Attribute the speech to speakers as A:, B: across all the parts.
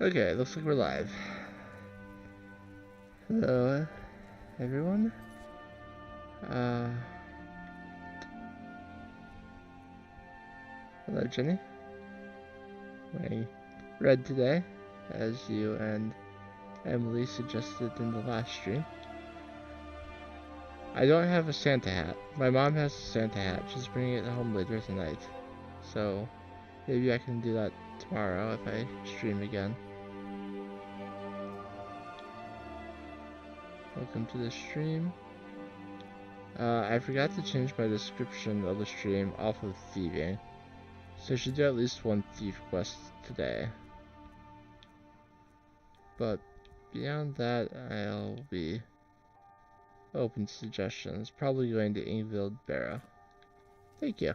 A: Okay, looks like we're live. Hello, everyone. Hello, Jenny. Wearing red today, as you and Emily suggested in the last stream. I don't have a Santa hat. My mom has a Santa hat. She's bringing it home later tonight. So, maybe I can do that tomorrow if I stream again. Welcome to the stream. I forgot to change my description of the stream off of thieving. So I should do at least one thief quest today. But beyond that, I'll be open to suggestions. Probably going to Ingvild Barrow. Thank you.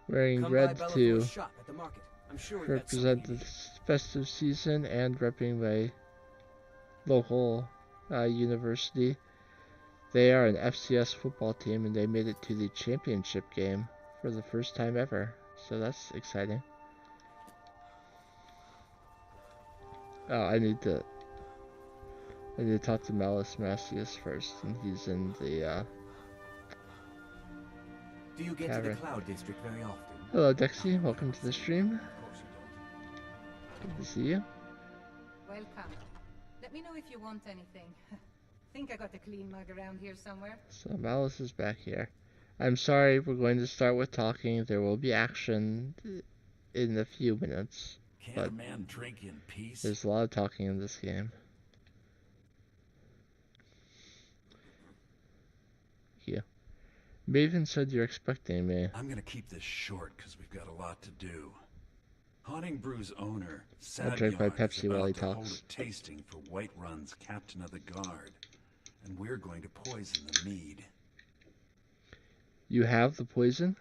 A: Wearing red to represent the festive season and repping my local university. They are an FCS football team and they made it to the championship game for the first time ever. So that's exciting. Oh, I need to talk to Malus Macius first, and he's in the
B: Do you get to the Cloud District very often?
A: Hello, Dexy. Welcome to the stream. Good to see you.
C: Welcome. Let me know if you want anything. Think I got a clean mug around here somewhere.
A: So Malus is back here. I'm sorry, we're going to start with talking. There will be action in a few minutes.
B: Can't a man drink in peace?
A: There's a lot of talking in this game. Yeah. Maven said you're expecting me.
B: I'm gonna keep this short because we've got a lot to do. Haunting Brew's owner,
A: I'll drink my
B: Sabyarn,
A: Pepsi while he
B: to hold
A: talks.
B: a tasting for Whiterun's captain of the guard, and we're going to poison the mead.
A: You have the poison?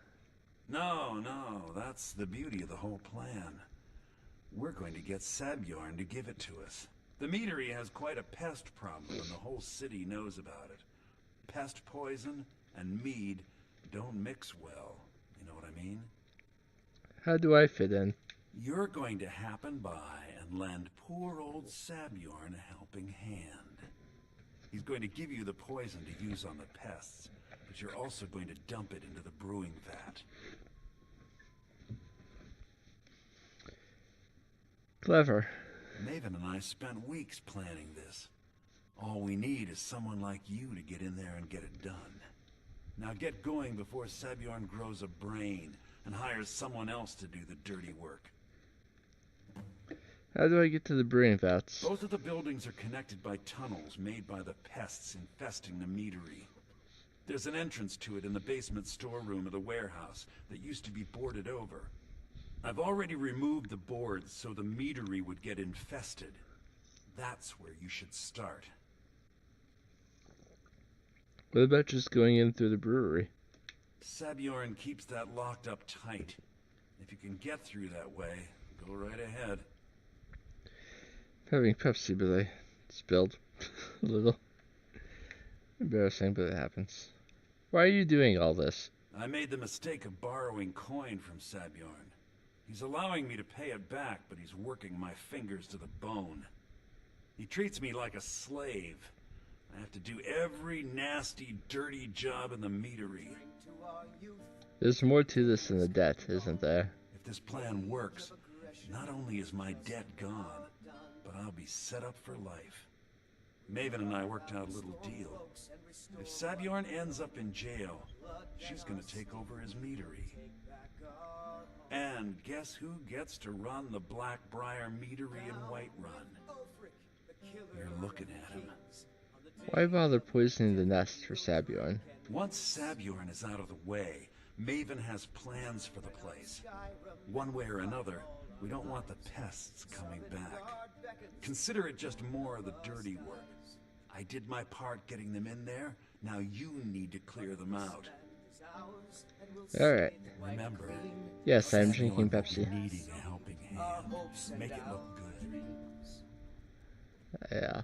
B: No, that's the beauty of the whole plan. We're going to get Sabyarn to give it to us. The meadery has quite a pest problem and the whole city knows about it. Pest poison and mead don't mix well, you know what I mean?
A: How do I fit in?
B: You're going to happen by and lend poor old Sabyarn a helping hand. He's going to give you the poison to use on the pests, but you're also going to dump it into the brewing vat.
A: Clever.
B: Maven and I spent weeks planning this. All we need is someone like you to get in there and get it done. Now get going before Sabyarn grows a brain and hires someone else to do the dirty work.
A: How do I get to the brewing vats?
B: Both of the buildings are connected by tunnels made by the pests infesting the meadery. There's an entrance to it in the basement storeroom of the warehouse that used to be boarded over. I've already removed the boards so the meadery would get infested. That's where you should start.
A: What about just going in through the brewery?
B: Sabyarn keeps that locked up tight. If you can get through that way, go right ahead.
A: Having Pepsi, but I spilled a little. Embarrassing, but it happens. Why are you doing all this?
B: I made the mistake of borrowing coin from Sabyarn. He's allowing me to pay it back, but he's working my fingers to the bone. He treats me like a slave. I have to do every nasty, dirty job in the meadery.
A: There's more to this than the debt, isn't there?
B: If this plan works, not only is my debt gone, but I'll be set up for life. Maven and I worked out a little deal. If Sabyarn ends up in jail, she's gonna take over his meadery. And guess who gets to run the Blackbriar meadery in Whiterun? You're looking at him.
A: Why bother poisoning the nest for Sabyarn?
B: Once Sabyarn is out of the way, Maven has plans for the place. One way or another, we don't want the pests coming back. Consider it just more of the dirty work. I did my part getting them in there. Now you need to clear them out.
A: Alright.
B: Remember,
A: Yes, I'm drinking
B: anyone
A: Pepsi.
B: needing a helping hand. Make it look good.
A: Yeah.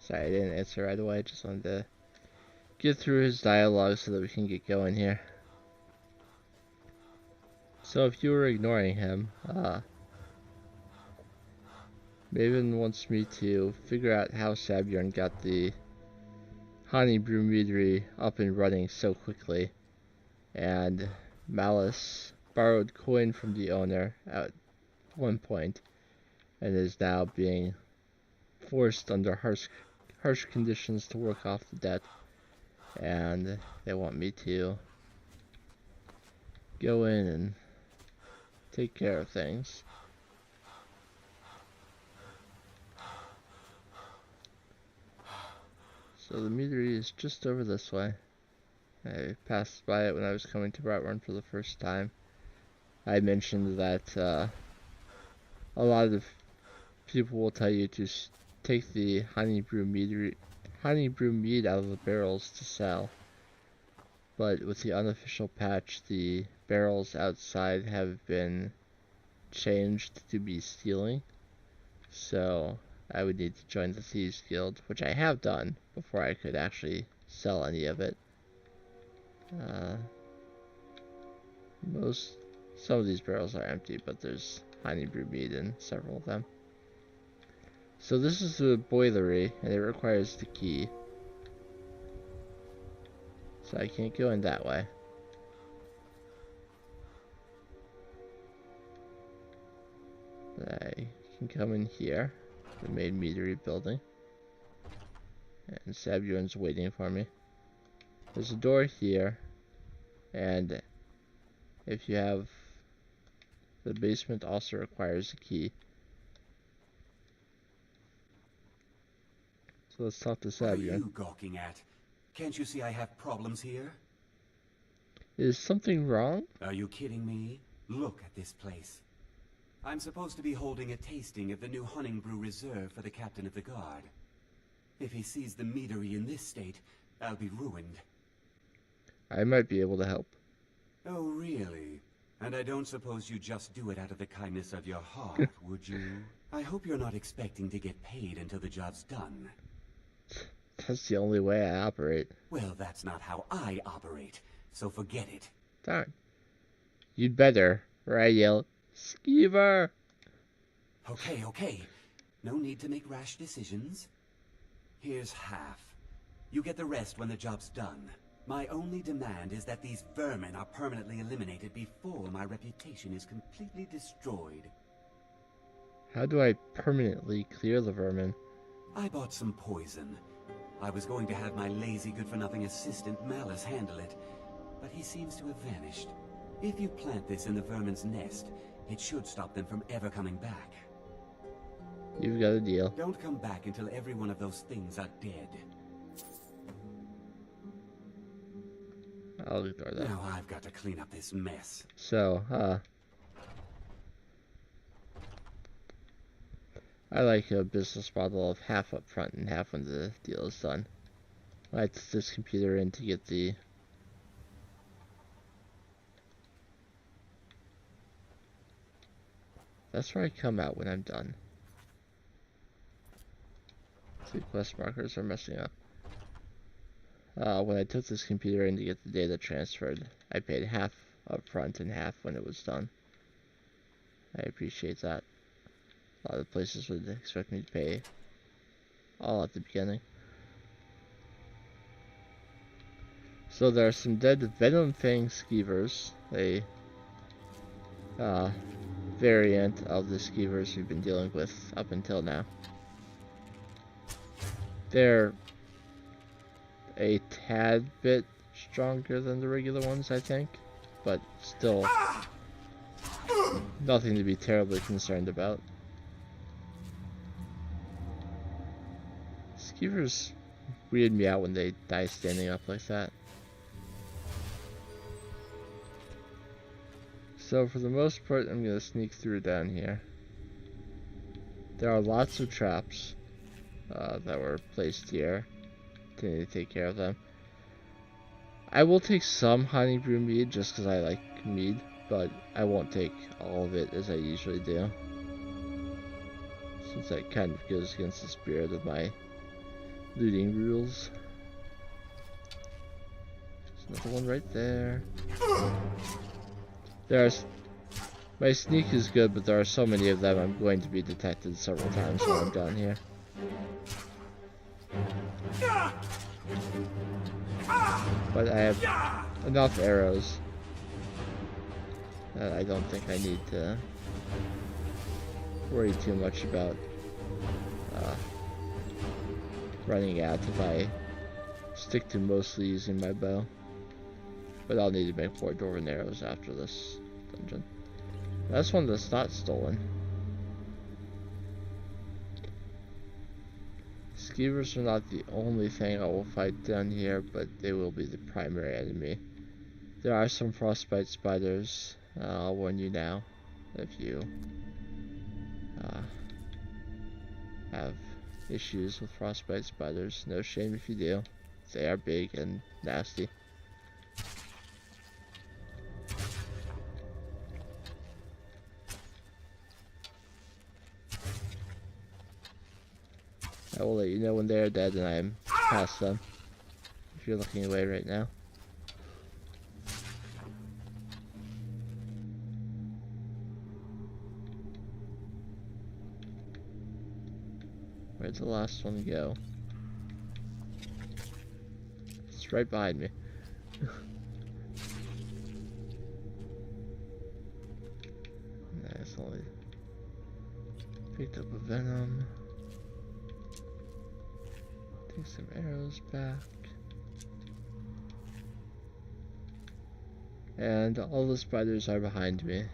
A: Sorry, I didn't answer right away. I just wanted to get through his dialogue so that we can get going here. So if you were ignoring him, Maven wants me to figure out how Sabjorn got the honey brew meadery up and running so quickly, and Malice borrowed coin from the owner at one point and is now being forced under harsh conditions to work off the debt, and they want me to go in and take care of things. So the meadery is just over this way. I passed by it when I was coming to Brightrun for the first time. I mentioned that a lot of people will tell you to take the honey brew mead out of the barrels to sell. But with the unofficial patch, the barrels outside have been changed to be stealing. So I would need to join the Thieves Guild, which I have done before I could actually sell any of it. Some of these barrels are empty, but there's honey brew mead in several of them. So this is the boilery, and it requires the key. So I can't go in that way. But I can come in here, the main meadery building. And Sabjorn's waiting for me. There's a door here, and if you have... the basement also requires a key. So let's talk to Sabjorn.
D: What are you gawking at? Can't you see I have problems here?
A: Is something wrong?
D: Are you kidding me? Look at this place. I'm supposed to be holding a tasting of the new Honningbrew Reserve for the captain of the guard. If he sees the meadery in this state, I'll be ruined.
A: I might be able to help.
D: Oh, really? And I don't suppose you just do it out of the kindness of your heart, would you? I hope you're not expecting to get paid until the job's done.
A: That's the only way I operate.
D: Well, that's not how I operate, so forget it.
A: Darn. You'd better, or I yell, Skeever!
D: Okay. No need to make rash decisions. Here's half. You get the rest when the job's done. My only demand is that these vermin are permanently eliminated before my reputation is completely destroyed.
A: How do I permanently clear the vermin?
D: I bought some poison. I was going to have my lazy good-for-nothing assistant Malice handle it, but he seems to have vanished. If you plant this in the vermin's nest, it should stop them from ever coming back.
A: You've got a deal.
D: Don't come back until every one of those things are dead.
A: I'll ignore that.
D: Now I've got to clean up this mess.
A: So, I like a business model of half up front and half when the deal is done. I took this computer in to get the... That's where I come out when I'm done. The quest markers are messing up. When I took this computer in to get the data transferred, I paid half up front and half when it was done. I appreciate that. A lot of places would expect me to pay all at the beginning. So there are some dead Venom Fang Skeevers, a variant of the Skeevers we've been dealing with up until now. They're a tad bit stronger than the regular ones, I think, but still nothing to be terribly concerned about. Skeevers weird me out when they die standing up like that. So for the most part, I'm going to sneak through down here. There are lots of traps that were placed here. I need to take care of them. I will take some honey brew mead just because I like mead, but I won't take all of it as I usually do, since that kind of goes against the spirit of my looting rules. There's another one right there. My sneak is good, but there are so many of them I'm going to be detected several times while I'm down here. But I have enough arrows that I don't think I need to worry too much about running out if I stick to mostly using my bow. But I'll need to make more dwarven arrows after this dungeon. That's one that's not stolen. Skeevers are not the only thing I will fight down here, but they will be the primary enemy. There are some frostbite spiders. I'll warn you now, if you have issues with frostbite spiders. No shame if you do. They are big and nasty. I will let you know when they are dead and I am past them, if you're looking away right now. Where'd the last one go? It's right behind me. Nice, only picked up a venom. Take some arrows back. And all the spiders are behind me.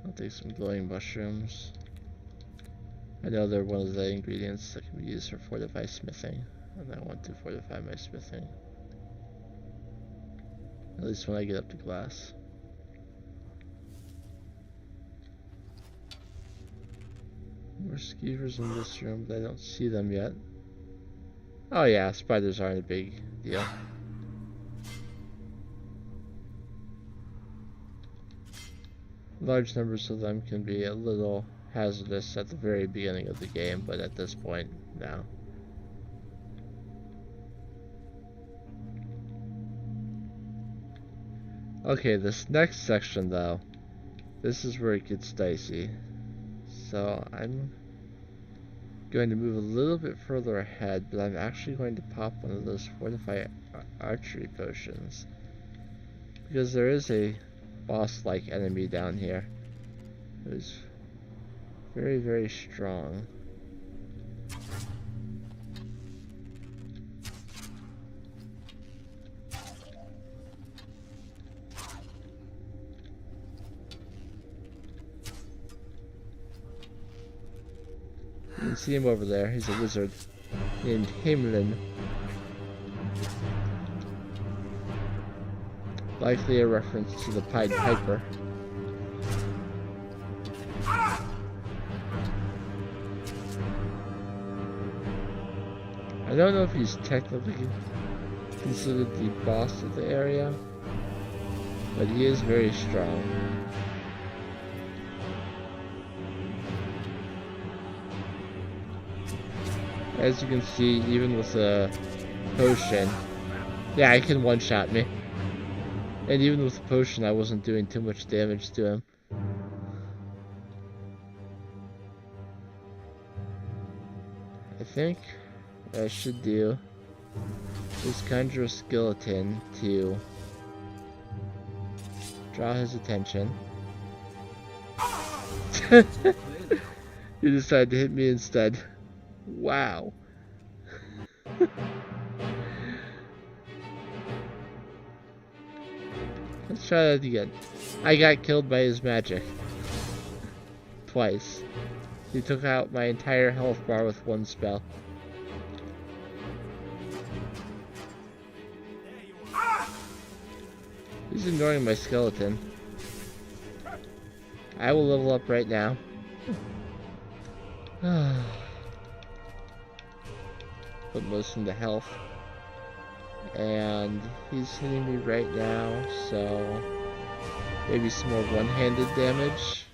A: I'll take some glowing mushrooms. I know they're one of the ingredients that can be used for fortified smithing, and I want to fortify my smithing. At least when I get up to glass. More skeevers in this room, but I don't see them yet. Oh yeah, spiders aren't a big deal. Large numbers of them can be a little hazardous at the very beginning of the game, but at this point, no. Okay, this next section though, this is where it gets dicey. So I'm going to move a little bit further ahead, but I'm actually going to pop one of those fortified archery potions, because there is a boss-like enemy down here who's very, very strong. You can see him over there. He's a wizard named Hamelin. Likely a reference to the Pied Piper. I don't know if he's technically considered the boss of the area, but he is very strong. As you can see, even with a potion, yeah, he can one-shot me. And even with the potion, I wasn't doing too much damage to him. I think what I should do is conjure a skeleton to draw his attention. You decided to hit me instead. Wow. Let's try that again. I got killed by his magic. Twice. He took out my entire health bar with one spell. He's ignoring my skeleton. I will level up right now. Put most into health. And he's hitting me right now, so maybe some more one-handed damage.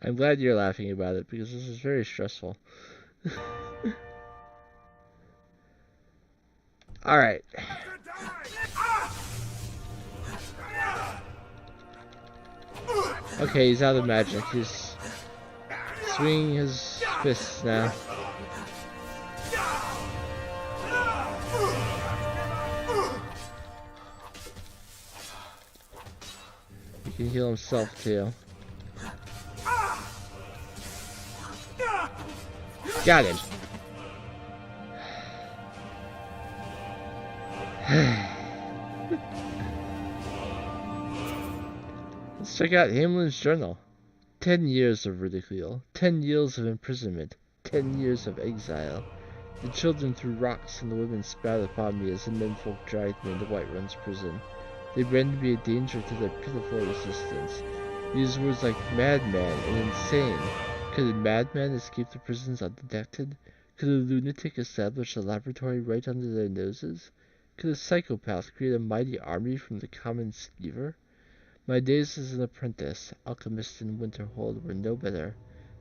A: I'm glad you're laughing about it because this is very stressful. Alright. Okay, he's out of magic. He's swinging his fists now. He can heal himself too. Got him. Let's check out Hamlin's journal. 10 years of ridicule, 10 years of imprisonment, 10 years of exile. The children threw rocks and the women spat upon me as the menfolk dragged me into Whiterun's prison. They branded me a danger to their pitiful existence. Used words like madman and insane. Could a madman escape the prisons undetected? Could a lunatic establish a laboratory right under their noses? Could a psychopath create a mighty army from the common skeever? My days as an apprentice, alchemist in Winterhold, were no better.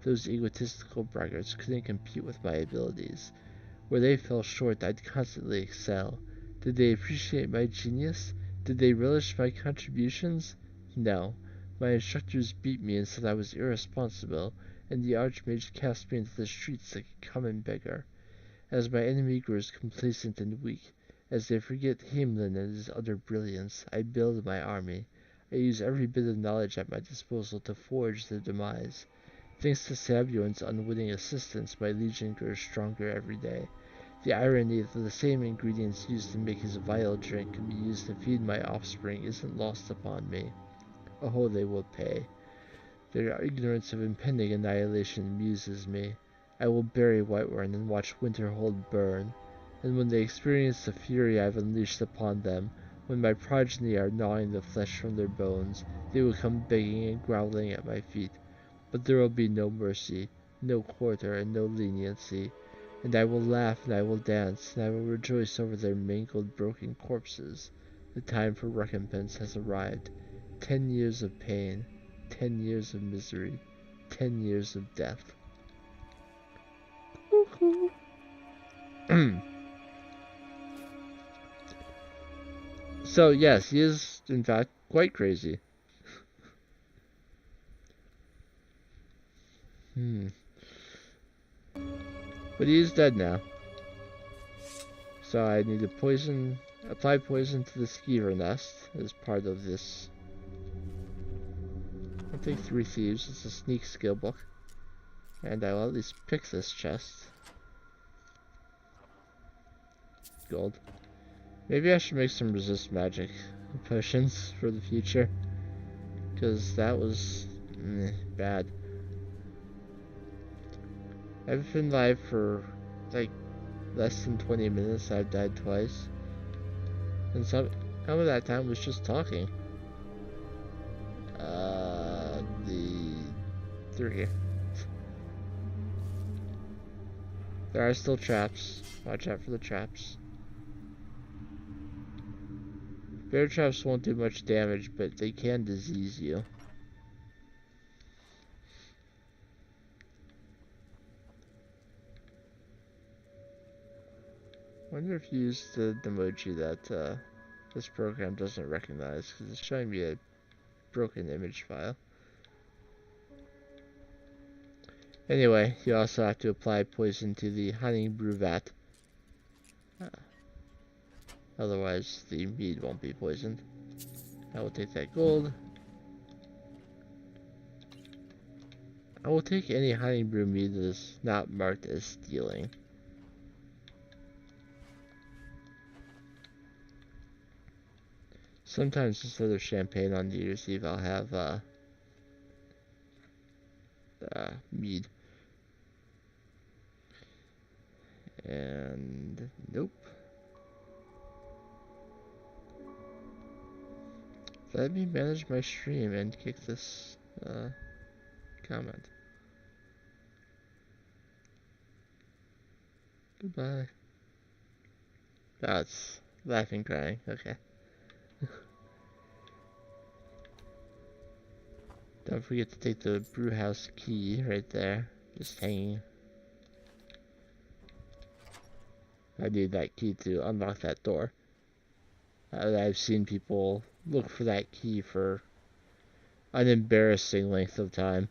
A: Those egotistical braggarts couldn't compete with my abilities. Where they fell short, I'd constantly excel. Did they appreciate my genius? Did they relish my contributions? No. My instructors beat me and said I was irresponsible, and the Archmage cast me into the streets like a common beggar. As my enemy grows complacent and weak, as they forget Hamelin and his utter brilliance, I build my army. I use every bit of knowledge at my disposal to forge their demise. Thanks to Sabjorn's unwitting assistance, my legion grows stronger every day. The irony that the same ingredients used to make his vile drink can be used to feed my offspring isn't lost upon me. Oh, they will pay. Their ignorance of impending annihilation amuses me. I will bury Whiterun and watch Winterhold burn. And when they experience the fury I've unleashed upon them, when my progeny are gnawing the flesh from their bones, they will come begging and growling at my feet. But there will be no mercy, no quarter, and no leniency. And I will laugh and I will dance, and I will rejoice over their mangled, broken corpses. The time for recompense has arrived. 10 years of pain, 10 years of misery, 10 years of death. So yes, he is in fact quite crazy. But he is dead now. So I need to apply poison to the skeever nest as part of this. I think 3 Thieves, it's a sneak skill book. And I will at least pick this chest. Gold. Maybe I should make some resist magic potions for the future. Because that was bad. I've been live for like less than 20 minutes. I've died twice. And some of that time was just talking. Through here. There are still traps. Watch out for the traps. Bear traps won't do much damage, but they can disease you. Wonder if you use the emoji that this program doesn't recognize, because it's showing me a broken image file. Anyway, you also have to apply poison to the honey brew vat. Otherwise, the mead won't be poisoned. I will take that gold. I will take any honey brew mead that is not marked as stealing. Sometimes instead of champagne on New Year's Eve, I'll have mead. And nope. Let me manage my stream and kick this comment. Goodbye. That's laughing, crying. Okay. Don't forget to take the brew house key right there. Just hanging. I need that key to unlock that door. I've seen people look for that key for an embarrassing length of time.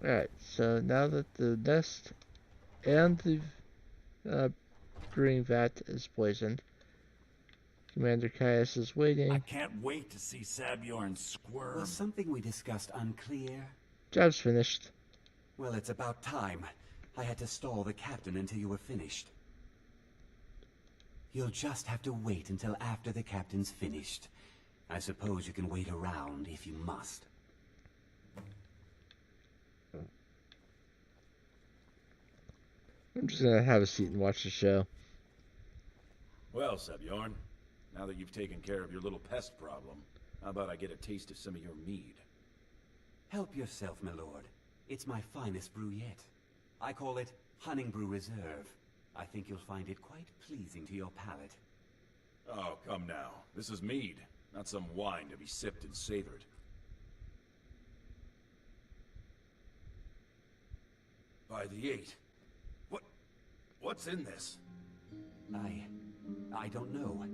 A: Alright, so now that the nest and the brewing vat is poisoned, Commander Caius is waiting.
B: I can't wait to see Sabjorn squirm.
D: Was something we discussed unclear?
A: Job's finished.
D: Well, it's about time. I had to stall the captain until you were finished. You'll just have to wait until after the captain's finished. I suppose you can wait around if you must.
A: I'm just gonna have a seat and watch the show.
B: Well, Sabjorn, now that you've taken care of your little pest problem, how about I get a taste of some of your mead?
D: Help yourself, my lord. It's my finest brew yet. I call it Hunting Brew Reserve. I think you'll find it quite pleasing to your palate.
B: Oh, come now. This is mead, not some wine to be sipped and savored. By the 8. What's in this?
D: I don't know.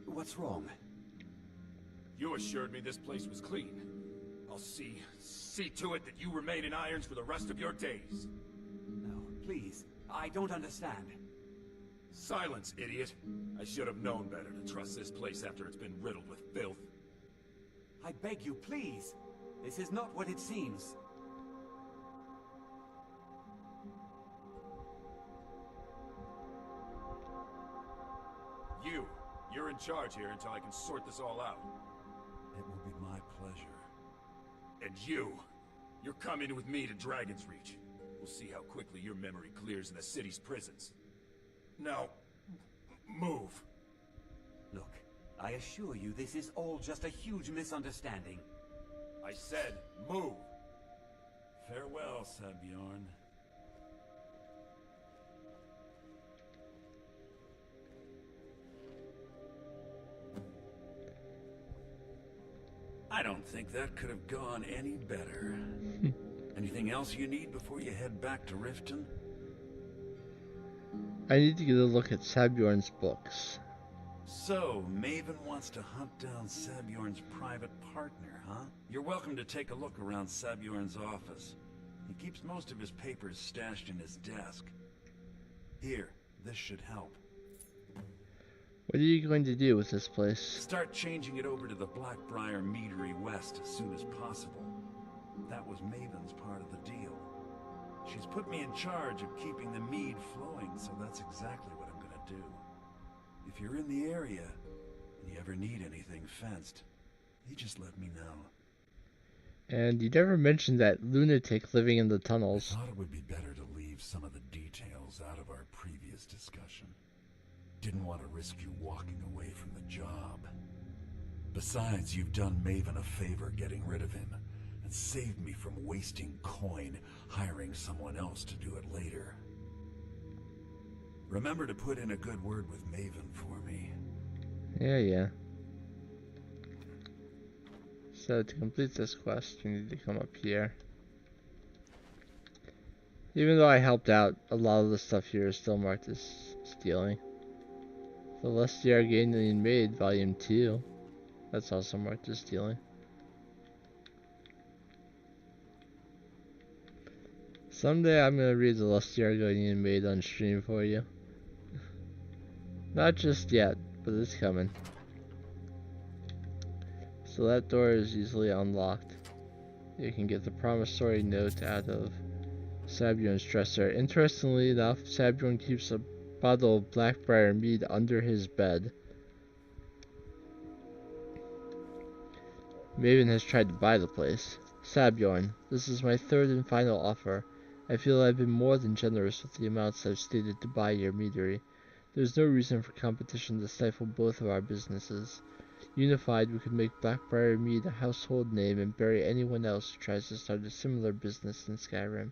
D: What's wrong?
B: You assured me this place was clean. I'll see to it that you remain in irons for the rest of your days.
D: No, please. I don't understand.
B: Silence, idiot. I should have known better to trust this place after it's been riddled with filth.
D: I beg you, please. This is not what it seems.
B: You're in charge here until I can sort this all out. It will be my pleasure. And you're coming with me to Dragon's Reach. We'll see how quickly your memory clears in the city's prisons. Now, move.
D: Look, I assure you this is all just a huge misunderstanding.
B: I said, move. Farewell, Sabjorn. I don't think that could have gone any better. Anything else you need before you head back to Riften?
A: I need to get a look at Sabjorn's books.
B: So, Maven wants to hunt down Sabjorn's private partner, huh? You're welcome to take a look around Sabjorn's office. He keeps most of his papers stashed in his desk. Here, this should help.
A: What are you going to do with this place?
B: Start changing it over to the Blackbriar Meadery West as soon as possible. That was Maven's part of the deal. She's put me in charge of keeping the mead flowing, so that's exactly what I'm gonna do. If you're in the area, and you ever need anything fenced, you just let me know.
A: And you never mentioned that lunatic living in the tunnels.
B: I thought it would be better to leave some of the details out of our previous discussion. Didn't want to risk you walking away from the job. Besides, you've done Maven a favor getting rid of him, and saved me from wasting coin hiring someone else to do it later. Remember to put in a good word with Maven for me.
A: Yeah. So to complete this quest, you need to come up here. Even though I helped out, a lot of the stuff here is still marked as stealing. The Lusty Arganian Maid, Volume 2. That's also marked as stealing. Someday I'm gonna read the Lusty Arganian Maid on stream for you. Not just yet, but it's coming. So that door is easily unlocked. You can get the promissory note out of Sabjorn's dresser. Interestingly enough, Sabjorn keeps a bottle of Blackbriar mead under his bed. Maven has tried to buy the place. Sabjorn, this is my third and final offer. I feel I've been more than generous with the amounts I've stated to buy your meadery. There's no reason for competition to stifle both of our businesses. Unified, we could make Blackbriar Mead a household name and bury anyone else who tries to start a similar business in Skyrim.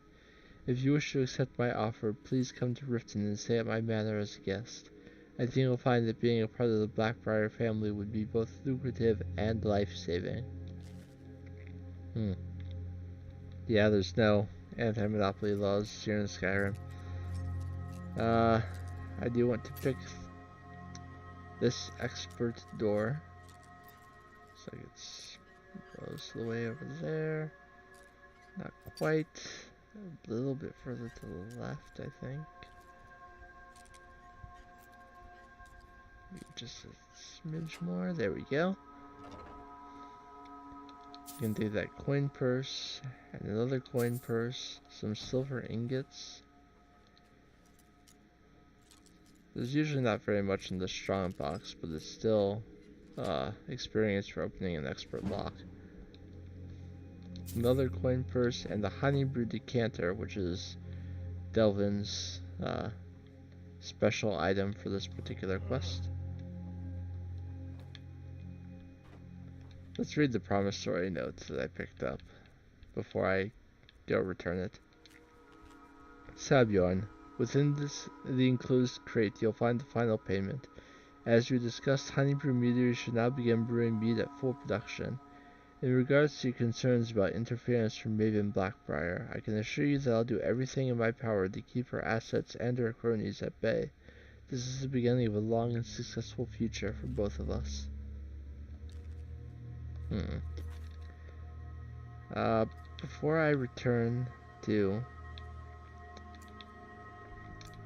A: If you wish to accept my offer, please come to Riften and stay at my manor as a guest. I think you'll find that being a part of the Blackbriar family would be both lucrative and life-saving. Yeah, there's no anti-monopoly laws here in Skyrim. I do want to pick this expert door. Looks like it's most of the way over there. Not quite. A little bit further to the left, I think. Maybe just a smidge more. There we go. You can do that coin purse, and another coin purse, some silver ingots. There's usually not very much in the strong box, but it's still experience for opening an expert lock. Another coin purse, and the honey brew decanter, which is Delvin's special item for this particular quest. Let's read the promissory notes that I picked up before I go return it. Sabjorn, within the enclosed crate you'll find the final payment. As we discussed, Honeybrew Meadery should now begin brewing mead at full production. In regards to your concerns about interference from Maven Blackbriar, I can assure you that I'll do everything in my power to keep her assets and her cronies at bay. This is the beginning of a long and successful future for both of us. Before I return to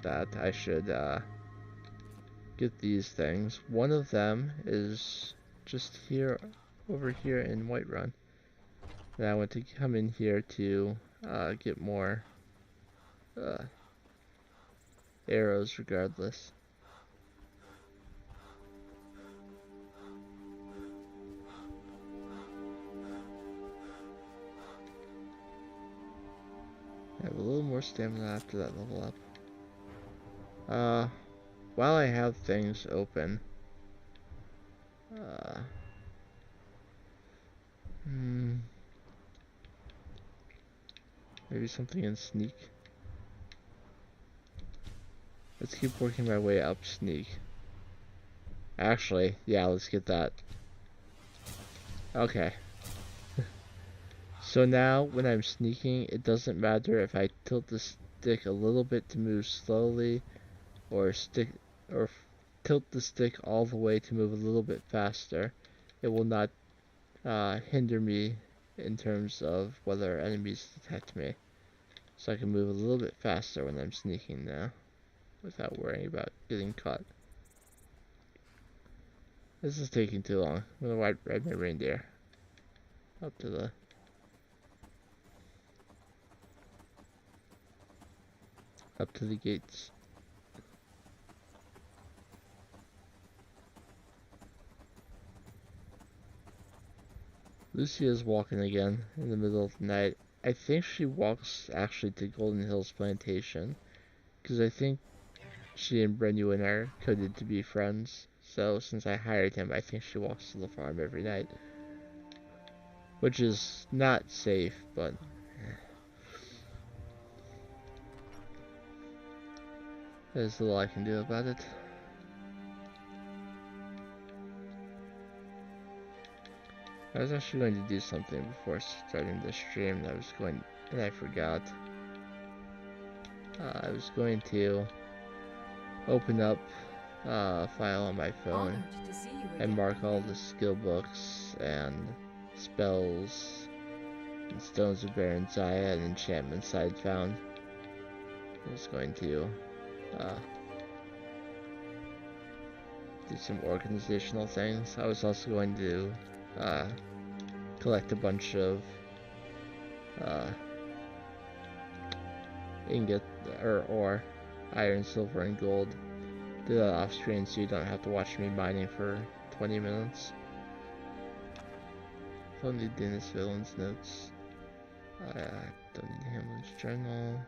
A: that, I should get these things. One of them is just here, over here in Whiterun. And I want to come in here to get more arrows regardless. I have a little more stamina after that level up. While I have things open, maybe something in sneak. Let's keep working my way up sneak. Actually, yeah, let's get that. Okay. So now, when I'm sneaking, it doesn't matter if I tilt the stick a little bit to move slowly, or tilt the stick all the way to move a little bit faster. It will not hinder me in terms of whether enemies detect me. So I can move a little bit faster when I'm sneaking now, without worrying about getting caught. This is taking too long. I'm gonna ride my reindeer up to the gates. Lucia is walking again in the middle of the night. I think she walks actually to Golden Hills Plantation, because I think she and Brenuin are coded to be friends. So since I hired him, I think she walks to the farm every night, which is not safe, but there's little I can do about it. I was actually going to do something before starting the stream, and I forgot. I was going to open up a file on my phone and mark all the skill books and spells and Stones of Baron Zaya and enchantments I'd found. I was going to do some organizational things. I was also going to collect a bunch of ingot or iron, silver, and gold. Do that off screen so you don't have to watch me mining for 20 minutes. Don't need Dennis Villain's notes. Don't need Hamlin's journal.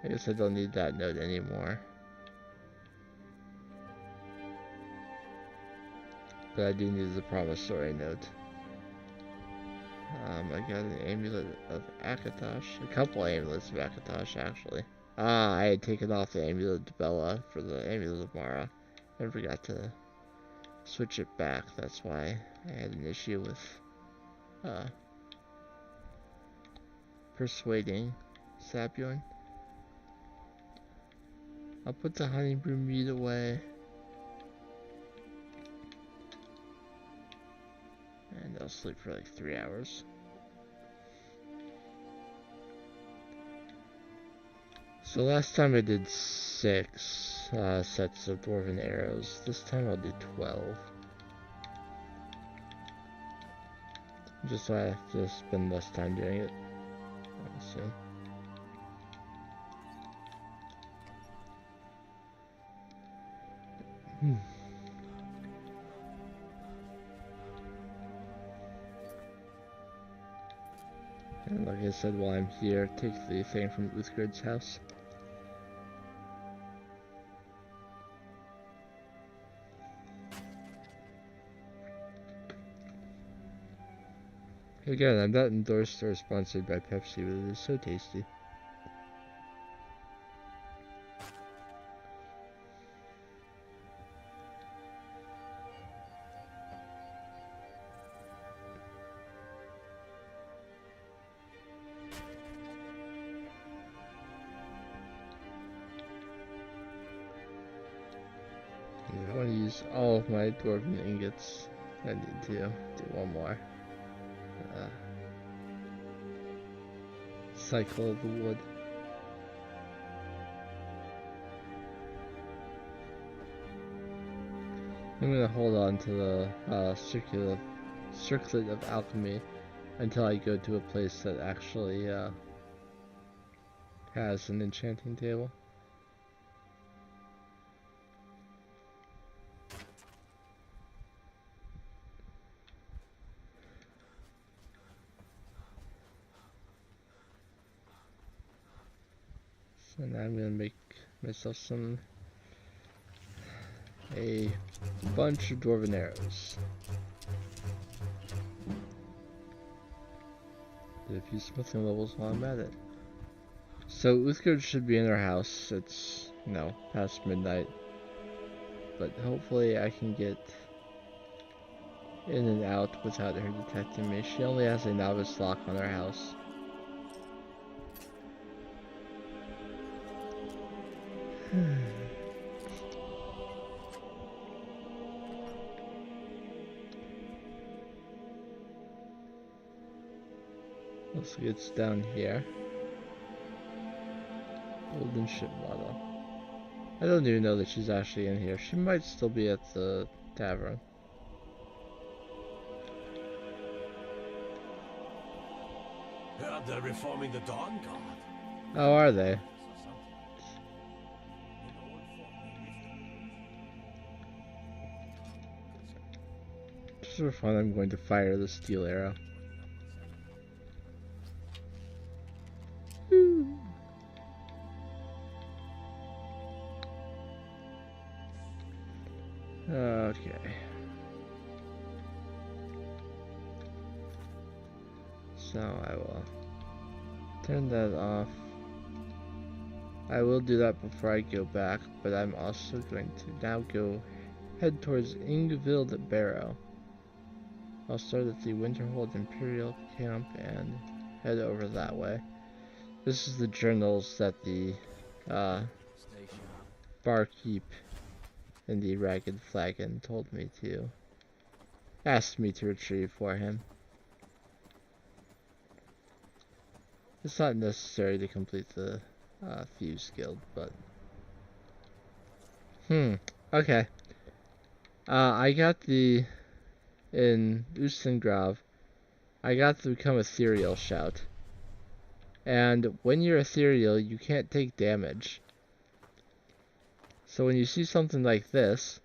A: I guess I don't need that note anymore. But I do need the promissory note. I got an amulet of Akatosh. A couple amulets of Akatosh, actually. I had taken off the amulet of Bella for the amulet of Mara. And forgot to switch it back. That's why I had an issue with persuading Sabjorn. I'll put the honeydew meat away. And I'll sleep for like 3 hours. So last time I did 6 sets of dwarven arrows. This time I'll do 12. Just so I have to spend less time doing it. I assume. And like I said, while I'm here, take the thing from Uthgerd's house. Again, I'm not endorsed or sponsored by Pepsi, but it is so tasty. I want to use all of my dwarven ingots. I need to do one more. Cycle of the wood. I'm gonna hold on to the circlet of alchemy until I go to a place that actually has an enchanting table. And I'm gonna make myself a bunch of dwarven arrows. Get a few smithing levels while I'm at it. So Uthgerd should be in her house. It's, you know, past midnight. But hopefully I can get in and out without her detecting me. She only has a novice lock on her house. Let's get down here. Golden ship model. I don't even know that she's actually in here. She might still be at the tavern.
E: They're reforming the Dawn Guard.
A: Oh, are they? Just for fun, I'm going to fire the steel arrow. Okay. So I will turn that off. I will do that before I go back, but I'm also going to now head towards Ingvild Barrow. I'll start at the Winterhold Imperial Camp and head over that way. This is the journals that the barkeep in the Ragged Flagon asked me to retrieve for him. It's not necessary to complete the Thieves Guild, but okay. I got in Ustengrav, I got to become Ethereal Shout. And when you're ethereal, you can't take damage. So when you see something like this,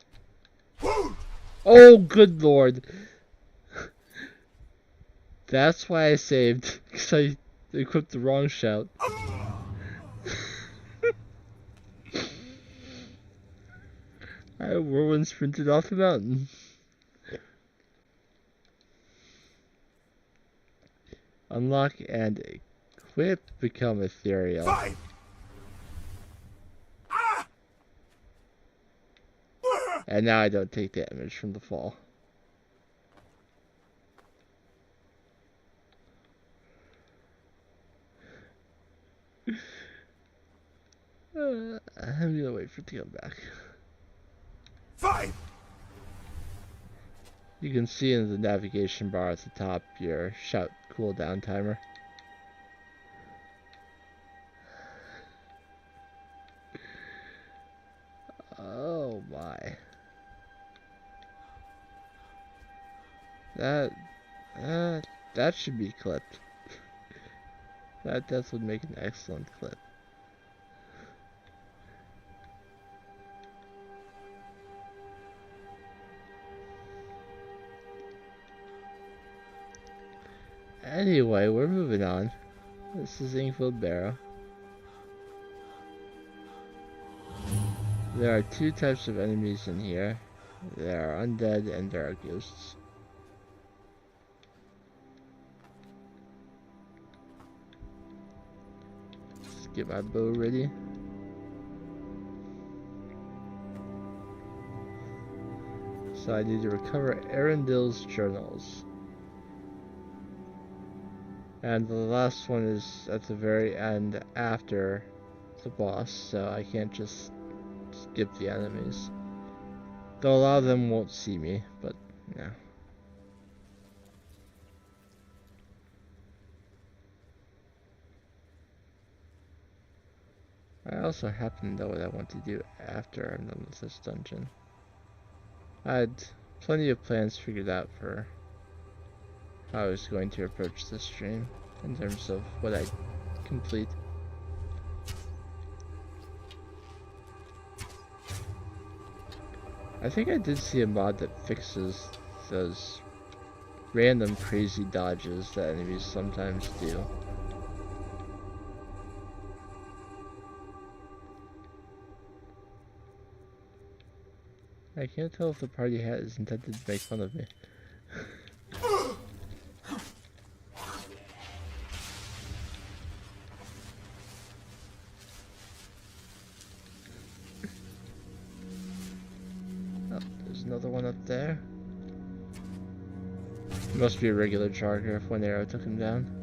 A: Oh, good lord. That's why I saved, because I equipped the wrong shout. Alright, whirlwind sprinted off the mountain. Unlock and equip, become ethereal.
B: Fight!
A: And now I don't take damage from the fall. I'm gonna wait for it to come back.
B: Fight!
A: You can see in the navigation bar at the top your shout cooldown timer. Oh my. That should be clipped. That death would make an excellent clip. Anyway, we're moving on. This is Ingfield Barrow. There are two types of enemies in here. There are undead and there are ghosts. Let's get my bow ready. So I need to recover Arundel's journals. And the last one is at the very end after the boss, so I can't just skip the enemies. Though a lot of them won't see me, but yeah. I also happen to know what I want to do after I'm done with this dungeon. I had plenty of plans figured out for how I was going to approach this stream in terms of what I complete. I think I did see a mod that fixes those random crazy dodges that enemies sometimes do. I can't tell if the party hat is intended to make fun of me. Oh, there's another one up there. It must be a regular charger if one arrow took him down.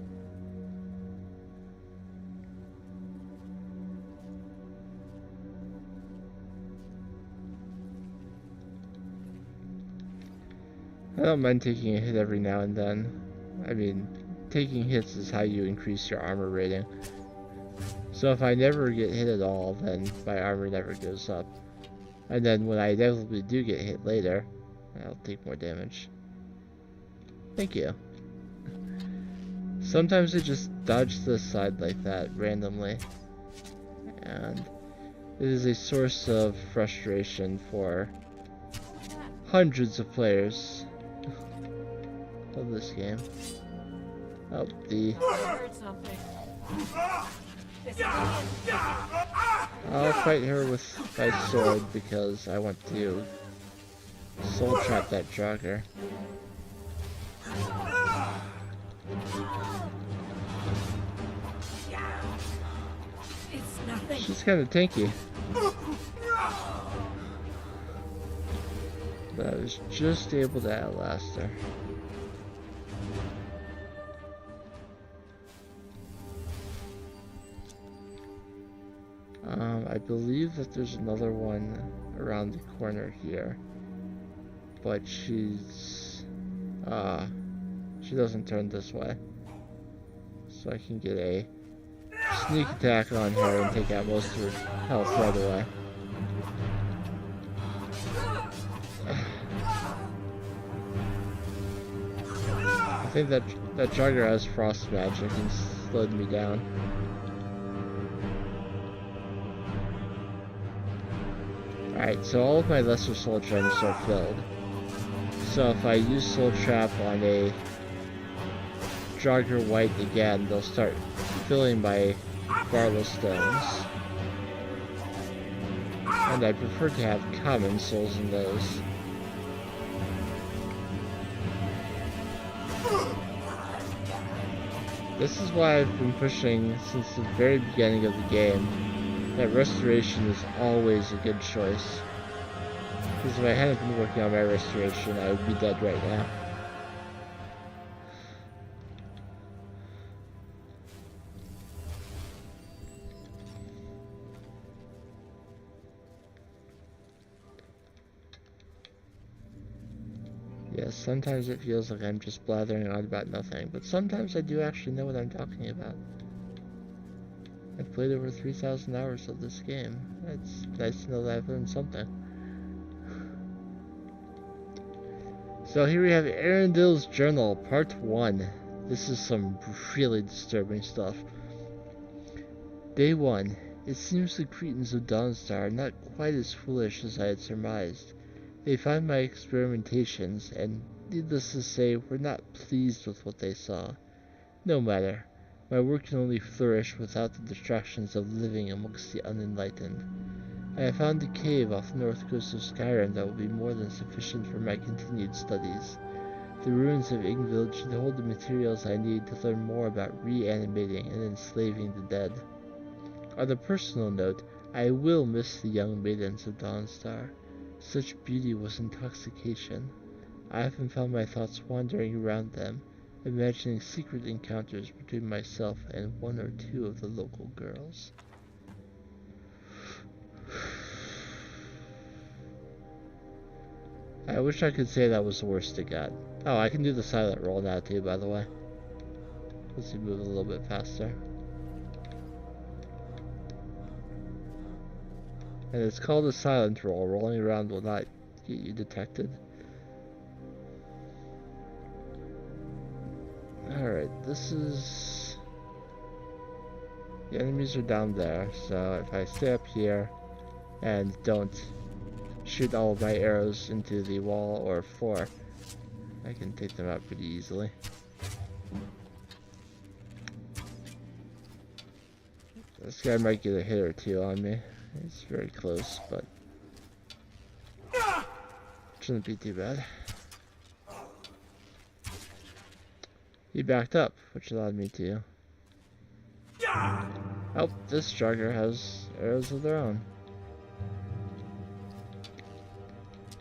A: I don't mind taking a hit every now and then. I mean, taking hits is how you increase your armor rating. So if I never get hit at all, then my armor never goes up. And then when I inevitably do get hit later, I'll take more damage. Thank you. Sometimes I just dodge to the side like that, randomly. And it is a source of frustration for hundreds of players of this game. Oh, I'll fight her with my sword because I want to soul trap that jogger. She's kind of tanky. But I was just able to outlast her. I believe that there's another one around the corner here. But she doesn't turn this way. So I can get a sneak attack on her and take out most of her health right away. I think that jogger has frost magic and slowed me down. Alright, so all of my lesser soul gems are filled. So if I use Soul Trap on a Jogger White again, they'll start filling my Barlow Stones. And I prefer to have common souls in those. This is why I've been pushing since the very beginning of the game that restoration is always a good choice. Because if I hadn't been working on my restoration, I would be dead right now. Yes, sometimes it feels like I'm just blathering on about nothing, but sometimes I do actually know what I'm talking about. I've played over 3,000 hours of this game. It's nice to know that I've learned something. So here we have Arundel's Journal, Part 1. This is some really disturbing stuff. Day 1. It seems the Cretans of Dawnstar are not quite as foolish as I had surmised. They found my experimentations, and needless to say, were not pleased with what they saw. No matter. My work can only flourish without the distractions of living amongst the unenlightened. I have found a cave off the north coast of Skyrim that will be more than sufficient for my continued studies. The ruins of Ingvild should hold the materials I need to learn more about reanimating and enslaving the dead. On a personal note, I will miss the young maidens of Dawnstar. Such beauty was intoxication. I often found my thoughts wandering around them, imagining secret encounters between myself and one or two of the local girls. I wish I could say that was the worst it got. Oh, I can do the silent roll now too, by the way. Let's move a little bit faster. And it's called a silent roll. Rolling around will not get you detected. Alright, this is... The enemies are down there, so if I stay up here and don't shoot all of my arrows into the wall or floor, I can take them out pretty easily. This guy might get a hit or two on me. It's very close, but shouldn't be too bad. He backed up, which allowed me to. Oh, this jogger has arrows of their own.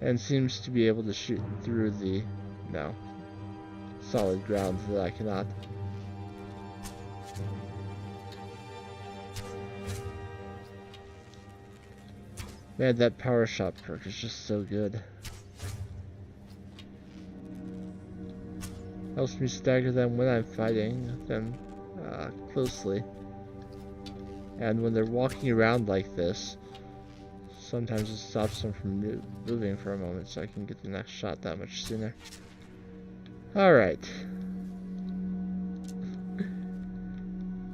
A: And seems to be able to shoot through the, solid ground that I cannot. Man, that power shot perk is just so good. Helps me stagger them when I'm fighting them closely. And when they're walking around like this, sometimes it stops them from moving for a moment so I can get the next shot that much sooner. Alright.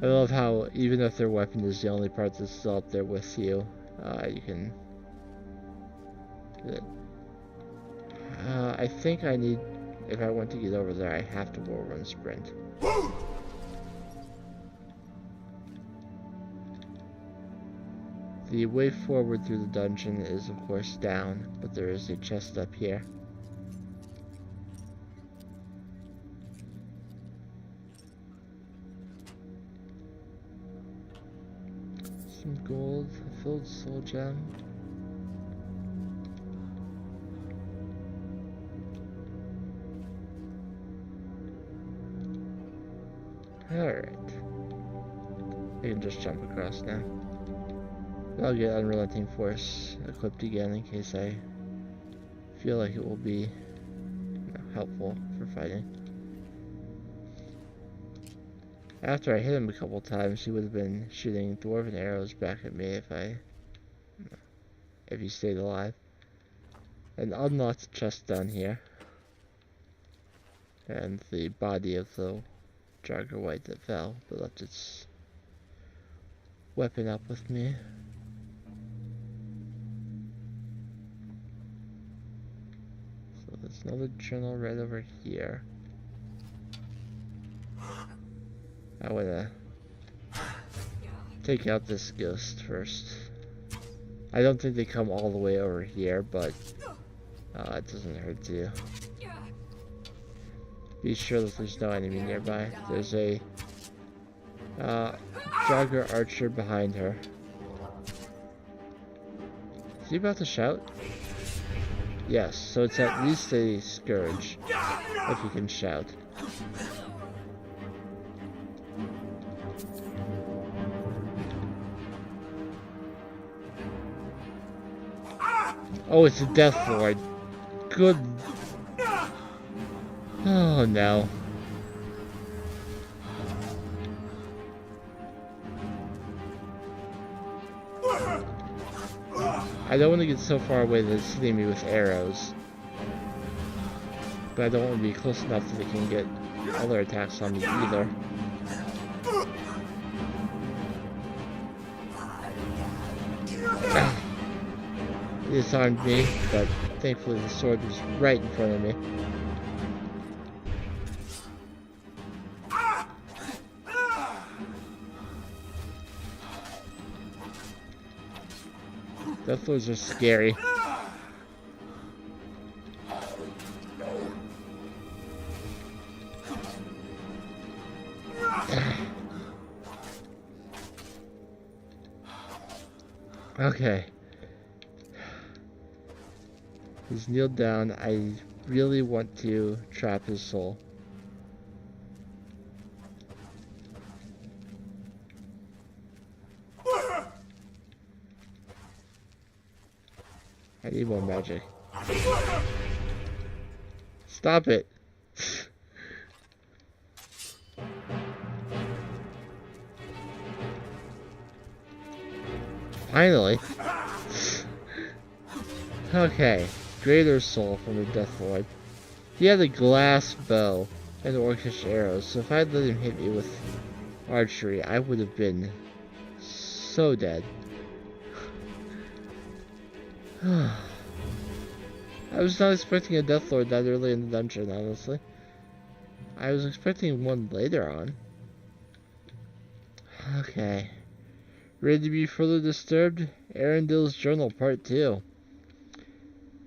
A: I love how even if their weapon is the only part that's still up there with you, you can... I think I need... If I want to get over there, I have to wall run sprint. The way forward through the dungeon is of course down, but there is a chest up here. Some gold, a filled soul gem. Alright. I can just jump across now. I'll get Unrelenting Force equipped again in case I feel like it will be helpful for fighting. After I hit him a couple times, he would have been shooting dwarven arrows back at me if he stayed alive. An unlocked chest down here. And the body of the Jogger White that fell, but left its weapon up with me. So there's another journal right over here. I wanna take out this ghost first. I don't think they come all the way over here, but it doesn't hurt to be sure that there's no enemy nearby. There's a jogger archer behind her. Is he about to shout? Yes, so it's at least a scourge, if he can shout. Oh, it's a Death Lord. Good. Oh no. I don't want to get so far away that it's hitting me with arrows. But I don't want to be close enough that they can get other attacks on me either. He disarmed me, but thankfully the sword was right in front of me. Death Lords are scary. Okay. He's kneeled down. I really want to trap his soul. I need more magic. Stop it. Finally. Okay. Greater soul from the Death Lord. He had a glass bow and orcish arrows, so if I'd let him hit me with archery, I would have been so dead. I was not expecting a Death Lord that early in the dungeon, honestly. I was expecting one later on. Okay. Ready to be further disturbed? Arundel's Journal Part 2.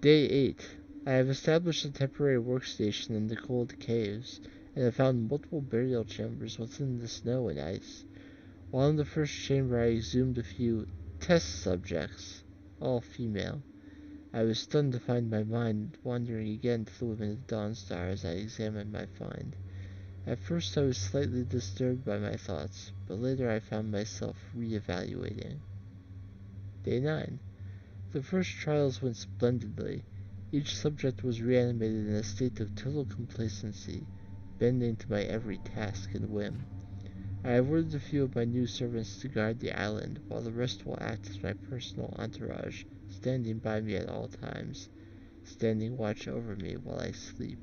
A: Day 8. I have established a temporary workstation in the cold caves, and have found multiple burial chambers within the snow and ice. While in the first chamber I exhumed a few test subjects, all female. I was stunned to find my mind wandering again to the women of Dawnstar as I examined my find. At first I was slightly disturbed by my thoughts, but later I found myself re-evaluating. Day 9. The first trials went splendidly. Each subject was reanimated in a state of total complacency, bending to my every task and whim. I have ordered a few of my new servants to guard the island, while the rest will act as my personal entourage, standing by me at all times, standing watch over me while I sleep.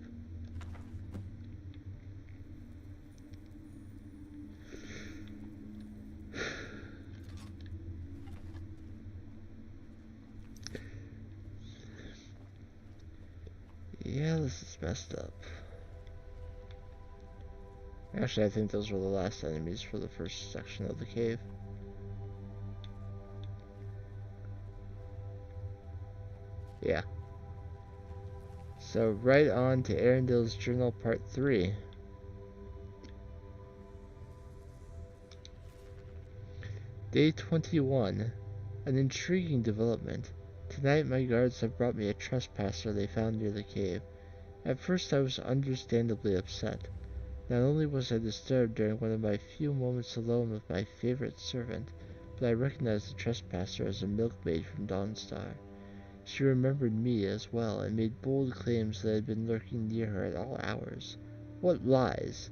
A: Yeah, this is messed up. Actually, I think those were the last enemies for the first section of the cave. Yeah. So, right on to Arundel's Journal Part 3. Day 21. An intriguing development. Tonight my guards have brought me a trespasser they found near the cave. At first I was understandably upset. Not only was I disturbed during one of my few moments alone with my favorite servant, but I recognized the trespasser as a milkmaid from Dawnstar. She remembered me as well, and made bold claims that I had been lurking near her at all hours. What lies!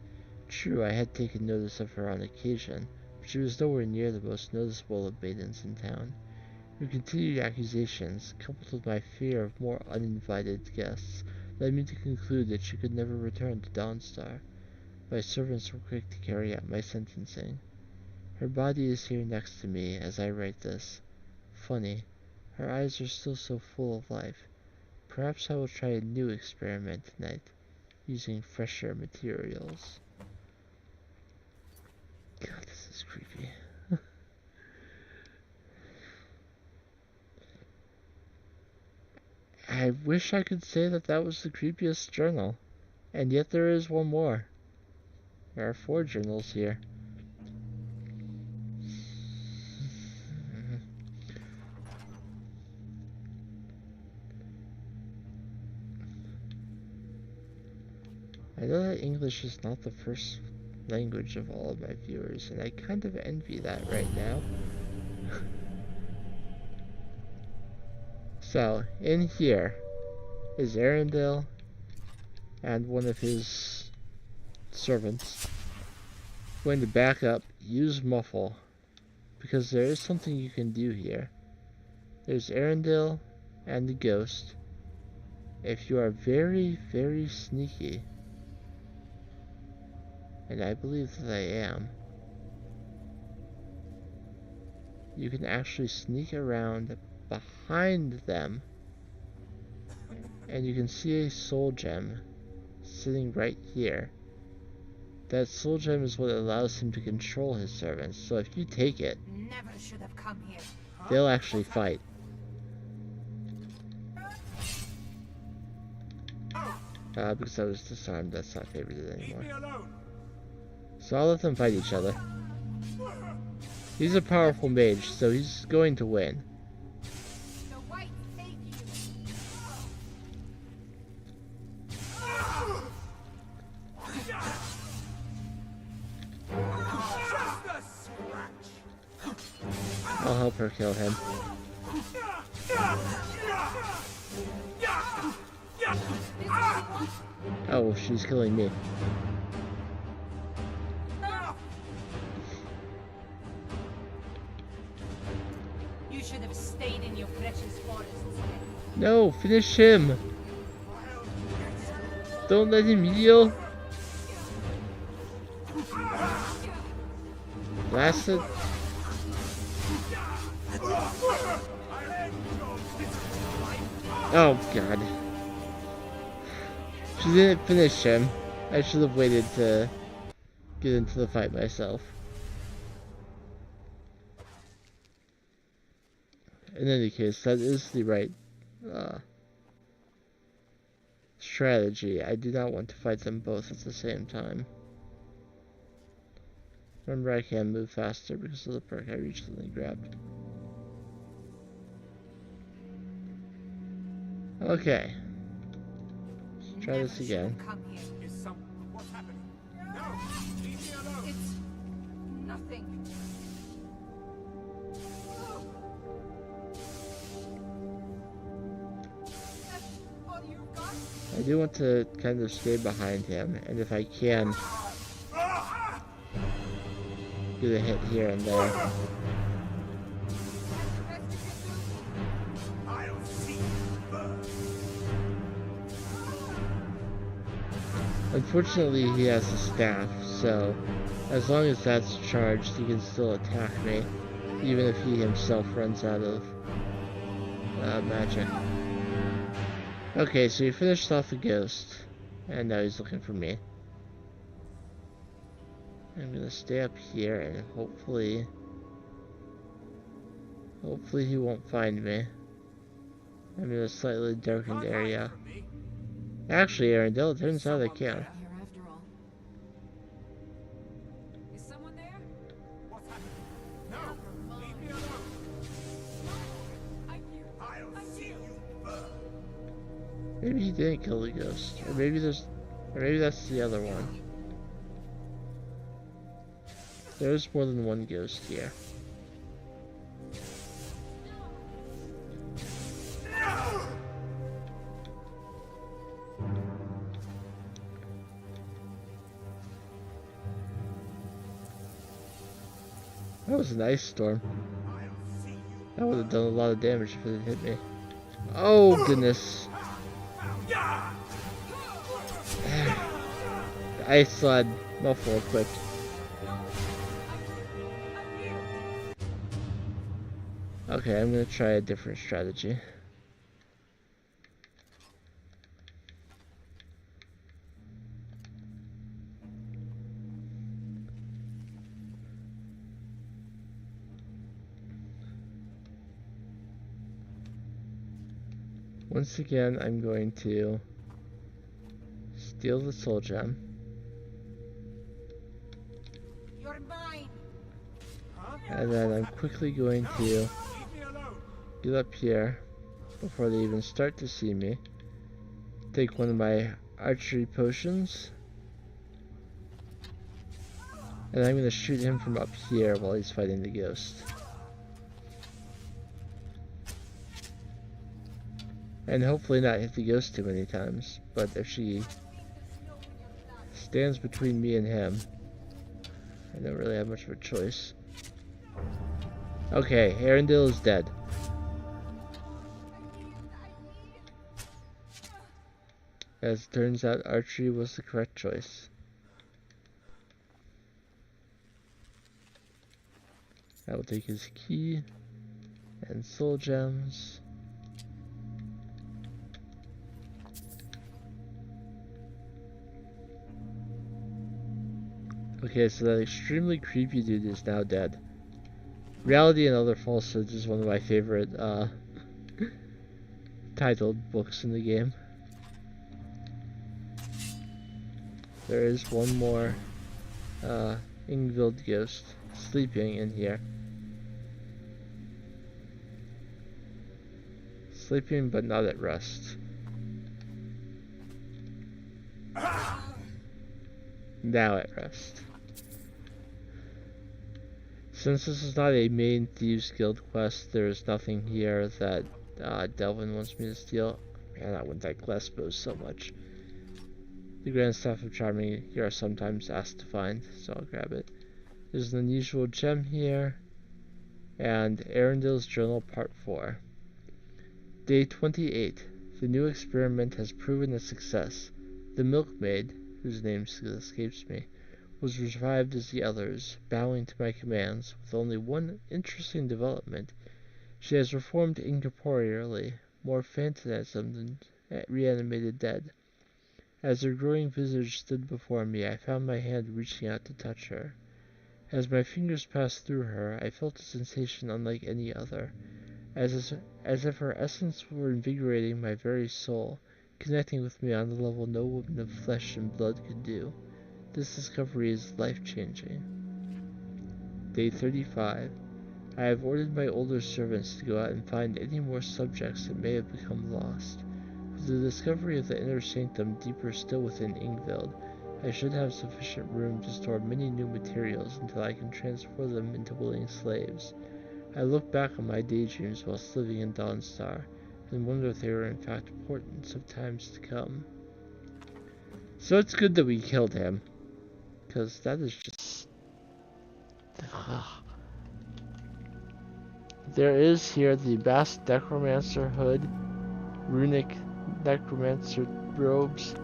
A: True, I had taken notice of her on occasion, but she was nowhere near the most noticeable of maidens in town. Her continued accusations, coupled with my fear of more uninvited guests, led me to conclude that she could never return to Dawnstar. My servants were quick to carry out my sentencing. Her body is here next to me as I write this. Funny, her eyes are still so full of life. Perhaps I will try a new experiment tonight, using fresher materials. God, this is creepy. I wish I could say that that was the creepiest journal, and yet there is one more. There are 4 journals here. I know that English is not the first language of all of my viewers, and I kind of envy that right now. So, in here is Arendelle and one of his servants. Going to back up, use Muffle, because there is something you can do here. There's Arendelle and the ghost. If you are very, very sneaky, and I believe that I am, you can actually sneak around behind them, and you can see a soul gem sitting right here. That soul gem is what allows him to control his servants, so if you take it,
C: Never should have come here.
A: they'll actually fight. Because I was disarmed, that's not favorited anymore. So I'll let them fight each other. He's a powerful mage, so he's going to win.
C: The white take you.
A: I'll help her kill him. Oh, she's killing me.
C: You should have stayed in your precious forests.
A: No, finish him! Don't let him heal! Blast it! Oh god. She didn't finish him. I should have waited to get into the fight myself. In any case, that is the right strategy. I do not want to fight them both at the same time. Remember, I can move faster because of the perk I recently grabbed. Okay. Let's try this again.
E: What's happening? No! Leave me alone!
C: It's nothing. That's all you've got?
A: I do want to kind of stay behind him, and if I can, get a hit here and there.
E: I'll see you burn!
A: Unfortunately, he has a staff, so as long as that's charged, he can still attack me, even if he himself runs out of magic. Okay, so he finished off the ghost, and now he's looking for me. I'm gonna stay up here, and hopefully he won't find me. I'm in a slightly darkened area. Actually, Arendelle, it turns out I can.
C: Is someone there?
E: What's happening? No! Leave me alone! I'll see you burn!
A: Maybe he didn't kill the ghost, or maybe that's the other one. There's more than one ghost here. That was an ice storm. That would have done a lot of damage if it had hit me. Oh goodness. The ice slide muffle equipped. Okay, I'm gonna try a different strategy. Once again, I'm going to steal the soul gem.
C: You're mine.
A: And then I'm quickly going to get up here before they even start to see me. Take one of my archery potions. And I'm going to shoot him from up here while he's fighting the ghost. And hopefully not hit the ghost too many times. But if she stands between me and him, I don't really have much of a choice. Okay, Arendelle is dead. As it turns out, archery was the correct choice. I will take his key and soul gems. Okay, so that extremely creepy dude is now dead. Reality and Other Falsehoods is one of my favorite titled books in the game. There is one more Ingvild ghost sleeping in here. Sleeping but not at rest. Now at rest. Since this is not a main Thieves Guild quest, there is nothing here that Delvin wants me to steal. Man, I wouldn't like Lesbos so much. The Grand Staff of Charming you are sometimes asked to find, so I'll grab it. There's an unusual gem here, and Arendelle's Journal Part 4. Day 28. The new experiment has proven a success. The milkmaid, whose name escapes me, was revived as the others, bowing to my commands, with only one interesting development. She has reformed incorporeally, more phantasm than reanimated dead. As her growing visage stood before me, I found my hand reaching out to touch her. As my fingers passed through her, I felt a sensation unlike any other, as if her essence were invigorating my very soul, connecting with me on a level no woman of flesh and blood could do. This discovery is life-changing. Day 35. I have ordered my older servants to go out and find any more subjects that may have become lost. With the discovery of the inner sanctum deeper still within Ingvild, I should have sufficient room to store many new materials until I can transfer them into willing slaves. I look back on my daydreams whilst living in Dawnstar, and wonder if they were in fact portents of times to come. So it's good that we killed him, because that is just... There is here the Bast Necromancer hood, runic necromancer robes,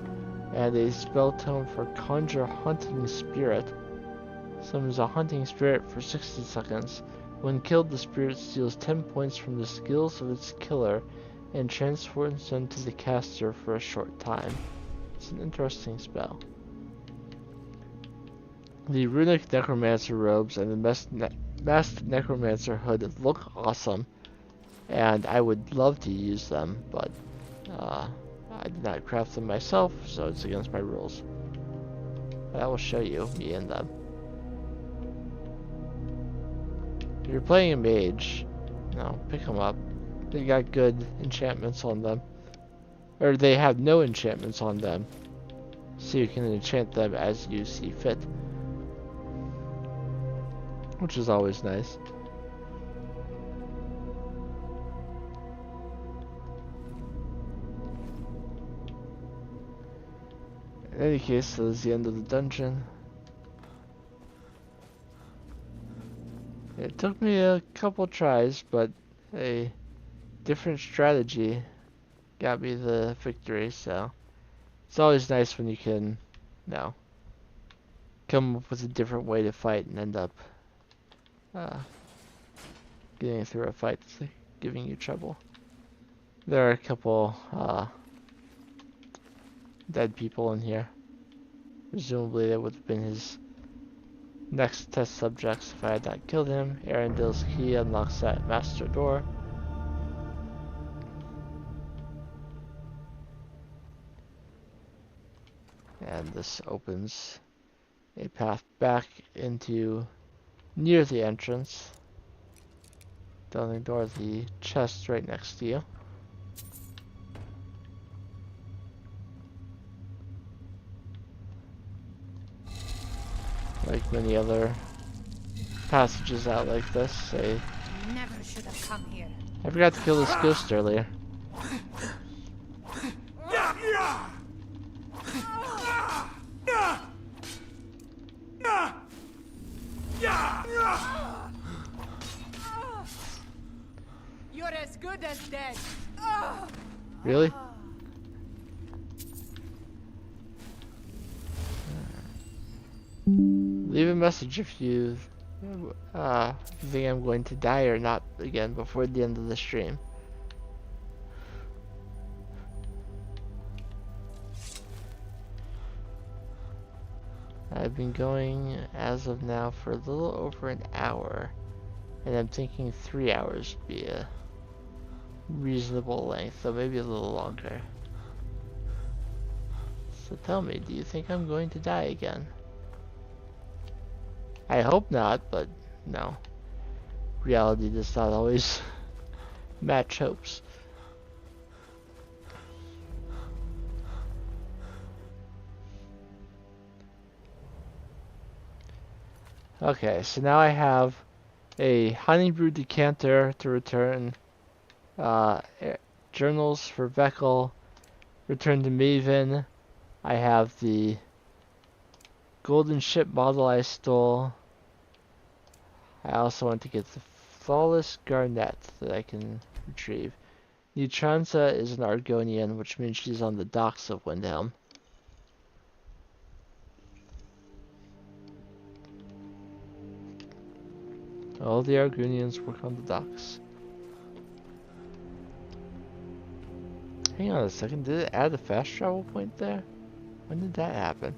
A: and a spell tome for Conjure Hunting Spirit. Summons a hunting spirit for 60 seconds. When killed, the spirit steals 10 points from the skills of its killer and transfers them to the caster for a short time. It's an interesting spell. The runic necromancer robes and the masked necromancer hood look awesome, and I would love to use them, but I did not craft them myself, so it's against my rules. But I will show you me and them. If you're playing a mage, no, pick them up. They got good enchantments on them. Or they have no enchantments on them, so you can enchant them as you see fit. Which is always nice. In any case, that is the end of the dungeon. It took me a couple tries, but a different strategy got me the victory, so it's always nice when you can, you know, come up with a different way to fight and end up getting through a fight that's giving you trouble. There are a couple dead people in here. Presumably that would have been his next test subjects if I had not killed him. Arendelle's key unlocks that master door. And this opens a path back into near the entrance. Don't ignore the chest right next to you. Like many other passages out like this,
C: Never should have come here.
A: I forgot to kill this ghost earlier.
C: You're as good as dead.
A: Really? Leave a message if you think I'm going to die or not again before the end of the stream. I've been going as of now for a little over an hour, and I'm thinking 3 hours would be a reasonable length, so maybe a little longer. So tell me, do you think I'm going to die again? I hope not, but no. Reality does not always match hopes. Okay, so now I have a honeybrewed decanter to return, journals for Veckel, return to Maven. I have the golden ship model I stole. I also want to get the flawless garnet that I can retrieve. Neutranza is an Argonian, which means she's on the docks of Windhelm. All the Argonians work on the docks. Hang on a second, did it add a fast travel point there? When did that happen?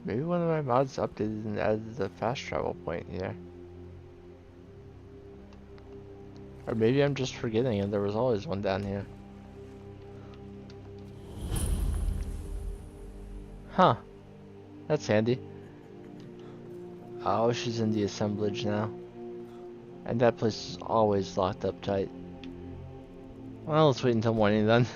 A: Maybe one of my mods updated and added the fast travel point here. Or maybe I'm just forgetting and there was always one down here. Huh. That's handy. Oh, she's in the assemblage now. And that place is always locked up tight. Well, let's wait until morning then.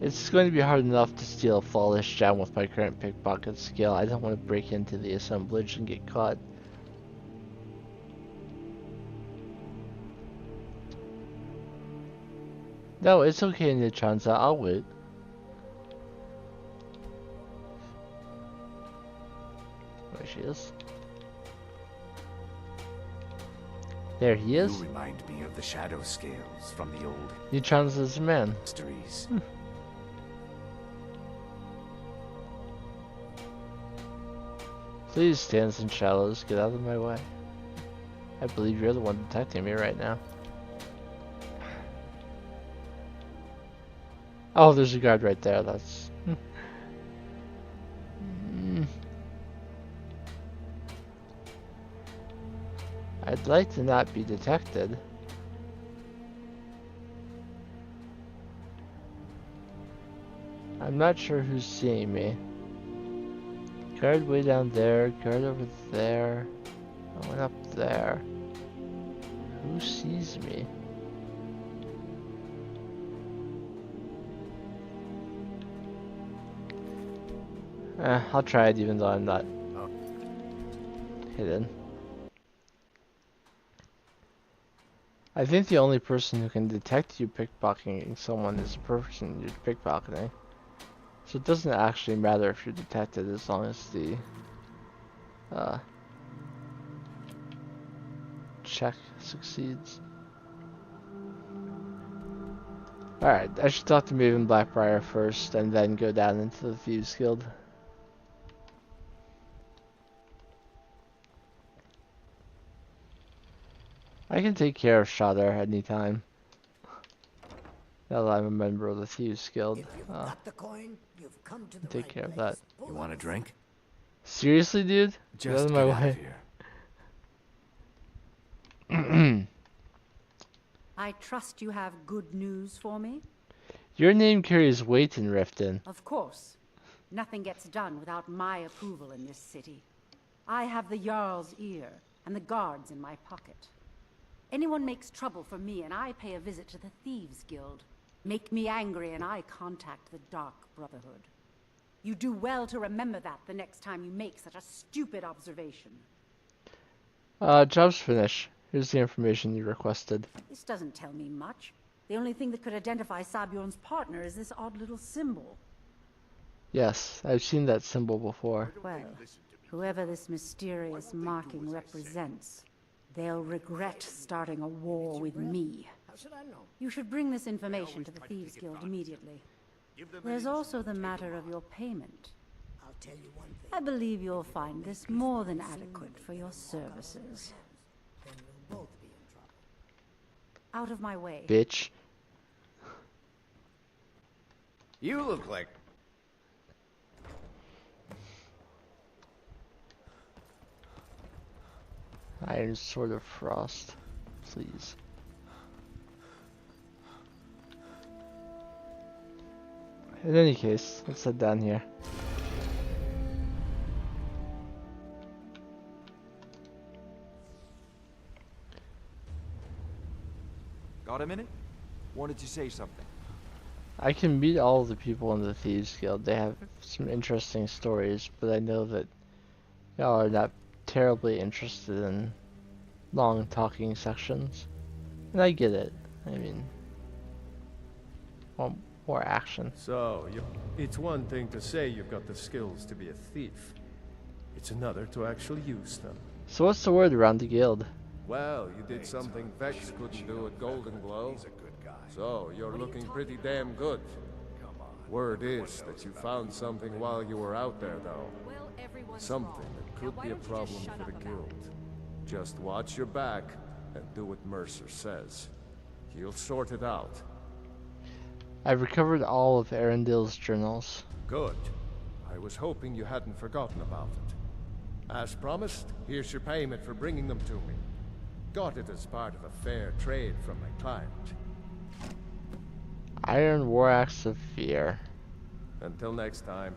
A: It's going to be hard enough to steal a flawless gem with my current pickpocket skill. I don't want to break into the assemblage and get caught. No, it's okay, Nichanza. I'll wait. There she is. There he is.
F: You remind me of the shadow scales from the old
A: Nichanza's a man.
F: histories.
A: Please, stands and shadows, get out of my way. I believe you're the one detecting me right now. Oh, there's a guard right there. That's... I'd like to not be detected. I'm not sure who's seeing me. Guard way down there, guard over there. I went up there. Who sees me? I'll try it even though I'm not hidden. I think the only person who can detect you pickpocketing someone is the person you're pickpocketing. So it doesn't actually matter if you're detected as long as the check succeeds. Alright, I should talk to Maven Blackbriar first and then go down into the Thieves Guild. I can take care of Shadar anytime. Now that I'm a member of the Thieves Guild. Take care of that.
F: You want a drink?
A: Seriously, dude? Get out of my way.
C: I
G: I trust you have good news for me?
A: Your name carries weight in Riften.
G: Of course. Nothing gets done without my approval in this city. I have the Jarl's ear and the guards in my pocket. Anyone makes trouble for me and I pay a visit to the Thieves Guild. Make me angry and I contact the Dark Brotherhood. You do well to remember that the next time you make such a stupid observation.
A: Job's finished. Here's the information you requested.
G: This doesn't tell me much. The only thing that could identify Sabjorn's partner is this odd little symbol.
A: Yes, I've seen that symbol before.
G: Well, whoever this mysterious marking represents, they'll regret starting a war with me. You should bring this information to the Thieves Guild immediately. There's also the matter of your payment. I believe you'll find this more than adequate for your services. Out of my way.
A: Bitch.
F: You look like...
A: Iron Sword of Frost. Please. In any case, let's head down here.
H: Got a minute? Wanted to say something.
A: I can meet all of the people in the Thieves Guild. They have some interesting stories, but I know that y'all are not terribly interested in long talking sections. And I get it. I mean, want more action.
I: So, it's one thing to say you've got the skills to be a thief. It's another to actually use them.
A: So what's the word around the guild?
I: Well, you did something Vex couldn't do at Golden Glow. So, you're looking pretty damn good. Word is that you found something while you were out there, though. Something that could be a problem for the guild. Just watch your back and do what Mercer says. He'll sort it out.
A: I've recovered all of Arundel's journals.
I: Good. I was hoping you hadn't forgotten about it. As promised, here's your payment for bringing them to me. Got it as part of a fair trade from my client.
A: Iron War Axe of Fear.
I: Until next time.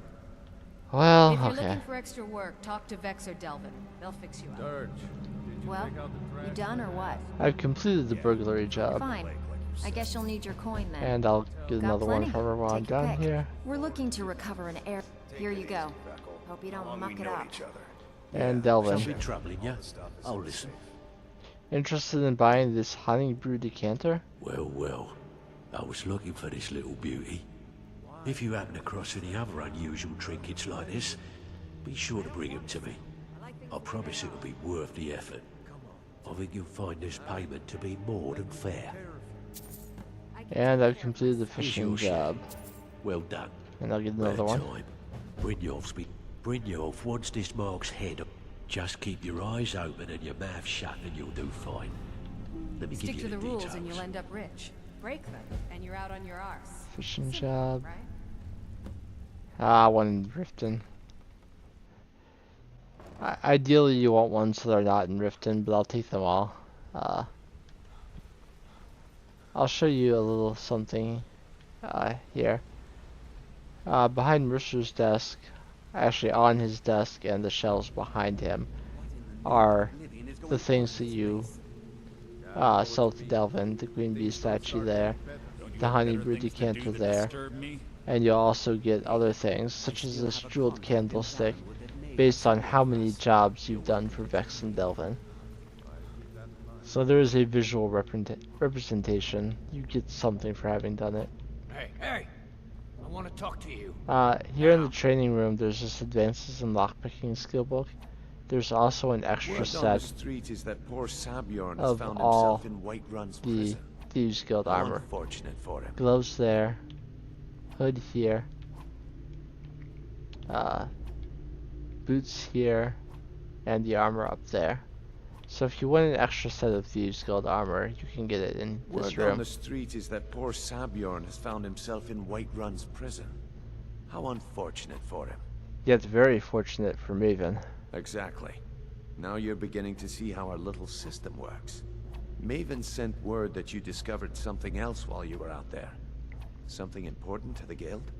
A: Well,
J: If you're
A: okay.
J: looking for extra work, talk to Vex or Delvin. They'll fix you up.
I: Dirge, did you
J: Well,
I: take out the trash?
J: you done or what?
A: I've completed the burglary job.
J: Fine. I guess you'll need your coin then.
A: And I'll get
J: Got
A: another one
J: plenty.
A: from her while I'm
J: Take your
A: down
J: pick.
A: here.
J: We're looking to recover an air. Here you go. Hope you don't muck it up.
A: And Delvin.
E: Something troubling you? I'll listen.
A: Interested in buying this honey brew decanter?
E: Well, well. I was looking for this little beauty. If you happen across any other unusual trinkets like this, be sure to bring them to me. I promise it'll be worth the effort. I think you'll find this payment to be more than fair.
A: And I've completed the
E: Here's
A: fishing
E: your share.
A: job.
E: Well done.
A: And I'll get another one.
E: Time. Brynjolf wants this Mark's head up. Just keep your eyes open and your mouth shut and you'll do fine. Let me
J: Stick
E: give
J: to
E: you
J: the
E: the
J: rules
E: details.
J: and you'll end up rich. Break them, and you're out on your arse.
A: Fishing
J: Simple,
A: job.
J: right?
A: One in Riften. Ideally you want ones that are not in Riften, but I'll take them all. I'll show you a little something here. Behind Mercer's desk, actually on his desk and the shelves behind him, are the things that you sell to Delvin, the green bee statue there, the honey brew decanter there, and you'll also get other things, such as this jeweled candlestick, based on how many jobs you've done for Vex and Delvin. So there is a visual representation. You get something for having done it.
K: Hey! I want to talk to you.
A: Here in the training room, there's this Advances in Lockpicking skill book. There's also an extra
F: Word on
A: set
F: the street is that poor Sabjorn has
A: of
F: found
A: all
F: himself in Whiterun's
A: the
F: prison.
A: Thieves Guild
F: How
A: armor.
F: unfortunate for him.
A: Gloves there, hood here, boots here, and the armor up there. So if you want an extra set of Thieves Guild armor, you can get it in this
F: Word on
A: room.
F: the street is that poor Sabjorn has found himself in Whiterun's prison. How unfortunate for him.
A: Yet very fortunate for Maven.
F: Exactly. Now you're beginning to see how our little system works.
E: Maven sent word that you discovered something else while you were out there. Something important to the guild?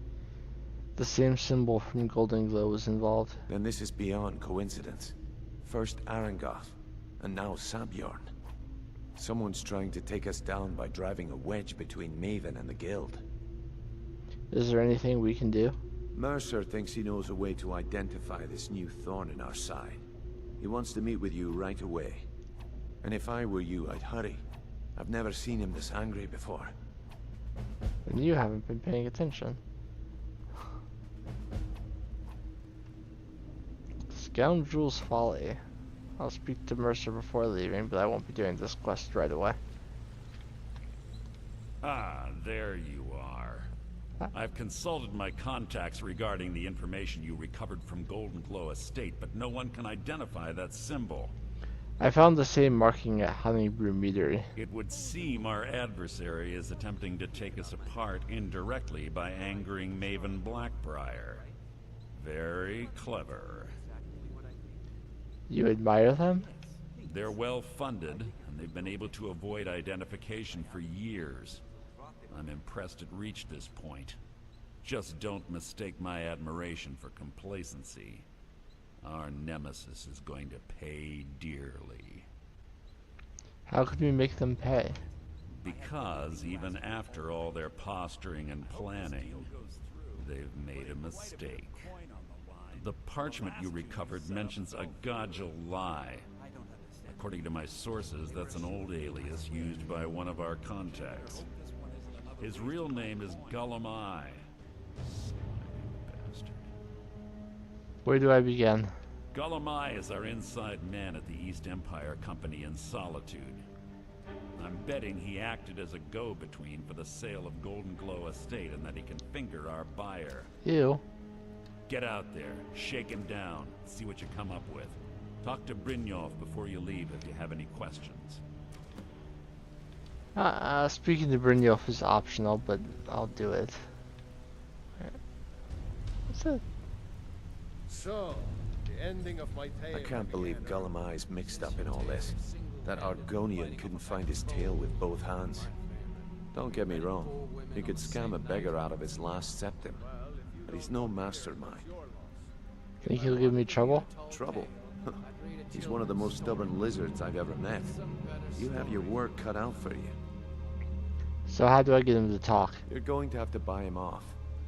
A: The same symbol from Golden Glow was involved.
E: Then this is beyond coincidence. First Arangoth, and now Sabjorn. Someone's trying to take us down by driving a wedge between Maven and the guild.
A: Is there anything we can do?
E: Mercer thinks he knows a way to identify this new thorn in our side. He wants to meet with you right away. And if I were you, I'd hurry. I've never seen him this angry before.
A: And you haven't been paying attention. Scoundrel's Folly. I'll speak to Mercer before leaving, but I won't be doing this quest right away.
B: Ah, there you are. I've consulted my contacts regarding the information you recovered from Golden Glow Estate, but no one can identify that symbol.
A: I found the same marking at Honeybrew Meadery.
B: It would seem our adversary is attempting to take us apart indirectly by angering Maven Blackbriar. Very clever.
A: You admire them?
B: They're well funded, and they've been able to avoid identification for years. I'm impressed it reached this point. Just don't mistake my admiration for complacency. Our nemesis is going to pay dearly.
A: How could we make them pay?
B: Because even after all their posturing and planning, they've made a mistake. The parchment you recovered mentions a Godgel lie. According to my sources, that's an old alias used by one of our contacts. His real name is Gullumai.
A: Where do I begin?
B: Gullumai is our inside man at the East Empire Company in Solitude. I'm betting he acted as a go-between for the sale of Golden Glow Estate and that he can finger our buyer.
A: Ew.
B: Get out there, shake him down, see what you come up with. Talk to Brynjolf before you leave if you have any questions.
A: Speaking to Brynjolf is optional, but I'll do it. What's that?
I: So, the ending of my tale.
E: I can't believe Gullumai's mixed up in all this. That Argonian couldn't find his tail with both hands. Don't get me wrong, he could scam a beggar out of his last septim. But he's no mastermind.
A: Think he'll give me trouble?
E: Trouble? He's one of the most stubborn lizards I've ever met. You have your work cut out for you.
A: So how do I get him to talk?
E: You're going to have to buy him off.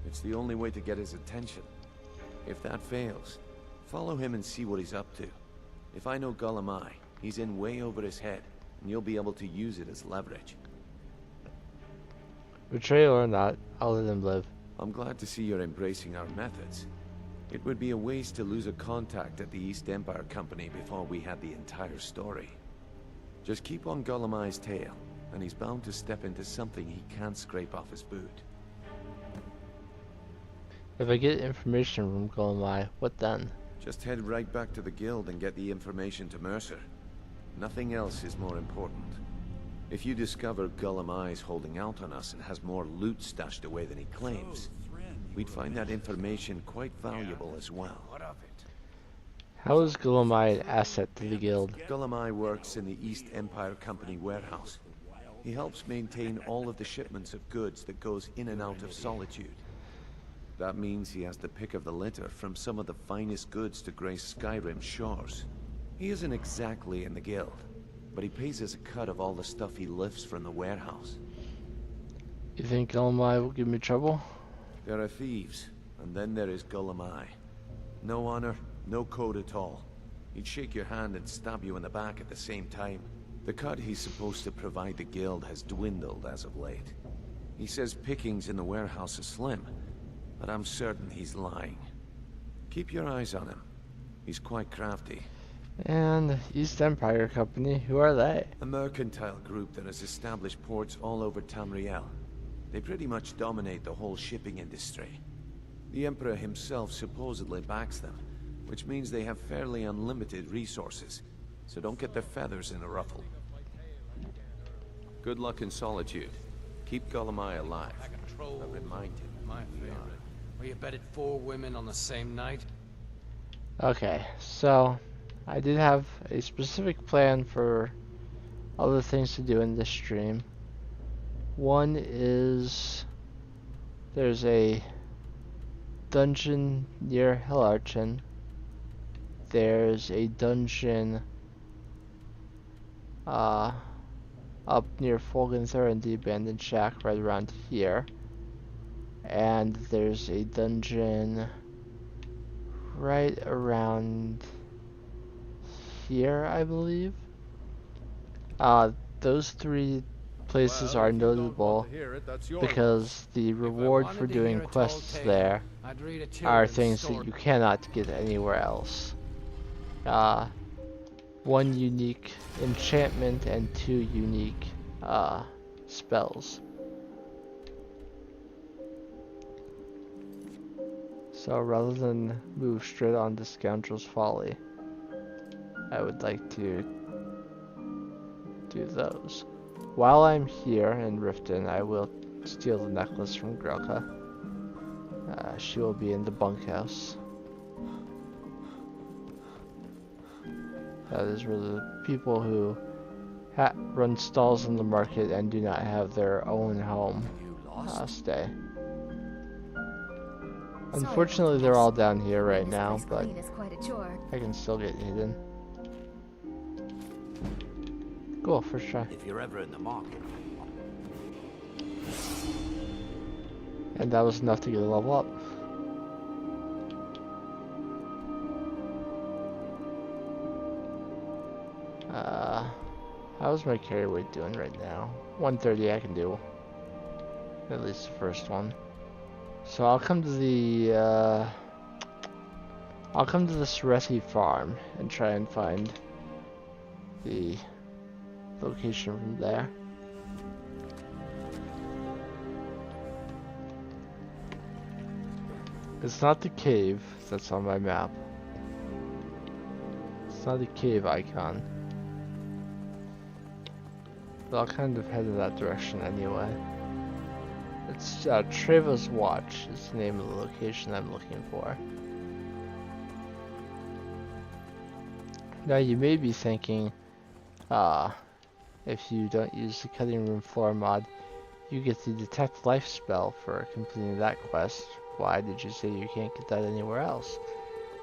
E: It's the only way to get his attention. If that fails, follow him and see what he's up to. If I know Gullumai, he's in way over his head, and you'll be able to use it as leverage.
A: Betrayal or not, I'll let him live.
E: I'm glad to see you're embracing our methods. It would be a waste to lose a contact at the East Empire Company before we had the entire story. Just keep on Gullumai's tail, and he's bound to step into something he can't scrape off his boot.
A: If I get information from Gullumai, what then?
E: Just head right back to the guild and get the information to Mercer. Nothing else is more important. If you discover Gullumai's holding out on us and has more loot stashed away than he claims, we'd find that information quite valuable as well.
A: How is Gullumai an asset to the guild?
E: Gullumai works in the East Empire Company warehouse. He helps maintain all of the shipments of goods that goes in and out of Solitude. That means he has the pick of the litter from some of the finest goods to grace Skyrim's shores. He isn't exactly in the guild, but he pays us a cut of all the stuff he lifts from the warehouse.
A: You think Gullumai will give me trouble?
E: There are thieves, and then there is Gullumai. No honor, no code at all. He'd shake your hand and stab you in the back at the same time. The cut he's supposed to provide the guild has dwindled as of late. He says pickings in the warehouse are slim, but I'm certain he's lying. Keep your eyes on him. He's quite crafty.
A: And East Empire Company, who are they?
E: A mercantile group that has established ports all over Tamriel. They pretty much dominate the whole shipping industry. The Emperor himself supposedly backs them, which means they have fairly unlimited resources, so don't get their feathers in a ruffle. Good luck in Solitude. Keep Gullumai alive. But remind him
K: My favorite. Where you bedded 4 women on the same night?
A: Okay, so I did have a specific plan for other things to do in this stream. One is there's a dungeon near Hellarchen. There's a dungeon up near Folgenthur and the abandoned shack right around here. And there's a dungeon right around here, I believe. Those three places are notable because the reward for doing quests there are things that you cannot get anywhere else. One unique enchantment and 2 unique spells. So rather than move straight on to Scoundrel's Folly, I would like to do those. While I'm here in Riften, I will steal the necklace from Grelka. She will be in the bunkhouse. That is where the people who run stalls in the market and do not have their own home stay. Unfortunately, they're all down here right now, but I can still get hidden. Cool, first try.
E: If you're ever in the market.
A: And that was enough to get a level up. How's my carry weight doing right now? 130 I can do. At least the first one. So I'll come to the Serethi farm and try and find the location from there. It's not the cave that's on my map. It's not a cave icon. But I'll kind of head in that direction anyway. It's Treva's Watch is the name of the location I'm looking for. Now you may be thinking, if you don't use the cutting room floor mod, you get the detect life spell for completing that quest. Why did you say you can't get that anywhere else?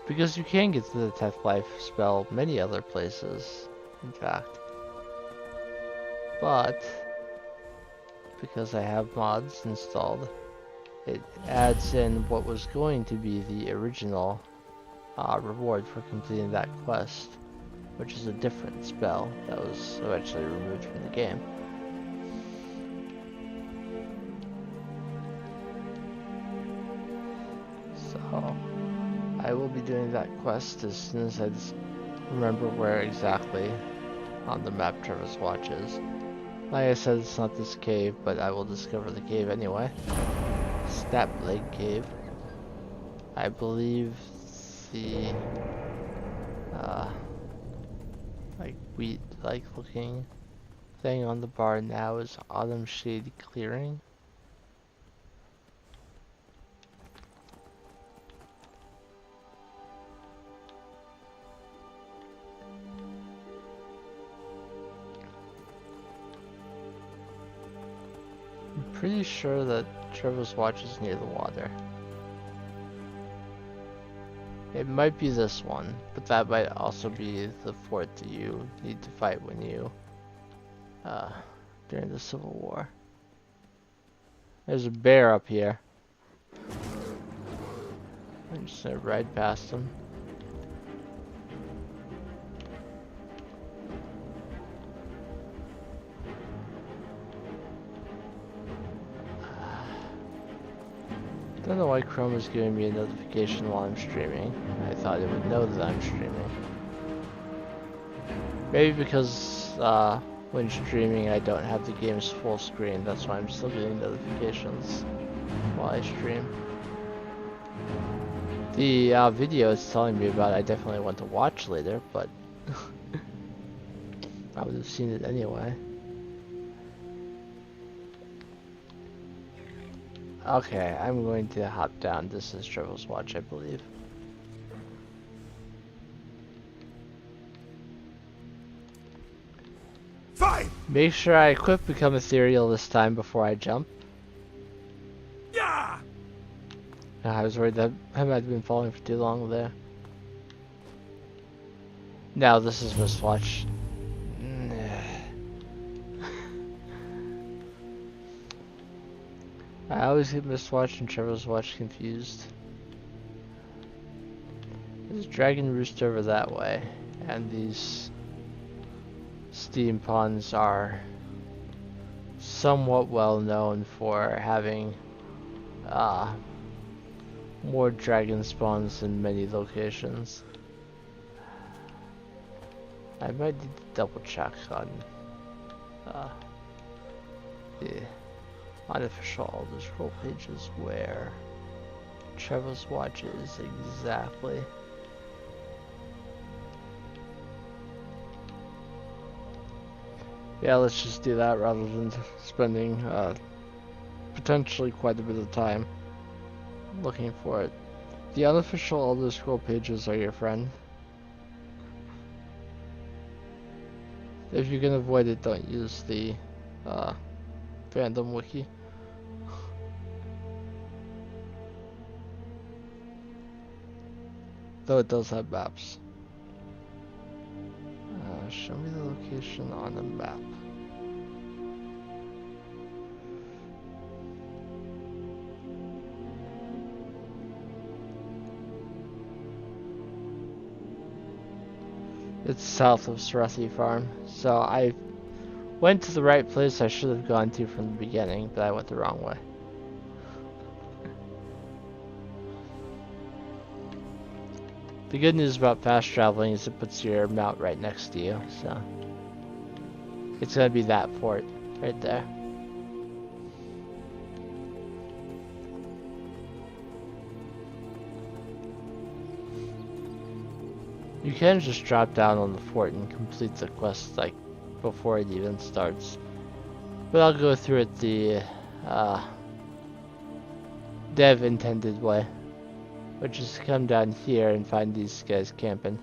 A: Because you can get the detect life spell many other places, in fact. But because I have mods installed, it adds in what was going to be the original reward for completing that quest, which is a different spell that was eventually removed from the game. So I will be doing that quest as soon as I remember where exactly on the map Trevor's Watch is. Like I said, it's not this cave, but I will discover the cave anyway. Snap Leg Cave. I believe the like wheat-like looking thing on the bar now is Autumn Shade Clearing. Pretty sure that Trevor's Watch is near the water. It might be this one, but that might also be the fort that you need to fight when you, during the Civil War. There's a bear up here. I'm just gonna ride past him. I don't know why Chrome is giving me a notification while I'm streaming. I thought it would know that I'm streaming. Maybe because when streaming I don't have the game's full screen, that's why I'm still getting notifications while I stream. The video it's telling me about I definitely want to watch later, but I would have seen it anyway. Okay, I'm going to hop down. This is Trevor's Watch, I believe.
B: Fight!
A: Make sure I equip Become Ethereal this time before I jump.
B: Yeah!
A: I was worried that I might have been falling for too long there. Now this is wristwatch. I always get wristwatch and Trevor's watch confused. There's a dragon roost over that way, and these steam ponds are somewhat well known for having more dragon spawns in many locations. I might need to double check on the unofficial Elder Scroll pages where Trevor's watch is exactly. Yeah, let's just do that rather than spending potentially quite a bit of time looking for it. The unofficial Elder Scroll pages are your friend. If you can avoid it, don't use the fandom wiki. Though it does have maps. Show me the location on the map. It's south of Sarathi Farm, so I went to the right place I should have gone to from the beginning, but I went the wrong way. The good news about fast traveling is it puts your mount right next to you, so it's gonna be that fort right there. You can just drop down on the fort and complete the quest like before it even starts. But I'll go through it the dev intended way, which is to come down here and find these guys camping.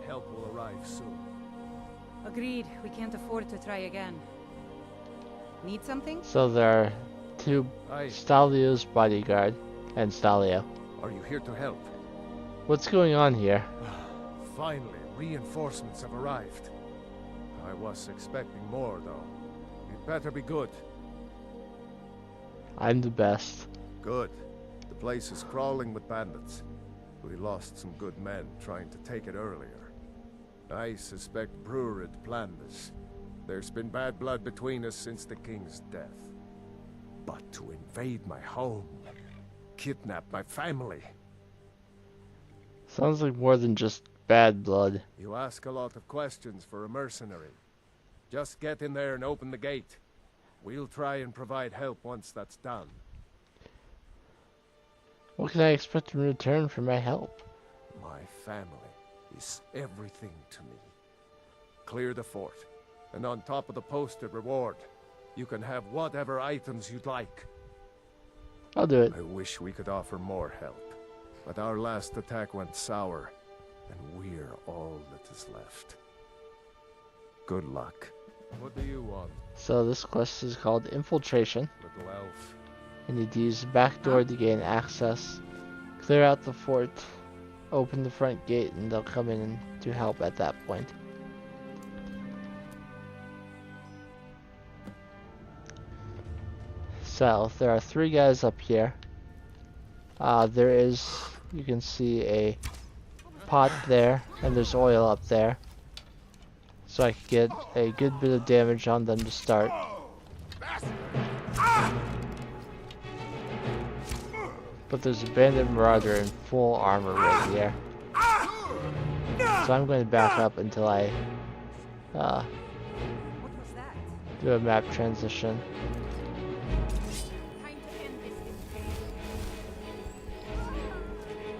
I: Help will arrive soon.
C: Agreed. We can't afford to try again. Need something?
A: So there are two Stalio's bodyguard and Stalio.
I: Are you here to help?
A: What's going on here?
I: Finally, reinforcements have arrived. I was expecting more, though. It better be good.
A: I'm the best.
I: Good. The place is crawling with bandits. We lost some good men trying to take it earlier. I suspect Brewer had planned this. There's been bad blood between us since the king's death. But to invade my home, kidnap my family.
A: Sounds like more than just bad blood.
I: You ask a lot of questions for a mercenary. Just get in there and open the gate. We'll try and provide help once that's done.
A: What can I expect in return for my help?
I: My family is everything to me. Clear the fort, and on top of the posted reward, you can have whatever items you'd like.
A: I'll do it.
I: I wish we could offer more help, but our last attack went sour, and we're all that is left. Good luck. What do you want?
A: So this quest is called Infiltration.
I: Little elf.
A: You need to use the back door to gain access. Clear out the fort, open the front gate, and they'll come in to help at that point. So there are 3 guys up here. There is, you can see a pot there, and there's oil up there. So I could get a good bit of damage on them to start. But there's a bandit marauder in full armor right here. So I'm going to back up until I do a map transition.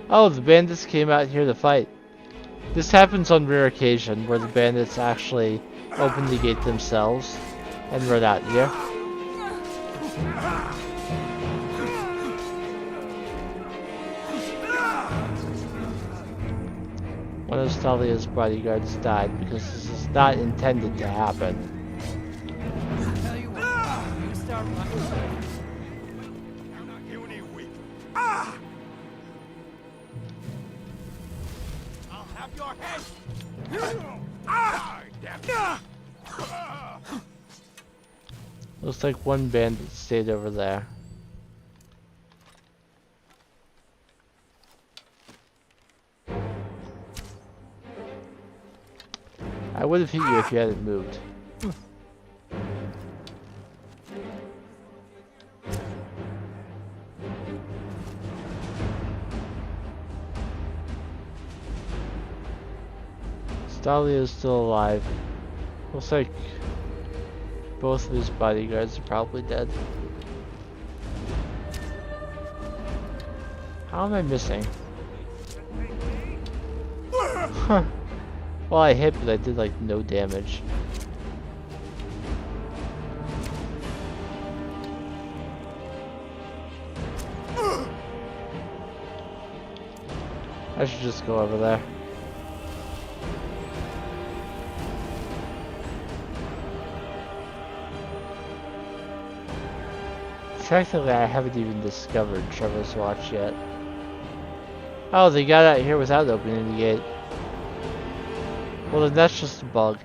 A: Oh, the bandits came out here to fight. This happens on rare occasion where the bandits actually open the gate themselves and run out here. one of Stalia's bodyguards died because this is not intended to happen.
K: Tell you what, you start running.
L: I'll have your head.
A: Looks like one bandit stayed over there. I would have hit you if you hadn't moved. Stalia is still alive. Looks like both of his bodyguards are probably dead. How am I missing? Huh. Well, I hit, but I did like no damage. I should just go over there. Technically, I haven't even discovered Trevor's Watch yet. Oh, they got out here without opening the gate. Well, then that's just a bug.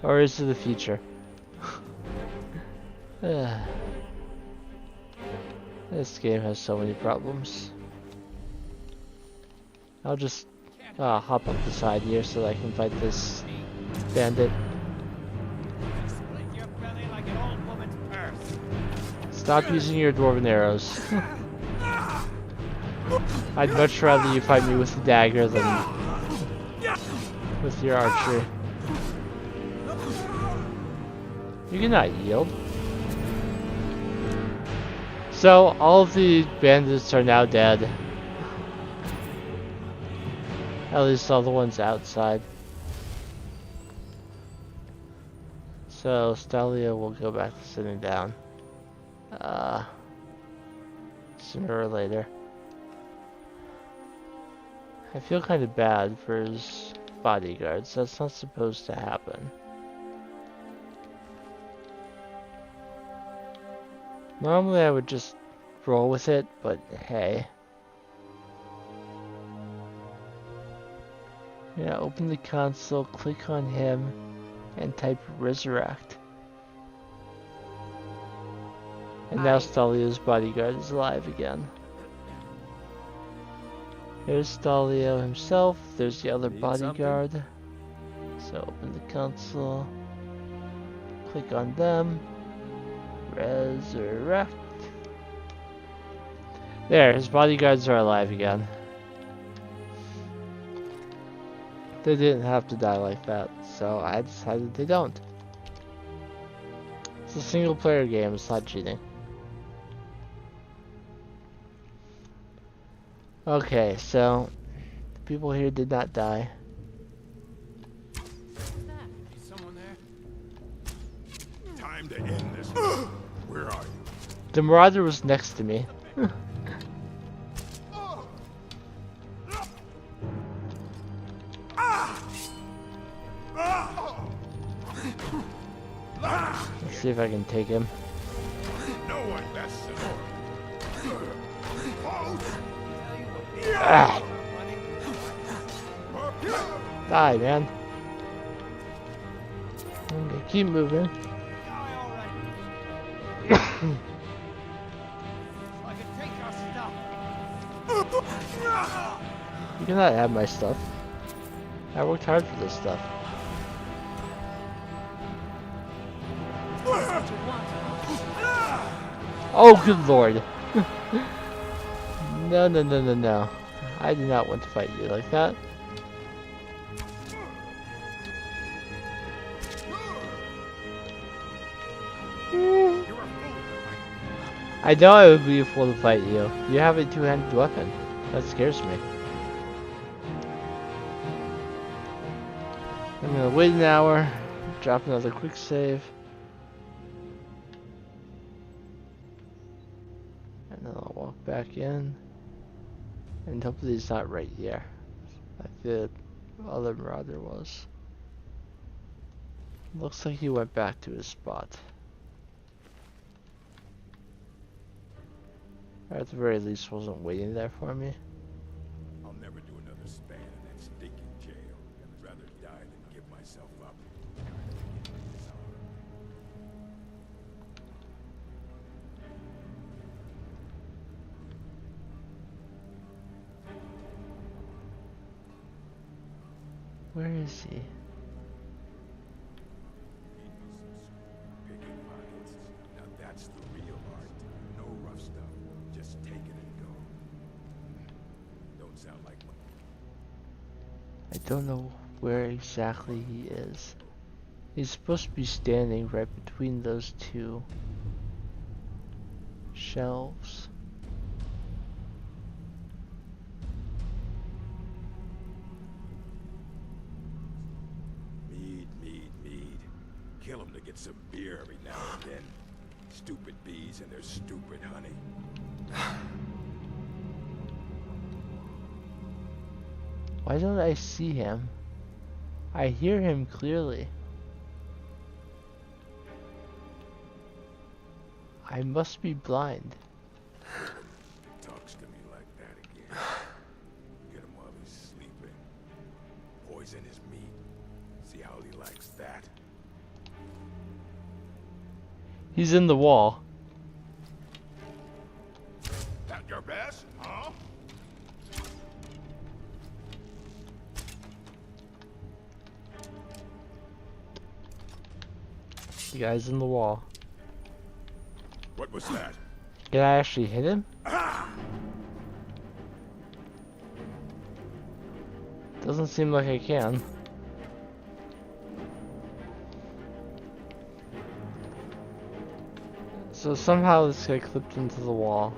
A: Or is it the future? This game has so many problems. I'll just hop up the side here so that I can fight this bandit. Stop using your dwarven arrows. I'd much rather you fight me with a dagger than with your archery. You cannot yield. So, all of the bandits are now dead. At least all the ones outside. So, Stalia will go back to sitting down. Sooner or later. I feel kind of bad for his bodyguards. That's not supposed to happen. Normally I would just roll with it, but hey. Yeah, open the console, click on him, and type resurrect. And now Stalia's bodyguard is alive again. Here's Stalio himself, there's the other bodyguard. So open the console, click on them, resurrect. There, his bodyguards are alive again. They didn't have to die like that, so I decided they don't. It's a single player game, it's not cheating. Okay, so the people here did not die.
L: Is someone there? Time to end this. Where are you?
A: The Marauder was next to me. Let's see if I can take him.
L: No one bests an order.
A: Ah. Die, man. Okay, keep moving. You cannot have my stuff. I worked hard for this stuff. Oh, good lord. No, no, no, no, no. I do not want to fight you like that. I know I would be a fool to fight you. You have a two-handed weapon. That scares me. I'm gonna wait an hour, drop another quick save. And then I'll walk back in. And hopefully he's not right here, like the other marauder was. Looks like he went back to his spot. Or at the very least wasn't waiting there for me.
L: I'll never do another span in that stinking jail. I'd rather die than give myself up.
A: Where is he?
L: Picking pockets. Now that's the real art. No rough stuff. Just take it and go. Don't sound like one.
A: I don't know where exactly he is. He's supposed to be standing right between those two shelves.
L: Mead. Kill him to get some beer every now and then. Stupid bees and their stupid honey.
A: Why don't I see him? I hear him clearly. I must be blind.
L: Talks to me like that again. Get him while he's sleeping. Poison his meat. See how he likes that.
A: He's in the wall.
L: That your best, huh?
A: The guy's in the wall.
L: What was that?
A: Did I actually hit him? Doesn't seem like I can. So somehow this guy clipped into the wall.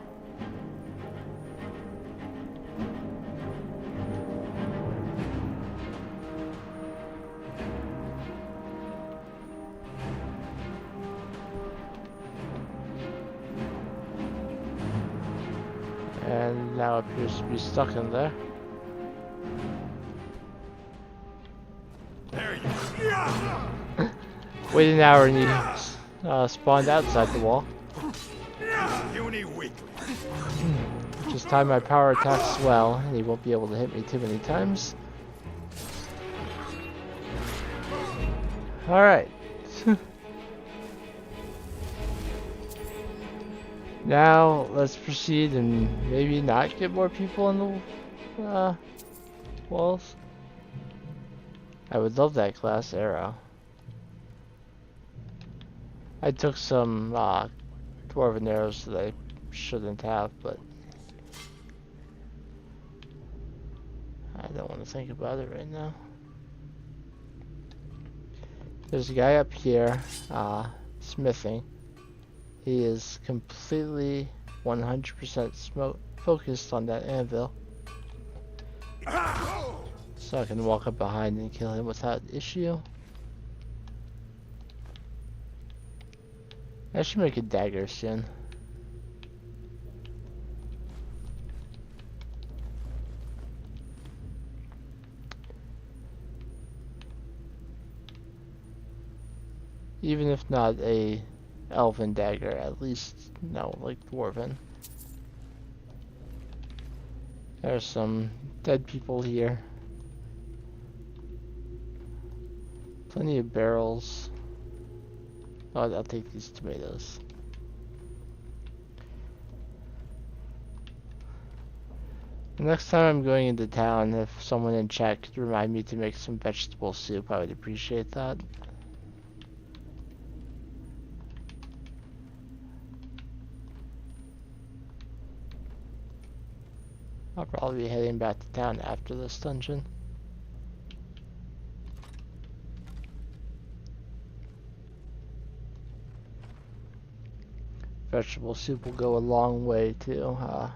A: And now appears to be stuck in there.
L: There you go.
A: Wait an hour and he spawned outside the wall.
L: Puny weakling.
A: Just time my power attacks well, and he won't be able to hit me too many times. Alright. Now, let's proceed and maybe not get more people on the walls. I would love that glass arrow. I took some dwarven arrows that I shouldn't have, but I don't want to think about it right now. There's a guy up here, smithing. He is completely 100% focused on that anvil. So I can walk up behind and kill him without issue. I should make a dagger soon. Even if not a elven dagger, at least, no, like dwarven. There's some dead people here. Plenty of barrels. Oh, I'll take these tomatoes. The next time I'm going into town, if someone in chat could remind me to make some vegetable soup, I would appreciate that. I'll probably be heading back to town after this dungeon. Vegetable soup will go a long way to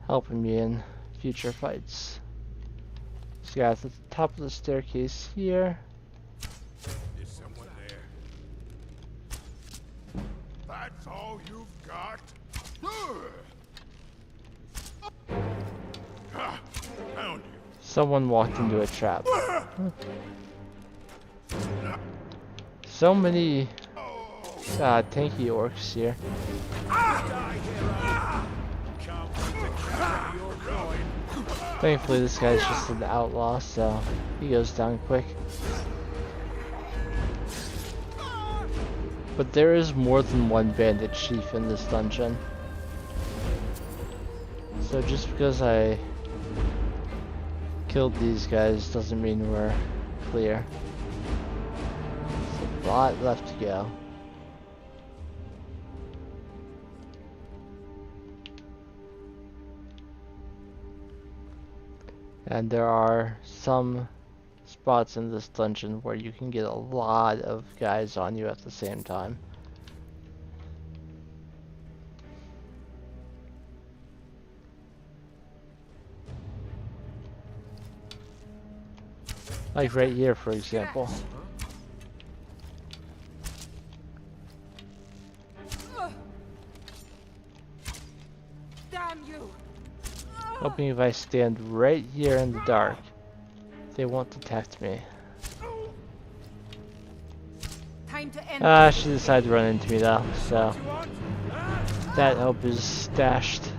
A: helping me in future fights. So yeah, at the top of the staircase here.
L: Is someone there? That's all you've got?
A: Someone walked into a trap. So many tanky orcs here. Thankfully this guy's just an outlaw, so he goes down quick. But there is more than one bandit chief in this dungeon. So just because I killed these guys doesn't mean we're clear. There's a lot left to go. And there are some spots in this dungeon where you can get a lot of guys on you at the same time. Like right here, for example.
C: Damn you!
A: Hoping if I stand right here in the dark, they won't detect me.
C: Time to end.
A: She decided to run into me though, so that hope is stashed.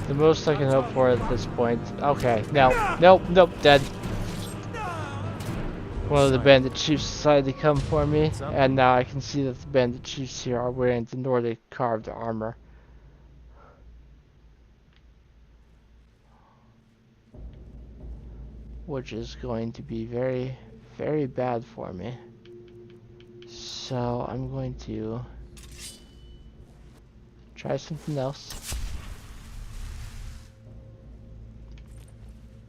A: The most I can hope for at this point. Okay, no, nope, nope, dead. One of the bandit chiefs decided to come for me, and now I can see that the bandit chiefs here are wearing the Nordic carved armor. Which is going to be very, very bad for me. So I'm going to try something else.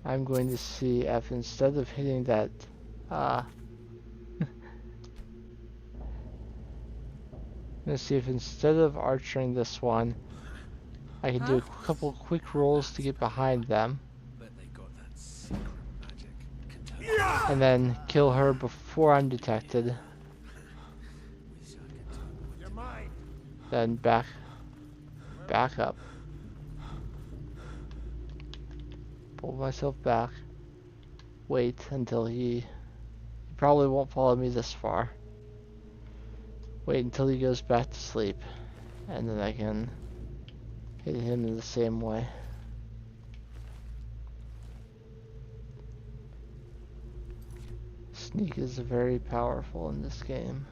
A: I'm going to see if instead of hitting that I'm gonna see if instead of archering this one, I can do a couple quick rolls to get behind them. And then kill her before I'm detected. Then back up. Pull myself back. Wait until he probably won't follow me this far. Wait until he goes back to sleep, and then I can hit him in the same way. Sneak is very powerful in this game.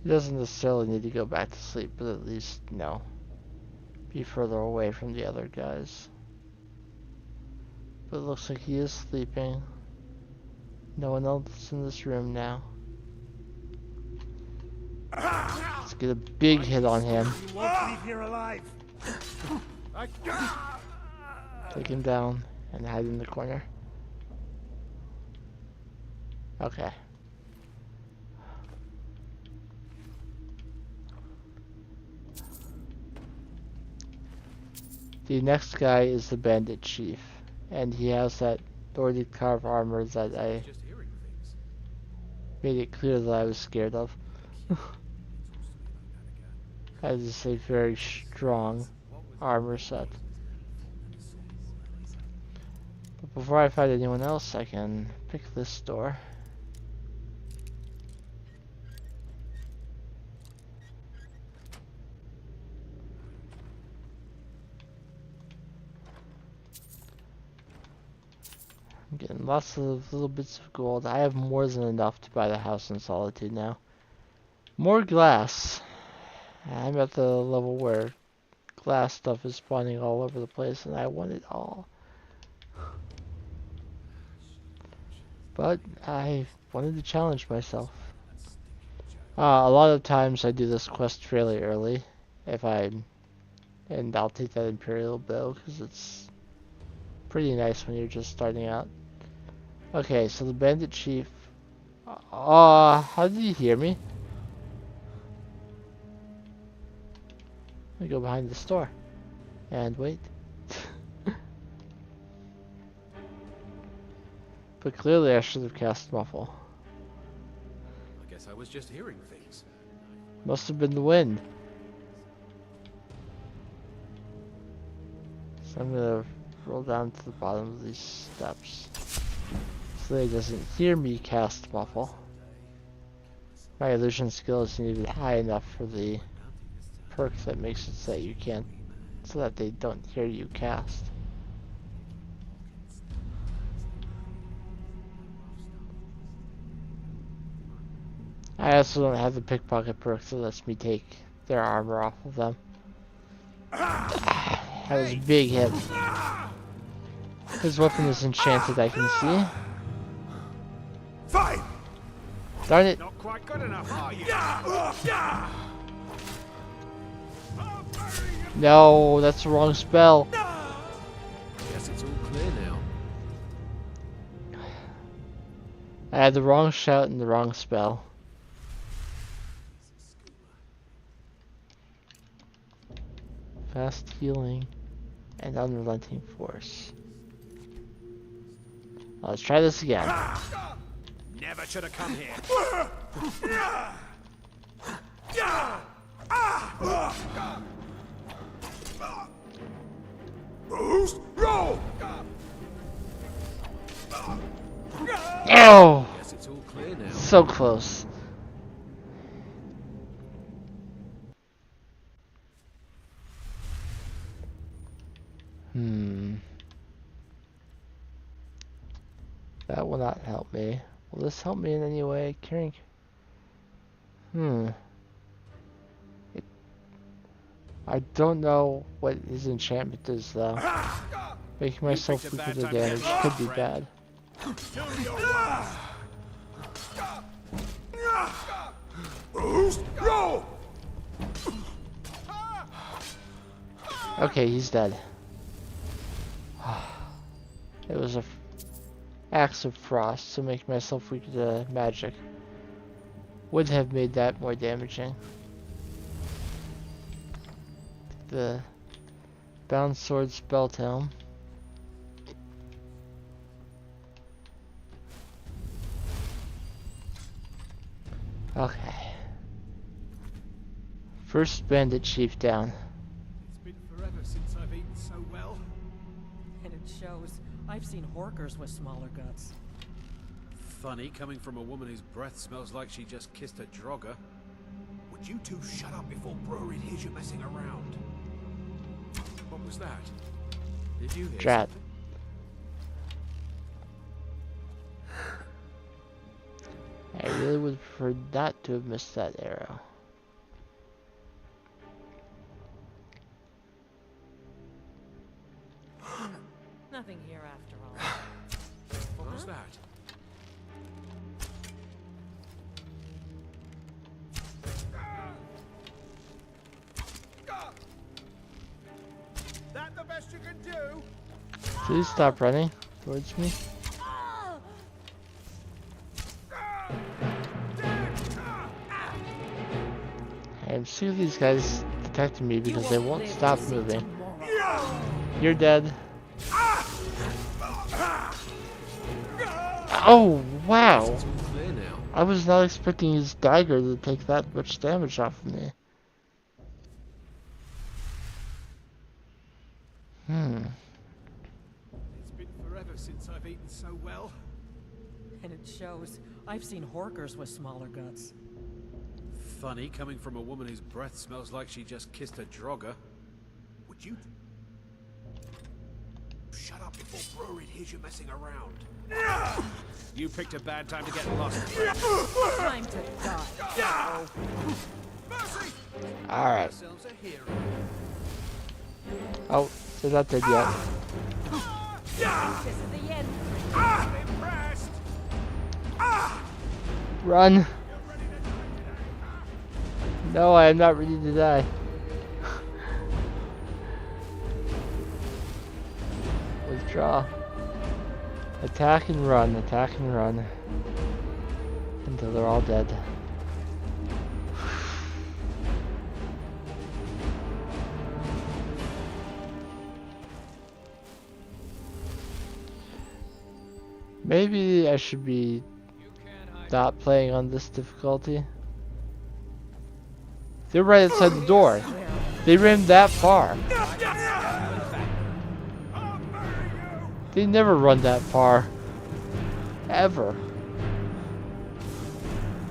A: He doesn't necessarily need to go back to sleep, but at least, you know, be further away from the other guys. But it looks like he is sleeping. No one else is in this room now. Let's get a big hit on him.
B: You won't leave here alive.
A: Take him down and hide in the corner. Okay. The next guy is the bandit chief, and he has that Nordic carved armor that I made it clear that I was scared of. That is a very strong armor set. But before I fight anyone else, I can pick this door. I'm getting lots of little bits of gold. I have more than enough to buy the house in Solitude now. More glass. I'm at the level where glass stuff is spawning all over the place and I want it all. But I wanted to challenge myself. A lot of times I do this quest fairly early. And I'll take that Imperial bow because it's pretty nice when you're just starting out. Okay, so the bandit chief. How did he hear me? Let me go behind the store and wait. But clearly I should have cast Muffle.
M: guess I was just hearing things.
A: Must have been the wind. So I'm gonna roll down to the bottom of these steps so that he doesn't hear me cast Muffle. My illusion skill isn't even high enough for the perk that makes it so you can't, so that they don't hear you cast. I also don't have the pickpocket perk that lets me take their armor off of them. That was a big hit. His weapon is enchanted, I can see.
L: Fine.
A: Darn it.
L: Not quite good enough, are you?
A: No, that's the wrong spell.
M: Guess it's all clear now.
A: I had the wrong shout and the wrong spell. Fast healing and unrelenting force. Let's try this again.
L: Never should have come here. Boost, roll.
A: Oh!
M: Guess it's all clear now.
A: So close. That will not help me. Will this help me in any way? Carrying... I don't know what his enchantment is, though. Making myself weak to the damage could be bad. Okay, he's dead. It was a axe of frost to make myself weak to magic. Would have made that more damaging. The bound sword spell helm. Okay. First bandit chief down.
N: It's been forever since I've eaten so well.
O: And it shows. I've seen horkers with smaller guts.
M: Funny, coming from a woman whose breath smells like she just kissed a drogger.
L: Would you two shut up before Brewery hears you messing around?
M: What was that? Did you hear
A: Drat.
M: something?
A: I really would prefer not to have missed that arrow.
O: Nothing here after all.
M: What was that?
L: That the best you can do?
A: Please stop running towards me. I'm sick of these guys detecting me because they won't stop moving. You're dead. Oh, wow. I was not expecting his dagger to take that much damage off of me.
N: It's been forever since I've eaten so well.
O: And it shows. I've seen horkers with smaller guts.
M: Funny, coming from a woman whose breath smells like she just kissed a drogger.
L: Would you shut up before Brewery hears you messing around?
M: You picked a bad time to get lost.
O: Time to die.
L: Mercy!
A: Alright.
M: Ourselves a hero.
A: Oh, they're not dead yet.
O: This is the end.
L: Impressed!
A: Run! No, I am not ready to die. Withdraw. Attack and run, attack and run. Until they're all dead. Maybe I should be not playing on this difficulty. They're right outside the door. They ran that far. They never run that far. Ever.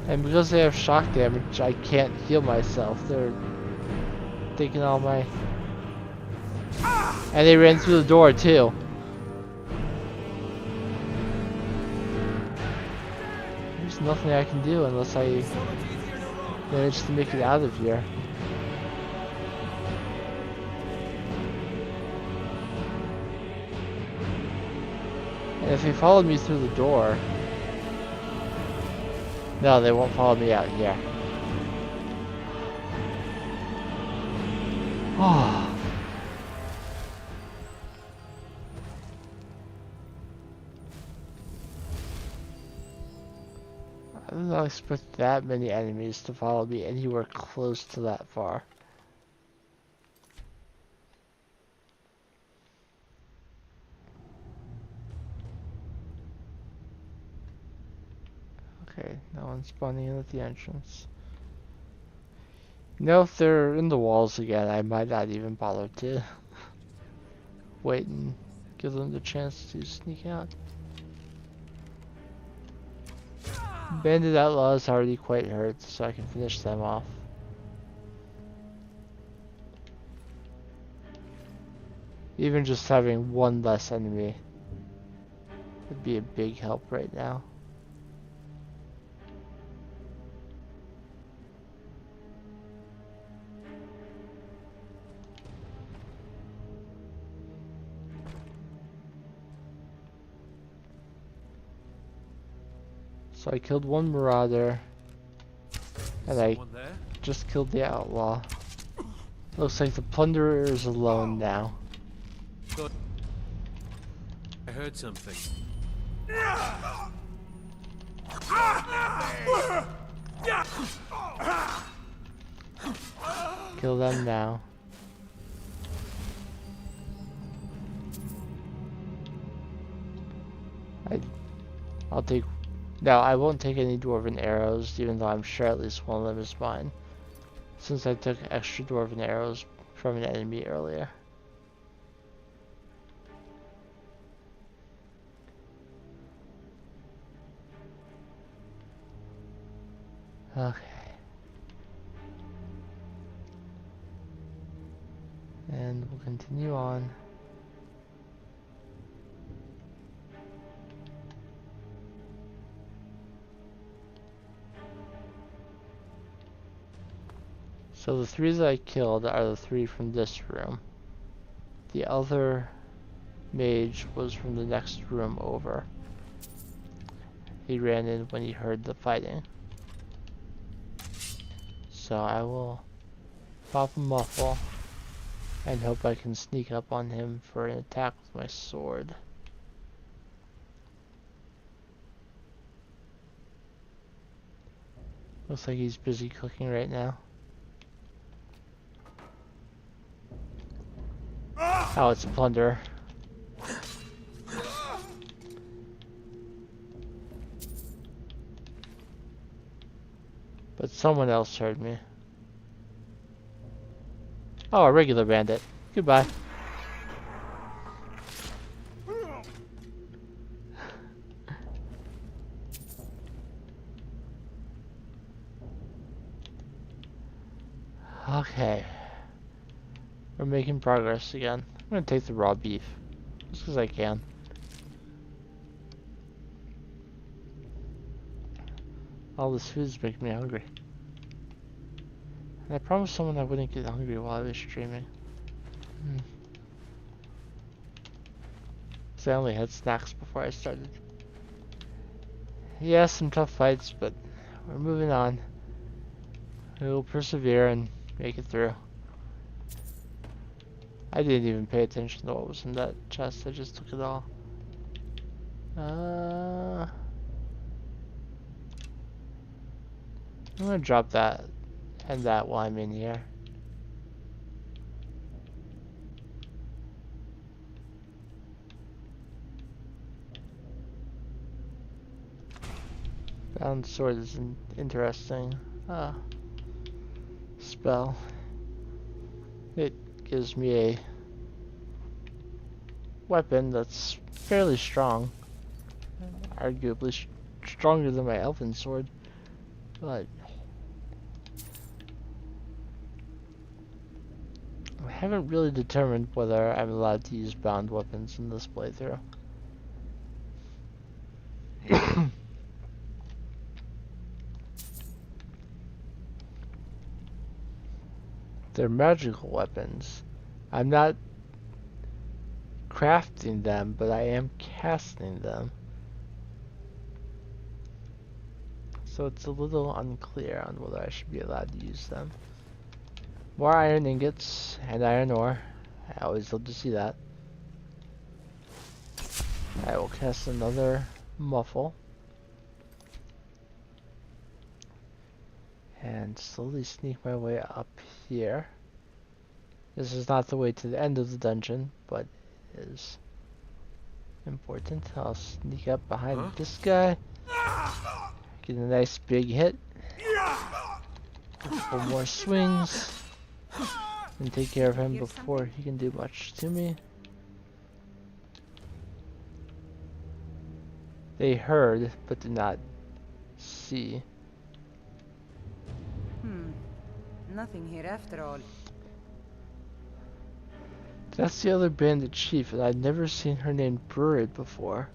A: And because they have shock damage, I can't heal myself. They're taking all my... And they ran through the door too. There's nothing I can do unless I manage to make it out of here. And if they followed me through the door... No, they won't follow me out here. Oh. I did not expect that many enemies to follow me anywhere close to that far. Okay, no one's spawning in at the entrance. You know, if they're in the walls again, I might not even bother to wait and give them the chance to sneak out. Bandit Outlaw is already quite hurt, so I can finish them off. Even just having one less enemy would be a big help right now. So I killed one marauder, and I just killed the outlaw. Looks like the plunderer is alone now.
M: I heard something.
A: Kill them now. I'll take... No, I won't take any dwarven arrows, even though I'm sure at least one of them is mine, since I took extra dwarven arrows from an enemy earlier. Okay. And we'll continue on. So the three that I killed are the three from this room. The other mage was from the next room over. He ran in when he heard the fighting. So I will pop a muffle and hope I can sneak up on him for an attack with my sword. Looks like he's busy cooking right now. Oh, it's a plunderer. But someone else heard me. Oh, a regular bandit. Goodbye. Okay. We're making progress again. I'm gonna take the raw beef. Just because I can. All this food is making me hungry. And I promised someone I wouldn't get hungry while I was streaming. So I only had snacks before I started. Yeah, some tough fights, but we're moving on. We'll persevere and make it through. I didn't even pay attention to what was in that chest, I just took it all. I'm gonna drop that and that while I'm in here. Bound sword is an interesting spell. It gives me a weapon that's fairly strong, arguably stronger than my elven sword, but I haven't really determined whether I'm allowed to use bound weapons in this playthrough. They're magical weapons. I'm not crafting them, but I am casting them. So it's a little unclear on whether I should be allowed to use them. More iron ingots and iron ore. I always love to see that. I will cast another muffle. And slowly sneak my way up here. This is not the way to the end of the dungeon, but it is important. I'll sneak up behind this guy. Get a nice big hit. A couple more swings. And take care of him before he can do much to me. They heard, but did not see.
C: Nothing here after all.
A: That's the other bandit chief, and I'd never seen her named Burrid before.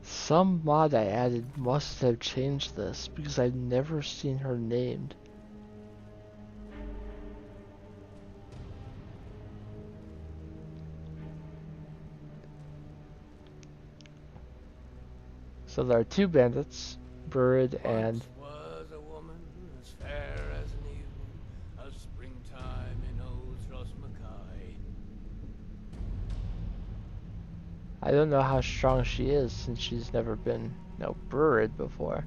A: Some mod I added must have changed this, because I've never seen her named. So there are two bandits, Burrid and
K: was a woman as fair as an even, a springtime in old Trosmakai.
A: I don't know how strong she is since she's never been Burrid before.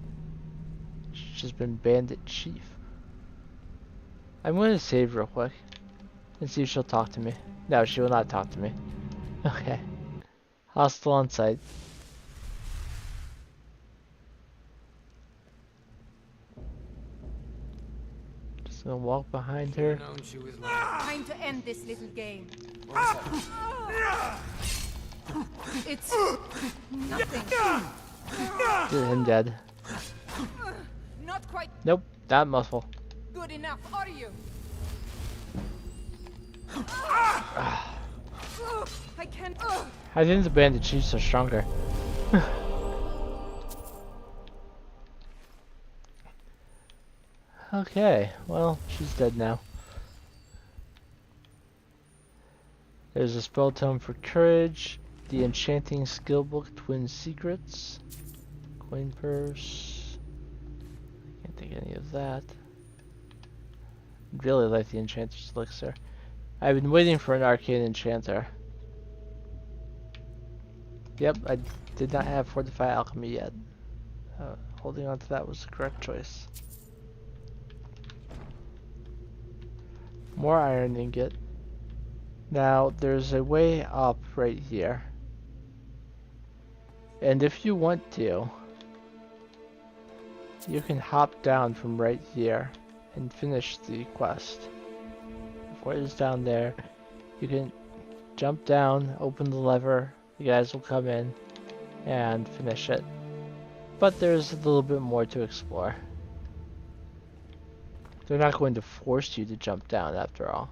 A: She's just been bandit chief. I'm going to save real quick and see if she'll talk to me. No, she will not talk to me. Okay. Hostile on sight. Just gonna walk behind her.
C: Time to end this little game. It's nothing.
A: Get him dead.
C: Not quite
A: Nope, that muscle.
C: good enough, are you? I can't.
A: I think the bandit chiefs are stronger. Okay, well, she's dead now. There's a spell tome for courage, the enchanting skill book, twin secrets, coin purse. Can't take any of that. Really like the enchanter's elixir. I've been waiting for an arcane enchanter. Yep, I did not have fortify alchemy yet. Holding on to that was the correct choice. More iron ingot. Now, there's a way up right here. And if you want to, you can hop down from right here and finish the quest. Before it is down there, you can jump down, open the lever, the guys will come in and finish it. But there's a little bit more to explore. They're not going to force you to jump down after all.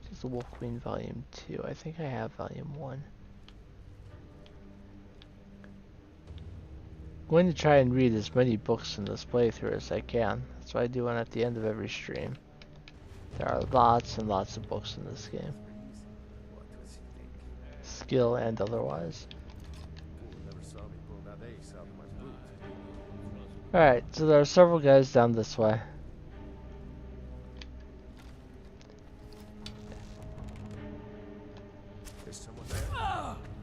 A: This is the Wolf Queen Volume 2. I think I have Volume 1. I'm going to try and read as many books in this playthrough as I can. That's why I do one at the end of every stream. There are lots and lots of books in this game. Skill and otherwise. Alright, so there are several guys down this way.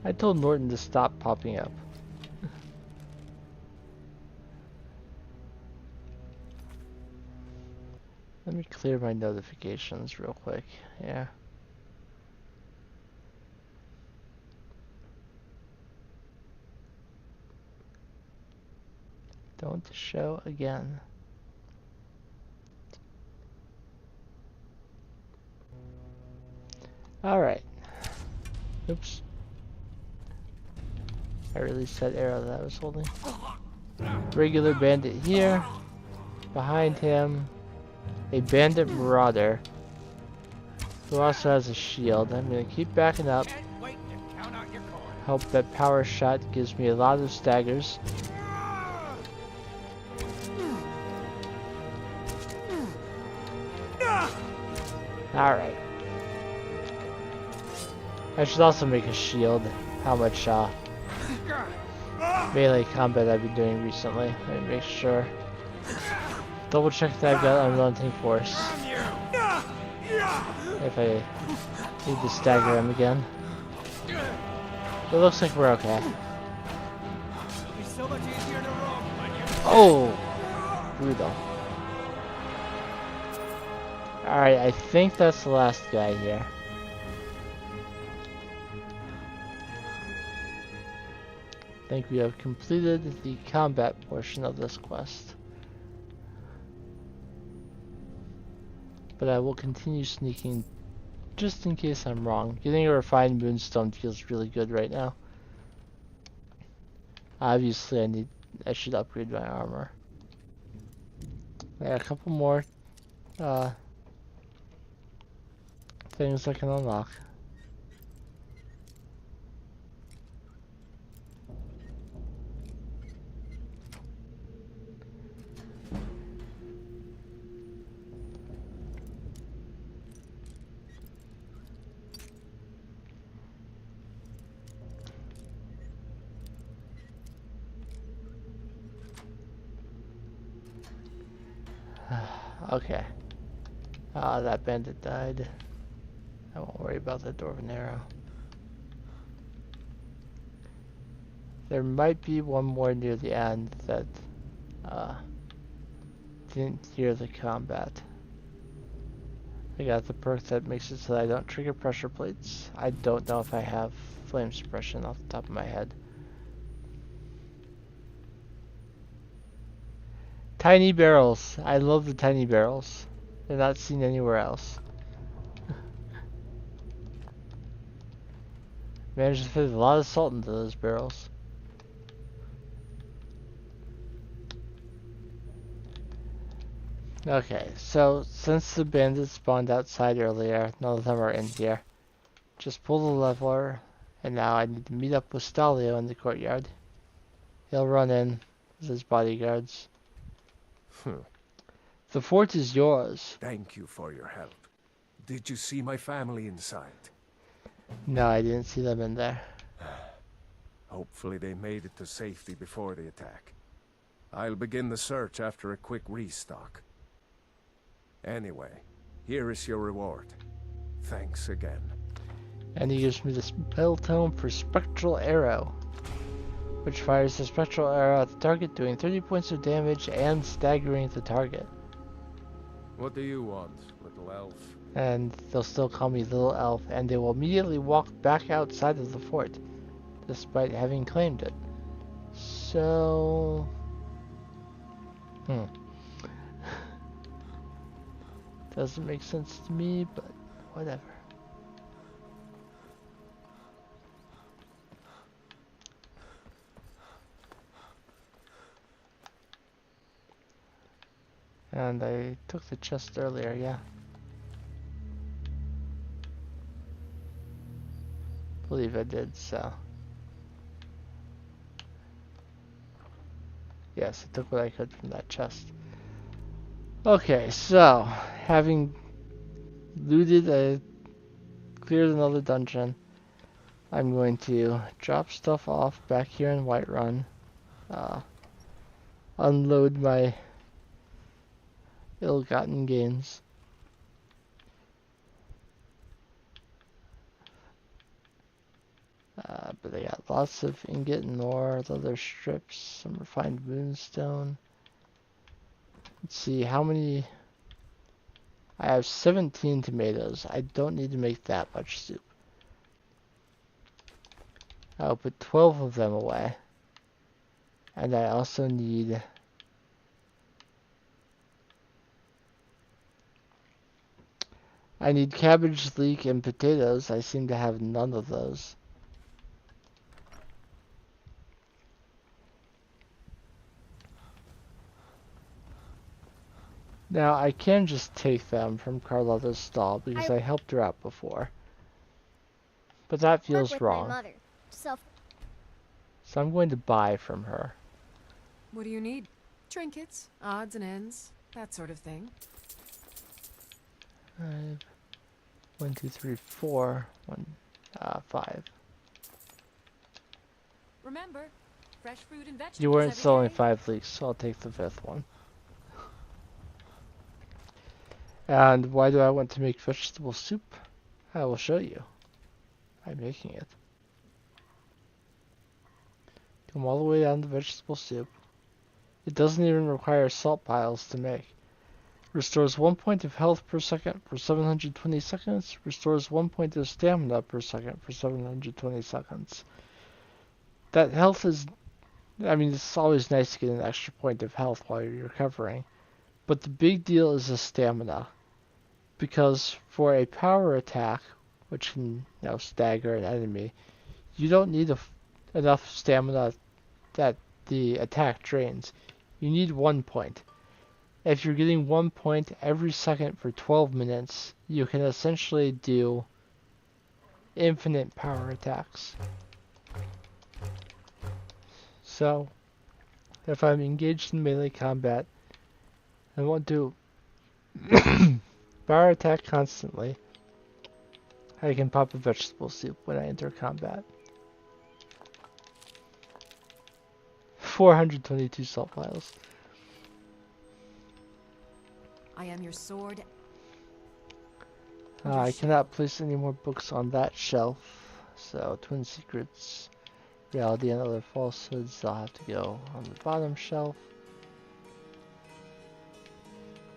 A: I told Norton to stop popping up. Let me clear my notifications real quick. Yeah. Don't show again. Alright. Oops. I released that arrow that I was holding. Regular bandit here. Behind him, a bandit marauder who also has a shield. I'm going to keep backing up. Hope that power shot gives me a lot of staggers. Alright. I should also make a shield. How much melee combat I've been doing recently. Let me make sure. Double check that I've got unrelenting force. If I need to stagger him again. It looks like we're okay. Oh! Brutal. Alright, I think that's the last guy here. I think we have completed the combat portion of this quest. But I will continue sneaking just in case I'm wrong. Getting a refined moonstone feels really good right now. Obviously I should upgrade my armor. I got a couple more things I can unlock. Okay. That bandit died. I won't worry about that dwarven arrow. There might be one more near the end that didn't hear the combat. I got the perk that makes it so that I don't trigger pressure plates. I don't know if I have flame suppression off the top of my head. Tiny barrels. I love the tiny barrels. They're not seen anywhere else. Managed to fit a lot of salt into those barrels. Okay, so since the bandits spawned outside earlier, none of them are in here. Just pull the lever, and now I need to meet up with Stalio in the courtyard. He'll run in with his bodyguards. The fort is yours.
I: Thank you for your help. Did you see my family inside?
A: No, I didn't see them in there.
I: Hopefully they made it to safety before the attack. I'll begin the search after a quick restock. Anyway, here is your reward. Thanks again.
A: And he gives me the spell tome for Spectral Arrow, which fires the spectral arrow at the target, doing 30 points of damage and staggering the target.
I: What do you want, little elf?
A: And they'll still call me Little Elf, and they will immediately walk back outside of the fort, despite having claimed it. So... Doesn't make sense to me, but whatever. And I took the chest earlier, yeah. Believe I did, so. Yes, I took what I could from that chest. Okay, so, having looted cleared another dungeon, I'm going to drop stuff off back here in Whiterun, unload my ill-gotten gains. But I got lots of ingot and ore, leather strips, some refined moonstone. Let's see, how many... I have 17 tomatoes. I don't need to make that much soup. I'll put 12 of them away. And I also need I need cabbage, leek, and potatoes. I seem to have none of those. Now, I can just take them from Carlotta's stall because I helped her out before. But that feels wrong.
P: My mother.
A: So I'm going to buy from her.
Q: What do you need? Trinkets, odds and ends, that sort of thing.
A: 1, 2, 3, 4. 5.
Q: Remember, fresh fruit and vegetables.
A: You weren't
Q: every
A: selling
Q: day.
A: 5 leeks, so I'll take the 5th one. And why do I want to make vegetable soup? I will show you by making it. Come all the way down to vegetable soup. It doesn't even require salt piles to make. Restores 1 point of health per second for 720 seconds. Restores 1 point of stamina per second for 720 seconds. That health is... I mean, it's always nice to get an extra point of health while you're recovering. But the big deal is the stamina. Because for a power attack, which can stagger an enemy, you don't need enough stamina that the attack drains. You need 1 point. If you're getting 1 point every second for 12 minutes, you can essentially do infinite power attacks. So, if I'm engaged in melee combat and want to power attack constantly, I can pop a vegetable soup when I enter combat. 422 salt piles.
Q: I am your sword.
A: I cannot place any more books on that shelf, so Twin Secrets, Reality, and Other Falsehoods, I'll have to go on the bottom shelf.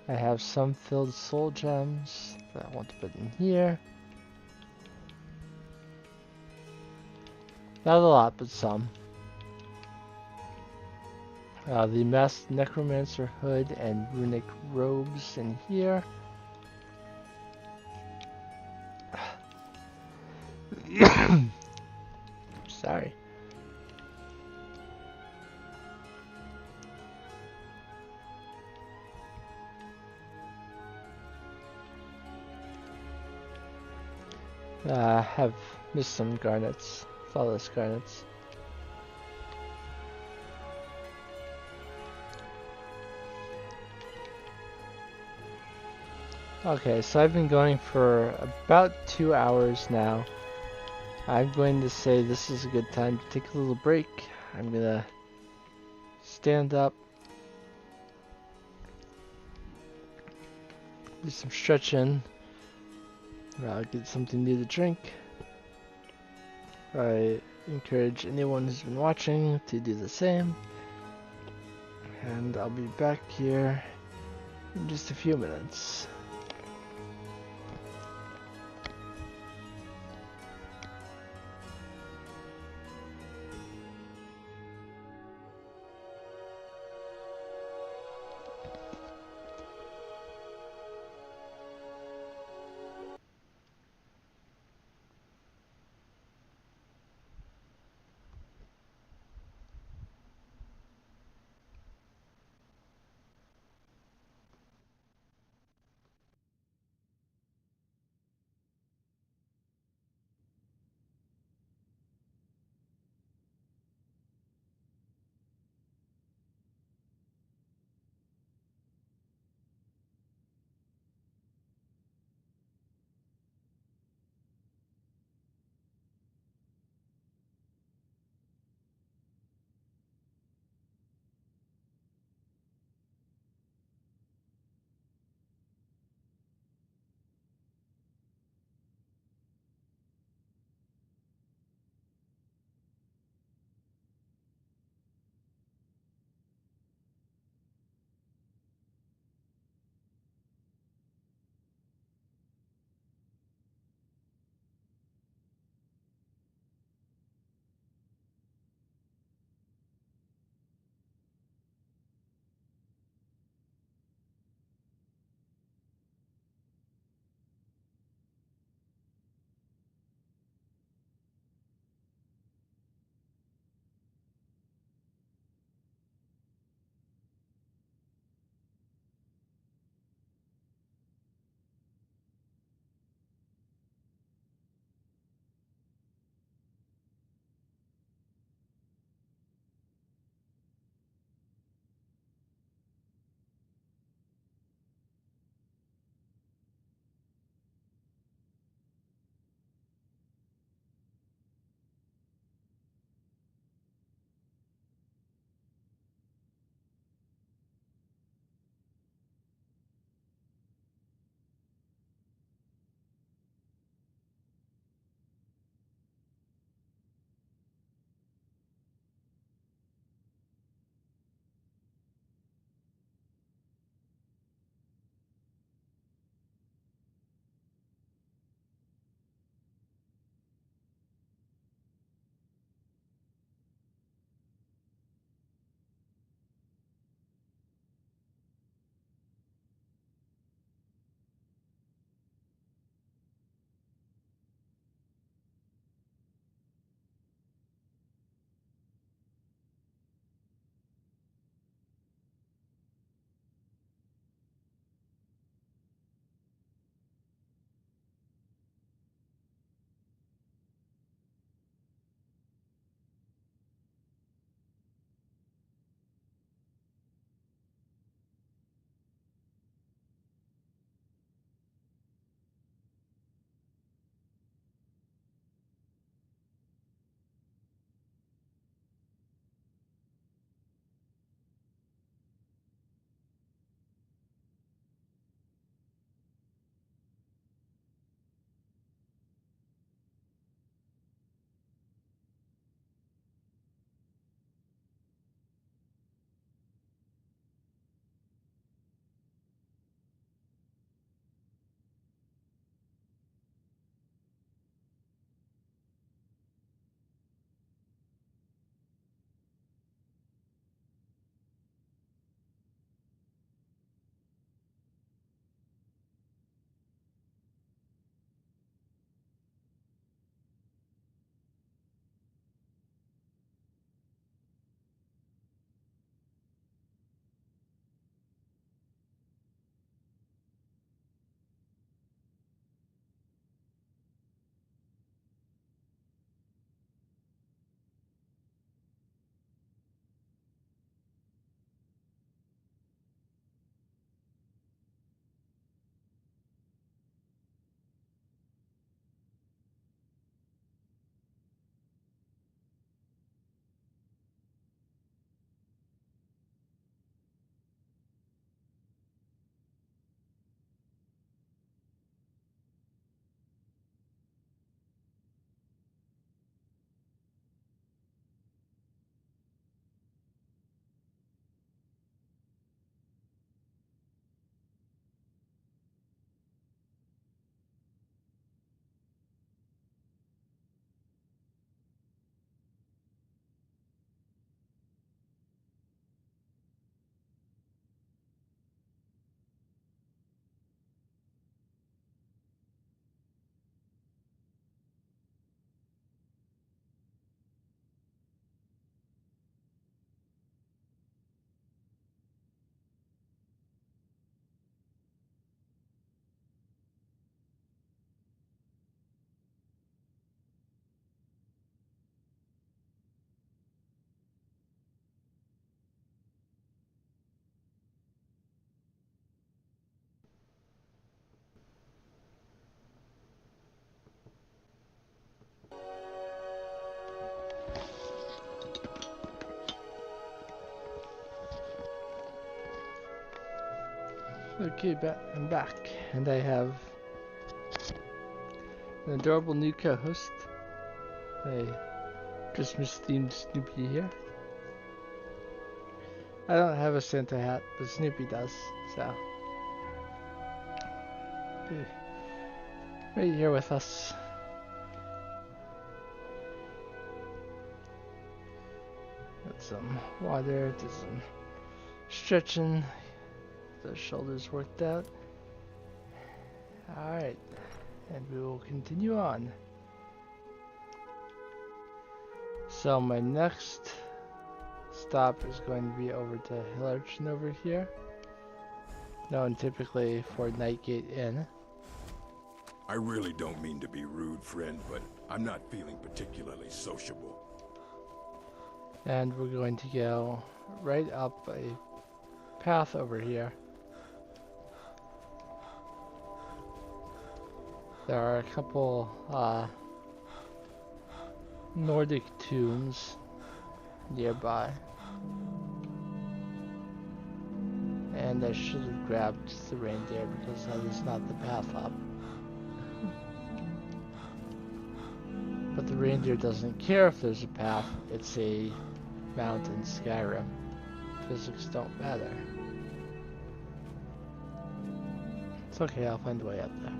A: I have some filled soul gems that I want to put in here. Not a lot, but some. The Masked Necromancer hood and runic robes in here. Sorry. Have missed some garnets, flawless garnets. Okay, so I've been going for about 2 hours now. I'm going to say this is a good time to take a little break. I'm gonna stand up, do some stretching, get something new to drink. I encourage anyone who's been watching to do the same. And I'll be back here in just a few minutes. Okay, I'm back, and I have an adorable new co-host, a Christmas-themed Snoopy here. I don't have a Santa hat, but Snoopy does, so right here with us. Got some water, did some stretching, the shoulders worked out. Alright, and we will continue on. So my next stop is going to be over to Hill Urchin over here, known typically for Nightgate Inn.
L: I really don't mean to be rude, friend, but I'm not feeling particularly sociable.
A: And we're going to go right up a path over here. There are a couple Nordic tombs nearby. And I should have grabbed the reindeer because that is not the path up. But the reindeer doesn't care if there's a path, it's a mount in Skyrim. Physics don't matter. It's okay, I'll find a way up there.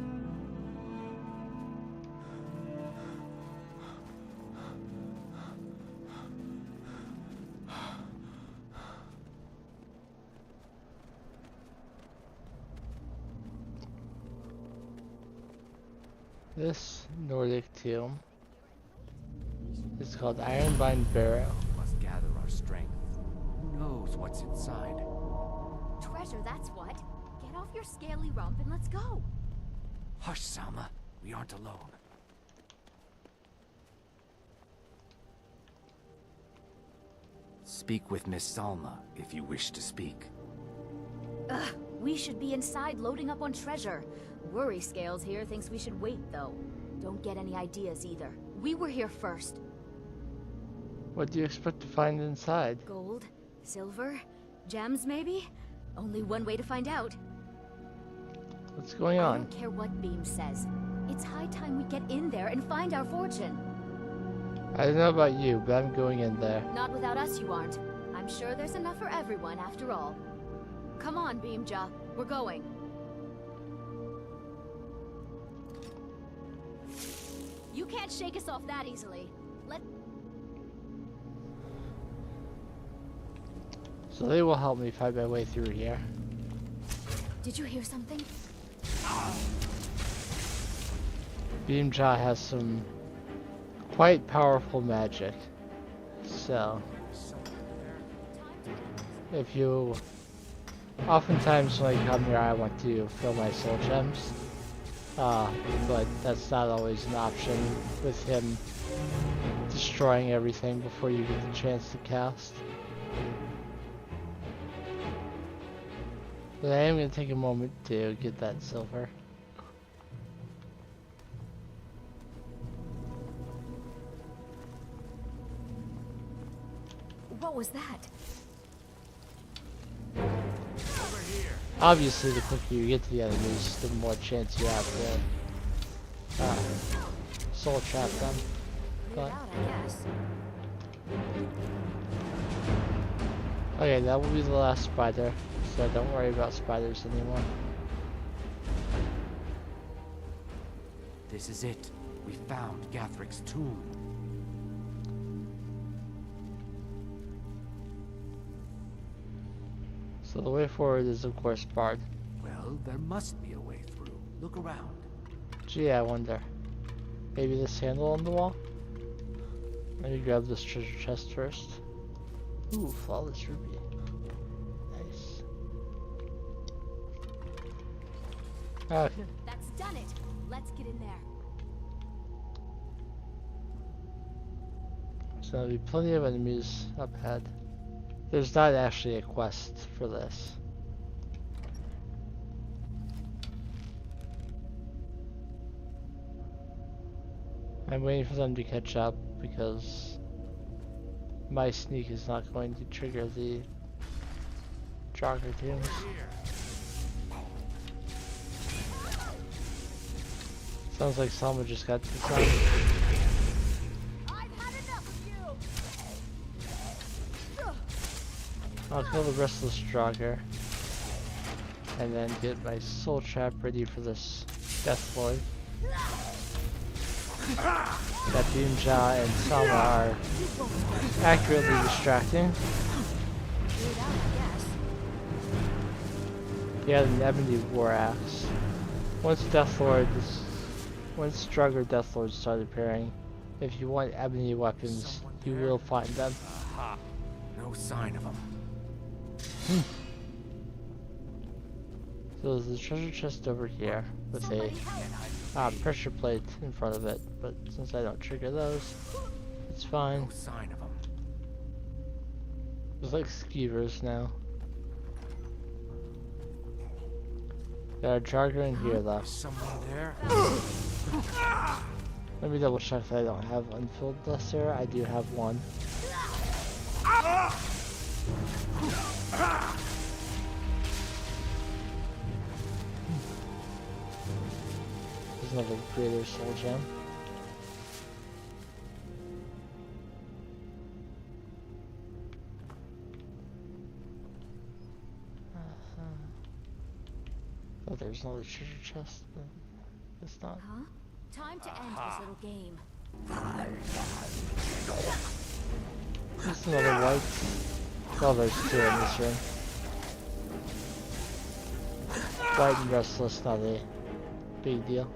A: This Nordic tomb is called Ironbind Barrow.
P: Must gather our strength. Who knows what's inside?
J: Treasure, that's what. Get off your scaly rump and let's go.
P: Hush, Salma. We aren't alone. Speak with Miss Salma if you wish to speak.
J: Ugh, we should be inside loading up on treasure. Worry Scales here thinks we should wait, though. Don't get any ideas either. We were here first.
A: What do you expect to find inside?
J: Gold? Silver? Gems, maybe? Only one way to find out.
A: What's going on?
J: I don't care what Beam says. It's high time we get in there and find our fortune.
A: I don't know about you, but I'm going in there.
J: Not without us, you aren't. I'm sure there's enough for everyone, after all. Come on, Beamja. We're going. You can't shake us off that easily.
A: So they will help me find my way through here.
J: Did you hear something?
A: Beamjaw has some quite powerful magic. So if you oftentimes when I come here I want to fill my soul gems. But that's not always an option with him destroying everything before you get the chance to cast. But I am going to take a moment to get that silver.
J: What was that?
A: Obviously, the quicker you get to the enemies, the more chance you have to soul trap them. But okay, that will be the last spider, so don't worry about spiders anymore.
P: This is it. We found Gathric's tomb.
A: So the way forward is of course barred.
P: Well, there must be a way through. Look around.
A: Gee, I wonder. Maybe this handle on the wall? Let me grab this treasure chest first. Ooh, flawless ruby. Nice. Okay.
J: That's done it. Let's get in there.
A: So there'll be plenty of enemies up ahead. There's not actually a quest for this. I'm waiting for them to catch up because my sneak is not going to trigger the jogger tombs. Sounds like Selma just got to the sun. I'll kill the restless Draugr. And then get my soul trap ready for this Death Lord. That Boomja and Selma are accurately distracting. He had an ebony war axe. Once Draugr Death Lords start appearing, if you want ebony weapons, you will find them.
P: Aha. No sign of them.
A: So there's the treasure chest over here with a pressure plate in front of it, but since I don't trigger those, it's fine.
P: No sign of them.
A: There's like skeevers now. There are Draugr in here though.
P: Someone there?
A: Let me double check that I don't have unfilled Lesser. I do have one. There's another greater soul gem. Oh, there's another treasure chest, but it's not.
J: Huh? Time to end this little game.
A: Just another white. Oh, there's two in this room. White and restless, not a big deal.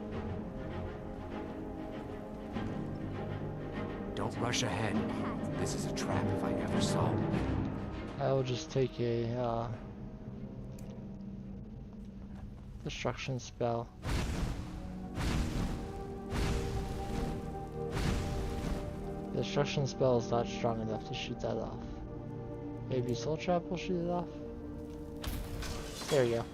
P: Don't rush ahead. This is a trap if I ever saw one.
A: I will just take a destruction spell. The destruction spell is not strong enough to shoot that off. Maybe Soul Trap will shoot it off. There we go.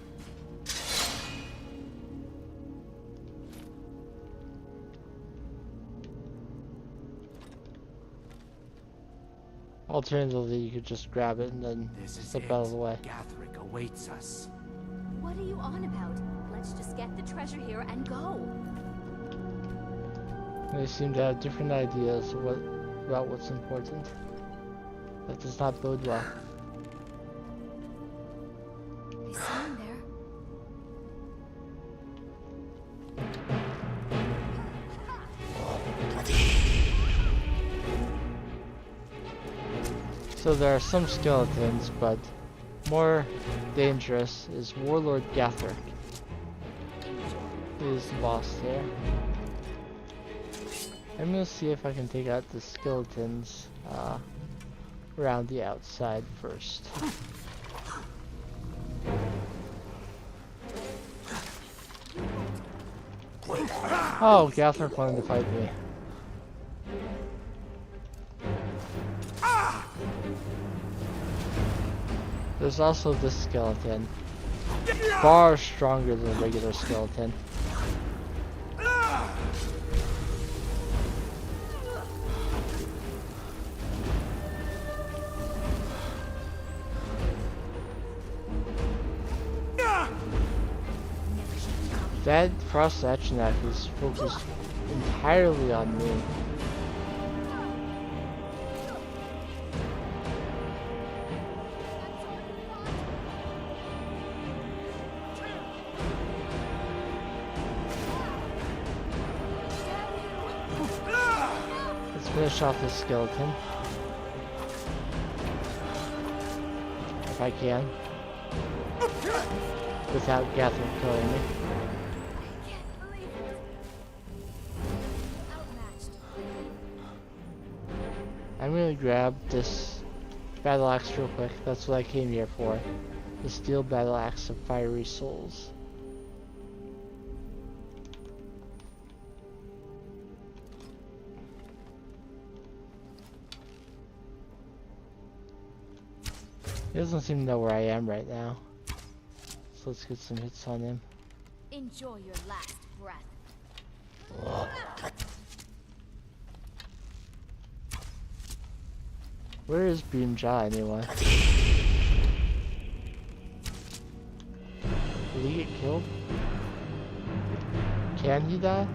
A: Alternatively, you could just grab it and then slip out of the way.
P: Gatherick awaits us.
J: What are you on about? Let's just get the treasure here and go.
A: They seem to have different ideas about what's important. That does not bode well.
J: I see him there.
A: So there are some skeletons, but more dangerous is Warlord Gatherick. He is the boss here. I'm gonna see if I can take out the skeletons around the outside first. Oh, Gatherick wanted to fight me. There's also this skeleton. Far stronger than a regular skeleton. That Frost Action Act is focused entirely on me. Let's finish off this skeleton. If I can. Without Gatherick killing me. I'm gonna grab this battle axe real quick. That's what I came here for. The steel battle axe of fiery souls. He doesn't seem to know where I am right now. So let's get some hits on him.
J: Enjoy your last breath.
A: Where is Boomja anyway? Did he get killed? Can he die?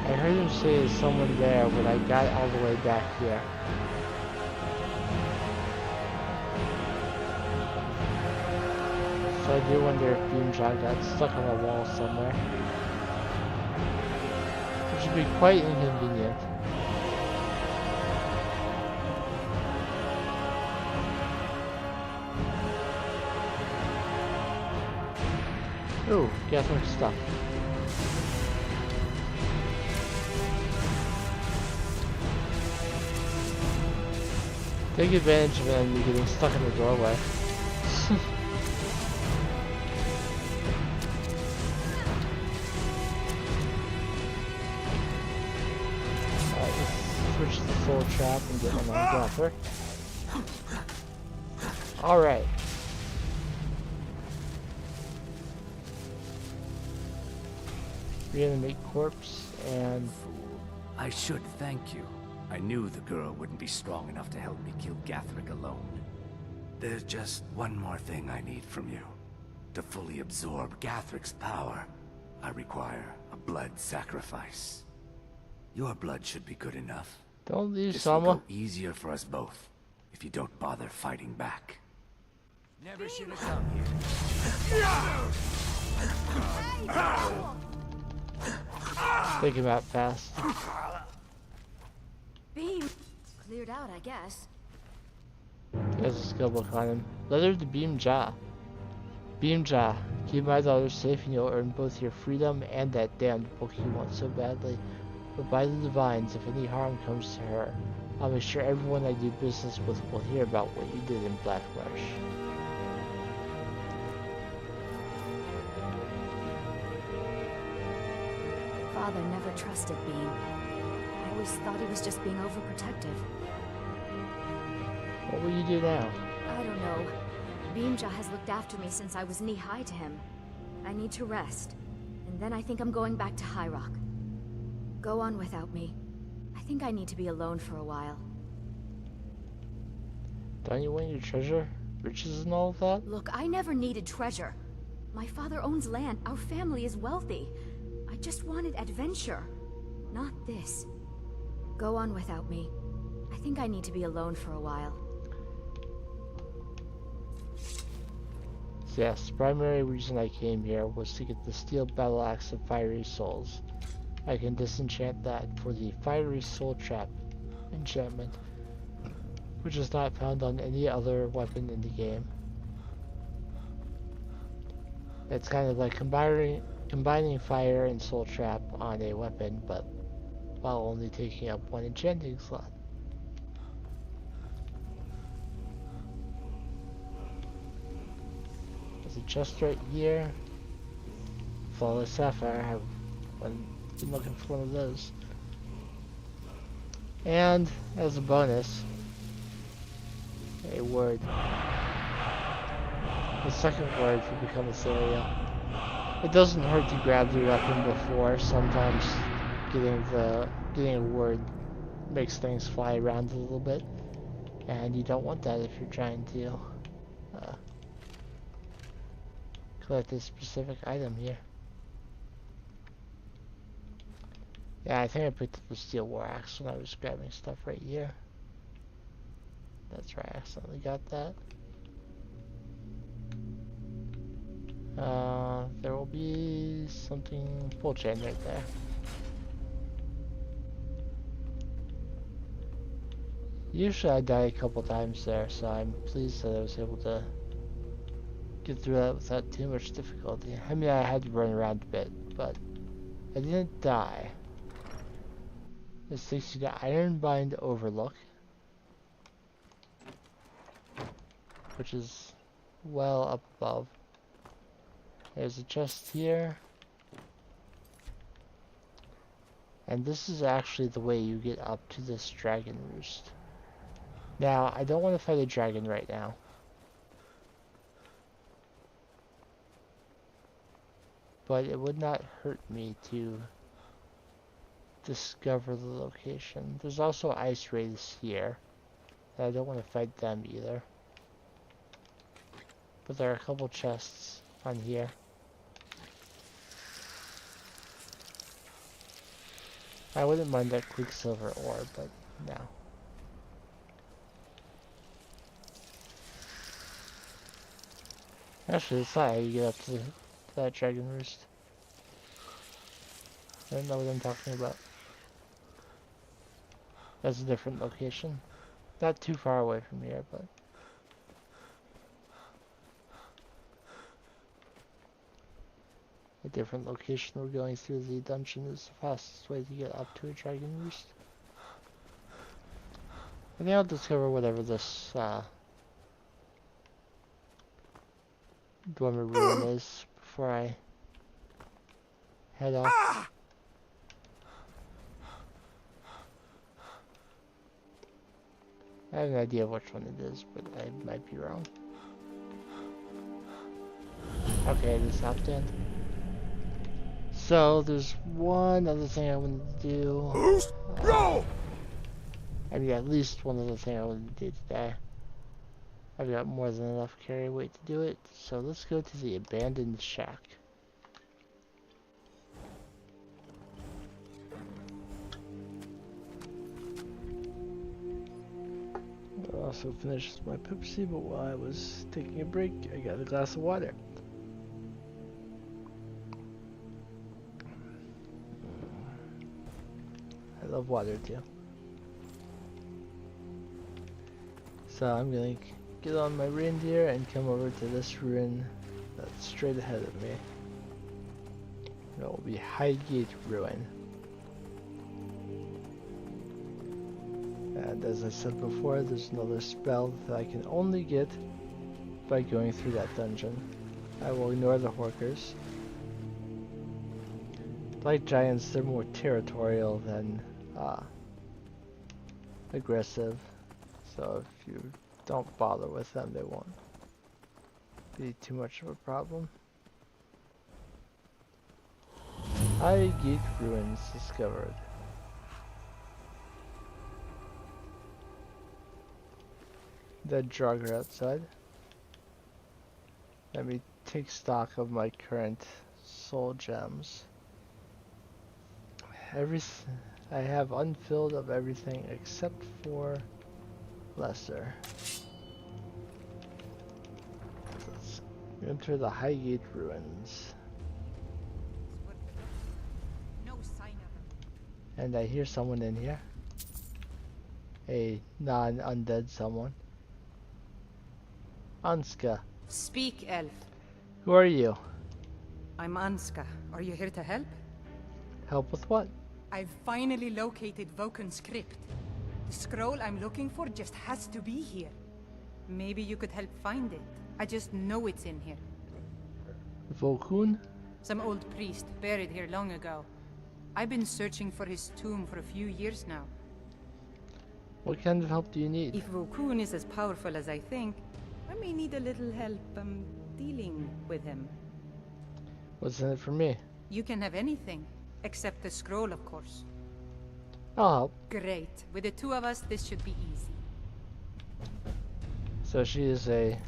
A: I heard him say there's someone there when I got all the way back here. So I do wonder if Beamjaw got stuck on a wall somewhere. Which would be quite inconvenient. Ooh, Catholic stuff. Take advantage of enemy getting stuck in the doorway. Alright, let's switch the soul trap and get one on Gopher. Alright. Reanimate corpse and...
P: I should thank you. I knew the girl wouldn't be strong enough to help me kill Gathric alone. There's just one more thing I need from you. To fully absorb Gathric's power, I require a blood sacrifice. Your blood should be good enough.
A: Don't leave,
P: This will
A: Sama.
P: go easier for us both, if you don't bother fighting back. Never should have come here.
A: Take him out fast.
J: Beam! Cleared out, I guess.
A: There's a skill book on him. Letter to Beamjaw. Beamjaw, keep my daughter safe and you'll earn both your freedom and that damned book you want so badly. But by the divines, if any harm comes to her, I'll make sure everyone I do business with will hear about what you did in Blackmarsh.
J: Father never trusted Beam. I always thought he was just being overprotective.
A: What will you do now?
J: I don't know. Beamjaw has looked after me since I was knee-high to him. I need to rest. And then I think I'm going back to High Rock. Go on without me. I think I need to be alone for a while.
A: Don't you want your treasure? Riches and all of that?
J: Look, I never needed treasure. My father owns land. Our family is wealthy. I just wanted adventure. Not this. Go on without me. I think I need to be alone for a while.
A: Yes, the primary reason I came here was to get the steel battle axe of Fiery Souls. I can disenchant that for the Fiery Soul Trap enchantment, which is not found on any other weapon in the game. It's kind of like combining fire and soul trap on a weapon, but while only taking up one enchanting slot. There's a chest right here. Flawless Sapphire. I've been looking for one of those. And as a bonus, a word. The second word for become a serial. It doesn't hurt to grab the weapon before. Sometimes getting a word makes things fly around a little bit, and you don't want that if you're trying to collect a specific item here. Yeah, I think I picked up the steel war axe when I was grabbing stuff right here. That's right, I accidentally got that. There will be something full chain right there. Usually I die a couple times there, so I'm pleased that I was able to get through that without too much difficulty. I mean, I had to run around a bit, but I didn't die. This takes you to Ironbind Overlook, which is well up above. There's a chest here. And this is actually the way you get up to this dragon roost. Now, I don't want to fight a dragon right now. But it would not hurt me to discover the location. There's also ice wraiths here. I don't want to fight them either. But there are a couple chests on here. I wouldn't mind that quicksilver ore, but no. Actually, that's not how you get up to that dragon roost. I don't know what I'm talking about. That's a different location. Not too far away from here, but... a different location we're going through. The dungeon is the fastest way to get up to a dragon roost. I think I'll discover whatever this Dwemer ruin is before I head off. I have an idea of which one it is, but I might be wrong. Okay, it is hopped in. So, there's one other thing I wanted to do. I mean, at least one other thing I wanted to do today. I've got more than enough carry weight to do it. So, let's go to the abandoned shack. I also finished my Pepsi, but while I was taking a break, I got a glass of water. I love water too. So I'm gonna get on my reindeer and come over to this ruin that's straight ahead of me. It will be Highgate Ruin. And as I said before, there's another spell that I can only get by going through that dungeon. I will ignore the Horkers. Like giants, they're more territorial than aggressive. So if you don't bother with them, they won't be too much of a problem. Highgate Ruins discovered. The Draugr outside. Let me take stock of my current soul gems. I have unfilled of everything except for lesser. Let's enter the Highgate Ruins. And I hear someone in here. A non-undead someone. Anska.
C: Speak, elf.
A: Who are you?
C: I'm Anska. Are you here to help?
A: Help with what?
C: I've finally located Vokun's crypt. The scroll I'm looking for just has to be here. Maybe you could help find it. I just know it's in here.
A: Vokun?
C: Some old priest buried here long ago. I've been searching for his tomb for a few years now.
A: What kind of help do you need?
C: If Vokun is as powerful as I think, I may need a little help dealing with him.
A: What's in it for me?
C: You can have anything, except the scroll, of course.
A: I'll help.
C: Great. With the two of us, this should be easy.
A: So she is a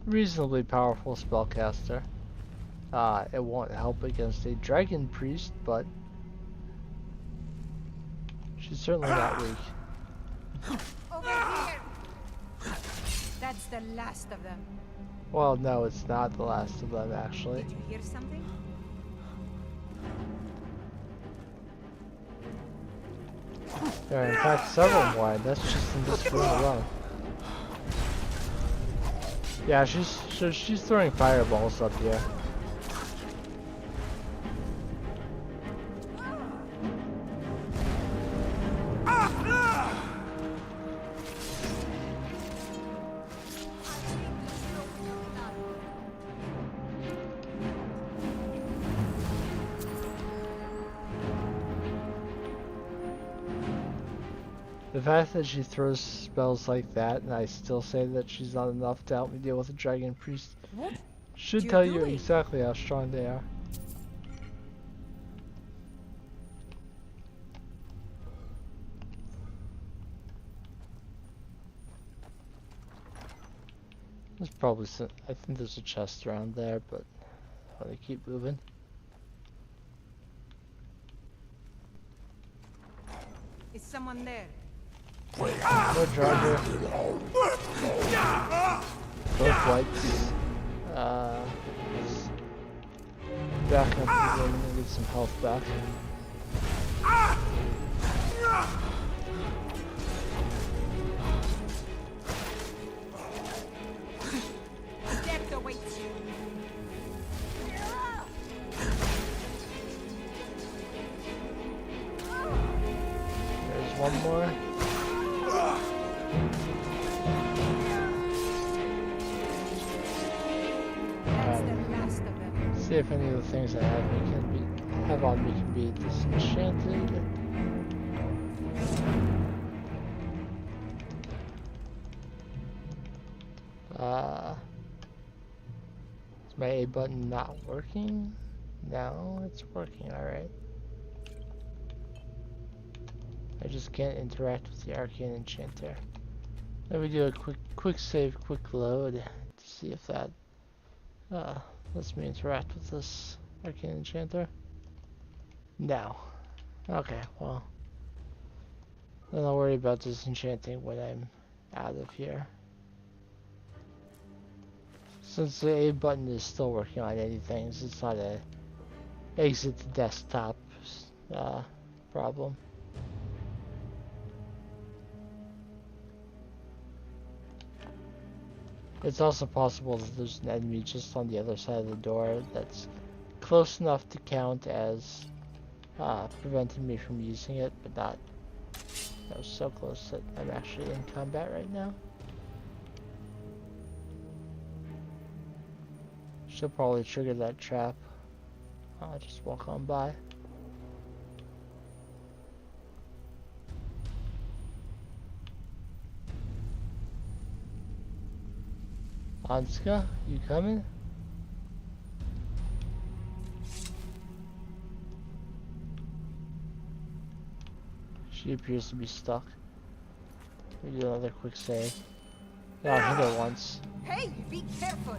A: reasonably powerful spellcaster. It won't help against a dragon priest, but she's certainly not weak.
C: Over here! That's the last of them.
A: Well, no, it's not the last of them, actually.
C: Did you hear something?
A: There are in fact several more, and that's just in this room alone. Yeah, she's throwing fireballs up here. The fact that she throws spells like that and I still say that she's not enough to help me deal with a dragon priest should tell you exactly how strong they are. There's probably some, I think there's a chest around there, but I want to keep moving.
C: Is someone there?
A: No driver. Both whites. Let's back up again and get some health back.
C: Death awaits you.
A: There's one more. See if any of the things I have on me can be disenchanted. Is my A button not working? No, it's working, alright. I just can't interact with the arcane enchanter. Let me do a quick save, quick load to see if that lets me interact with this arcane enchanter. No. Okay, well. Then I'll worry about disenchanting when I'm out of here. Since the A button is still working on anything, it's not a exit the desktop problem. It's also possible that there's an enemy just on the other side of the door that's close enough to count as preventing me from using it, but not so close that I'm actually in combat right now. She'll probably trigger that trap. I'll just walk on by. Anska, you coming? She appears to be stuck. We do another quick save. Yeah, I'll hit her once.
C: Hey, be careful!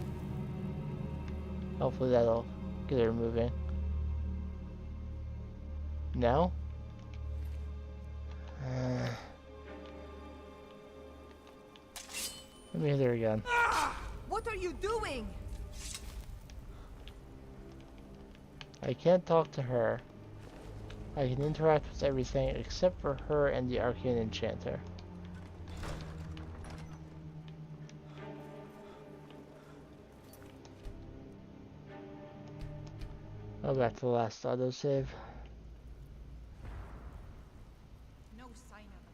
A: Hopefully that'll get her moving. No? Let me hit her again.
C: What are you doing?
A: I can't talk to her. I can interact with everything except for her and the arcane enchanter. Go back to the last autosave.
C: No sign of it.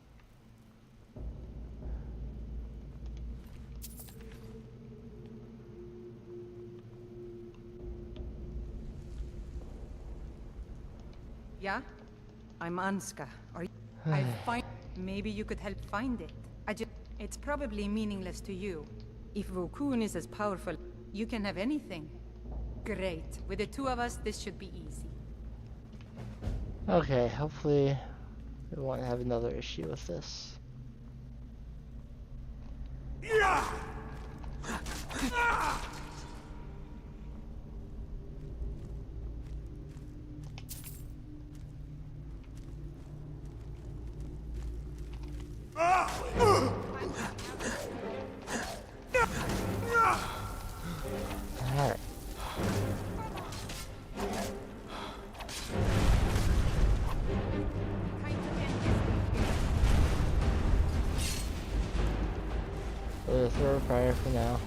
C: Yeah? I'm Anska. Are you? I'll find. Maybe you could help find it. It's probably meaningless to you. If Vokun is as powerful, you can have anything. Great. With the two of us, this should be easy.
A: Okay, hopefully we won't have another issue with this. Alright. We'll throw a fire for now.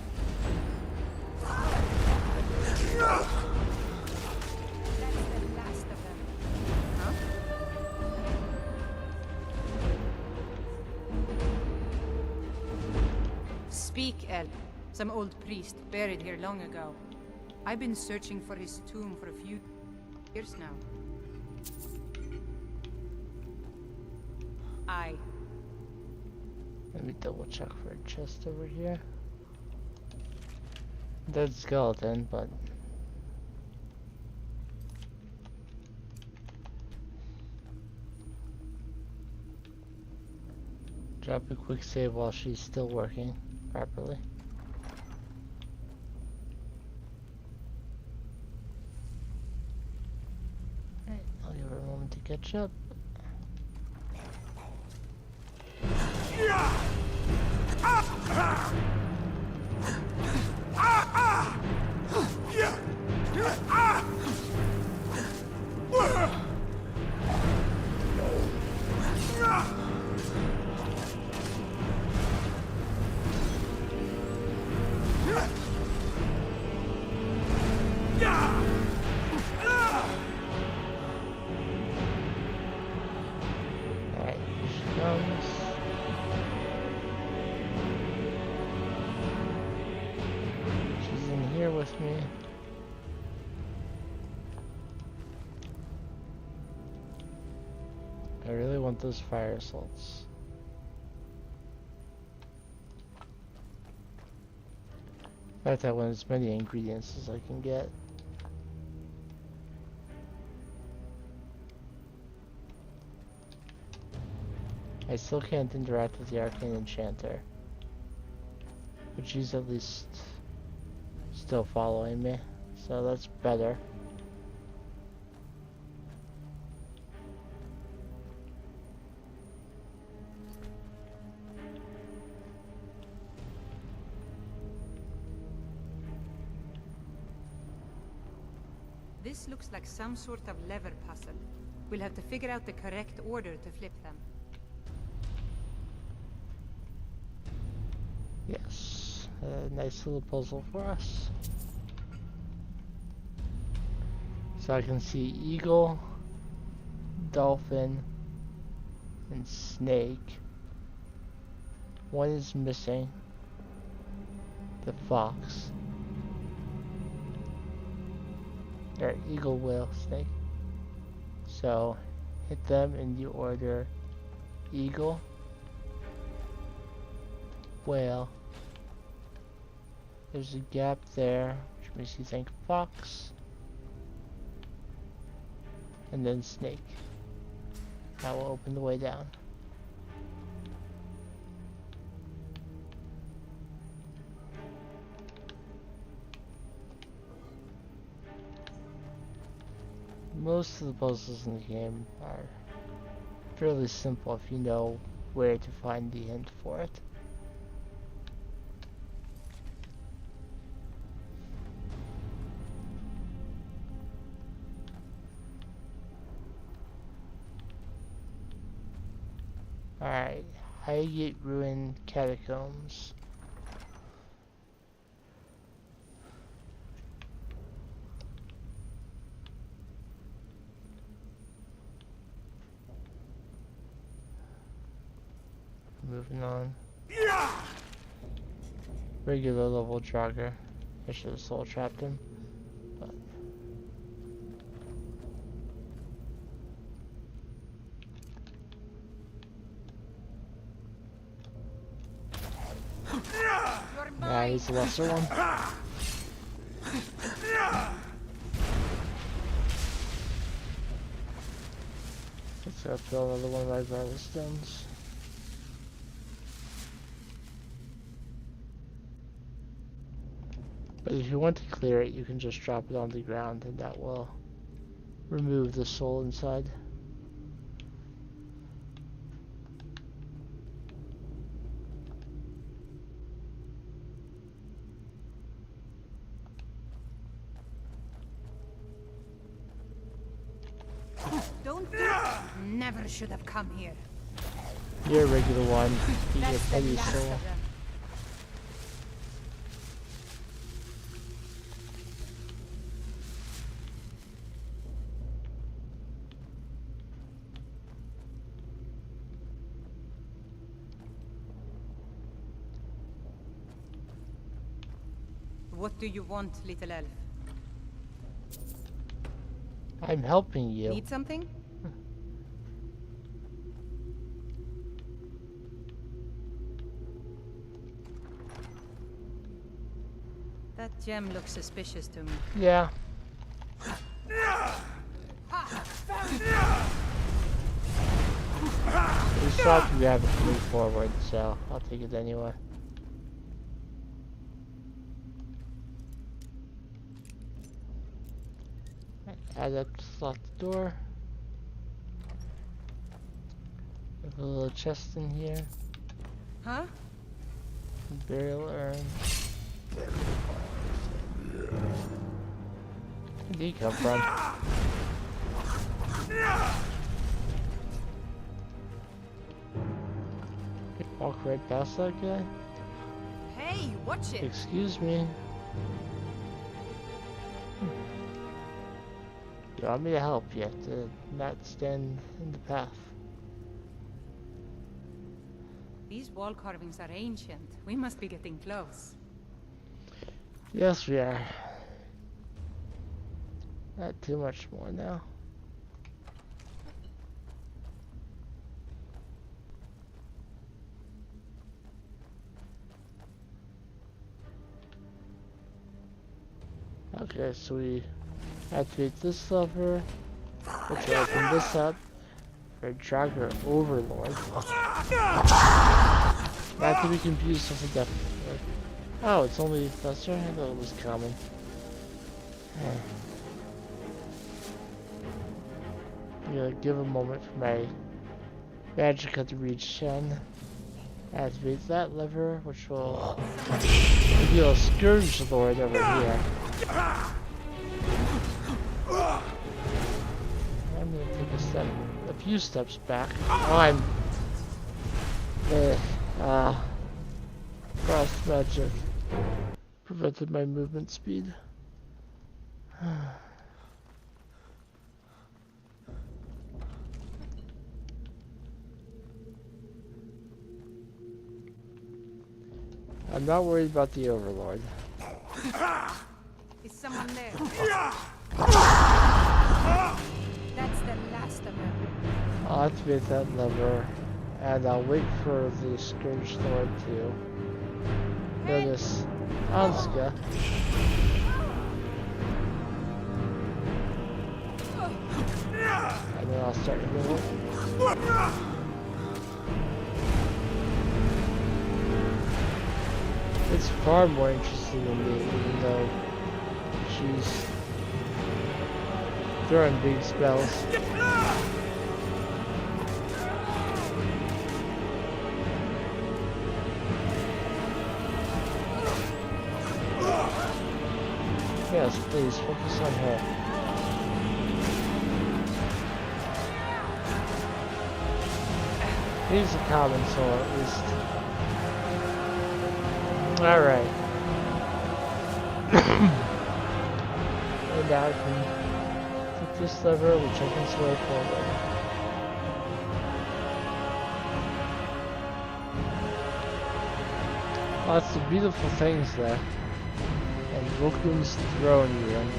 C: Speak, Elf. Some old priest buried here long ago. I've been searching for his tomb for a few years now.
A: Let me double check for a chest over here. Dead skeleton, but drop a quick save while she's still working properly. Alright, I'll give her a moment to catch up. Alright, here she comes. She's in here with me. I really want those fire assaults. In fact, I want as many ingredients as I can get. I still can't interact with the arcane enchanter, but she's at least still following me, so that's better.
C: This looks like some sort of lever puzzle. We'll have to figure out the correct order to flip them.
A: Yes, a nice little puzzle for us. So I can see eagle, dolphin, and snake. One is missing. The fox. Or eagle, whale, snake. So hit them in the order eagle, whale. There's a gap there, which makes you think fox, and then snake. That will open the way down. Most of the puzzles in the game are fairly simple if you know where to find the hint for it. Alright, Highgate Ruin Catacombs. Moving on. Regular level jogger. I should have soul trapped him. But yeah, he's the lesser one. Let's go throw another one of my gravel stones. But if you want to clear it, you can just drop it on the ground and that will remove the soul inside.
C: Don't do it! Never should have come here.
A: You're a regular one. You get petty soul.
C: What do you want, little elf?
A: I'm helping you.
C: Need something? That gem looks suspicious to me.
A: Yeah. We saw you have it move forward, so I'll take it anyway. Add up to slot the door. Have a little chest in here.
C: Huh?
A: Burial urn. Where did he come from? Walk right past that guy?
C: Hey, watch it!
A: Excuse me. You want me to help you to not stand in the path?
C: These wall carvings are ancient. We must be getting close.
A: Yes, we are. Not too much more now. Okay, so we activate this lever, which will open this up for Dragger Overlord. Not to be confused with a Death Lord. Oh, it's only Lesser? I thought it was common. I'm gonna give a moment for my Magicka to reach in. Activate that lever, which will reveal a Scourge Lord over here. I'm gonna take a few steps back. Oh, I'm Frost Magic prevented my movement speed. I'm not worried about the Overlord.
C: Is someone there? That's the last of them.
A: I'll activate that lever, and I'll wait for the Scourge Lord to notice Anska. And then I'll start healing. It's far more interesting than me, even though she's throwing big spells. Yes, please, focus on her. He's a common soul, at least. Alright. And now I can take this lever, which I can sway forward. Lots of beautiful things there. And Vulcan's throne room.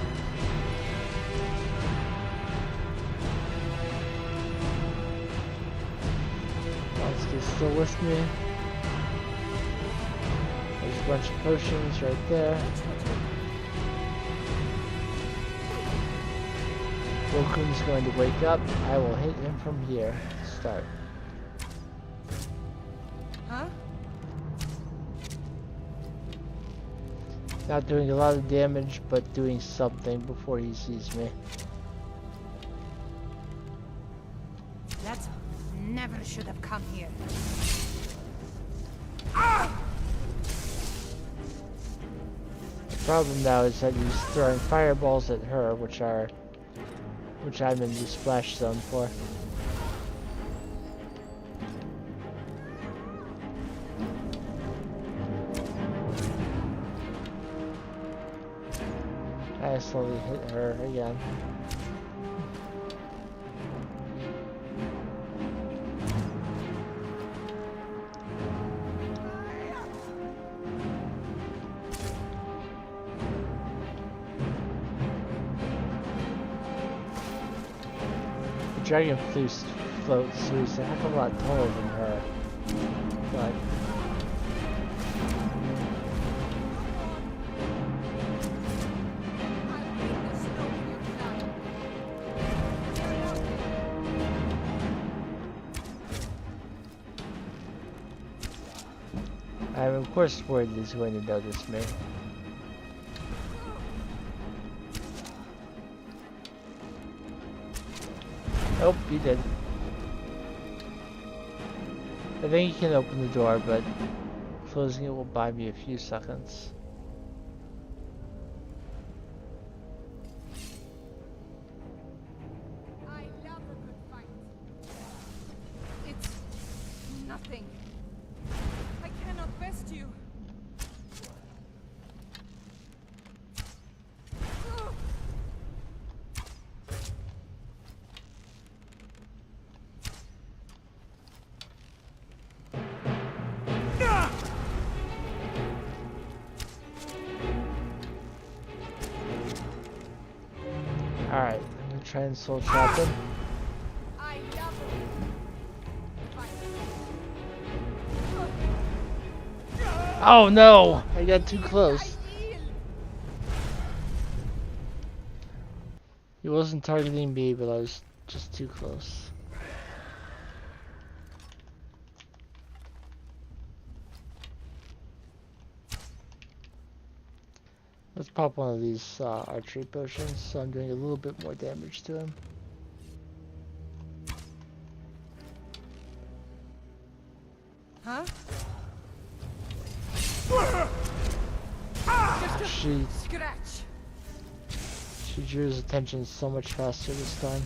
A: Monster's still with me. There's a bunch of potions right there. Vulcan's going to wake up. I will hit him from here. Start.
C: Huh?
A: Not doing a lot of damage, but doing something before he sees me.
C: That never should have come here.
A: The problem now is that he's throwing fireballs at her, which I'm in the splash zone for. I slowly hit her again. The dragon floats, so he's a heck of a lot taller than her. But I'm of course worried he's going to notice me. Nope, he did. I think he can open the door, but closing it will buy me a few seconds.
C: I love a good fight. It's nothing. I cannot best you.
A: Alright, I'm gonna try and soul trap him.
C: I love
A: Oh no! I got too close. He wasn't targeting me, but I was just too close. Let's pop one of these archery potions, so I'm doing a little bit more damage to him.
C: Huh?
A: She drew his attention so much faster this time.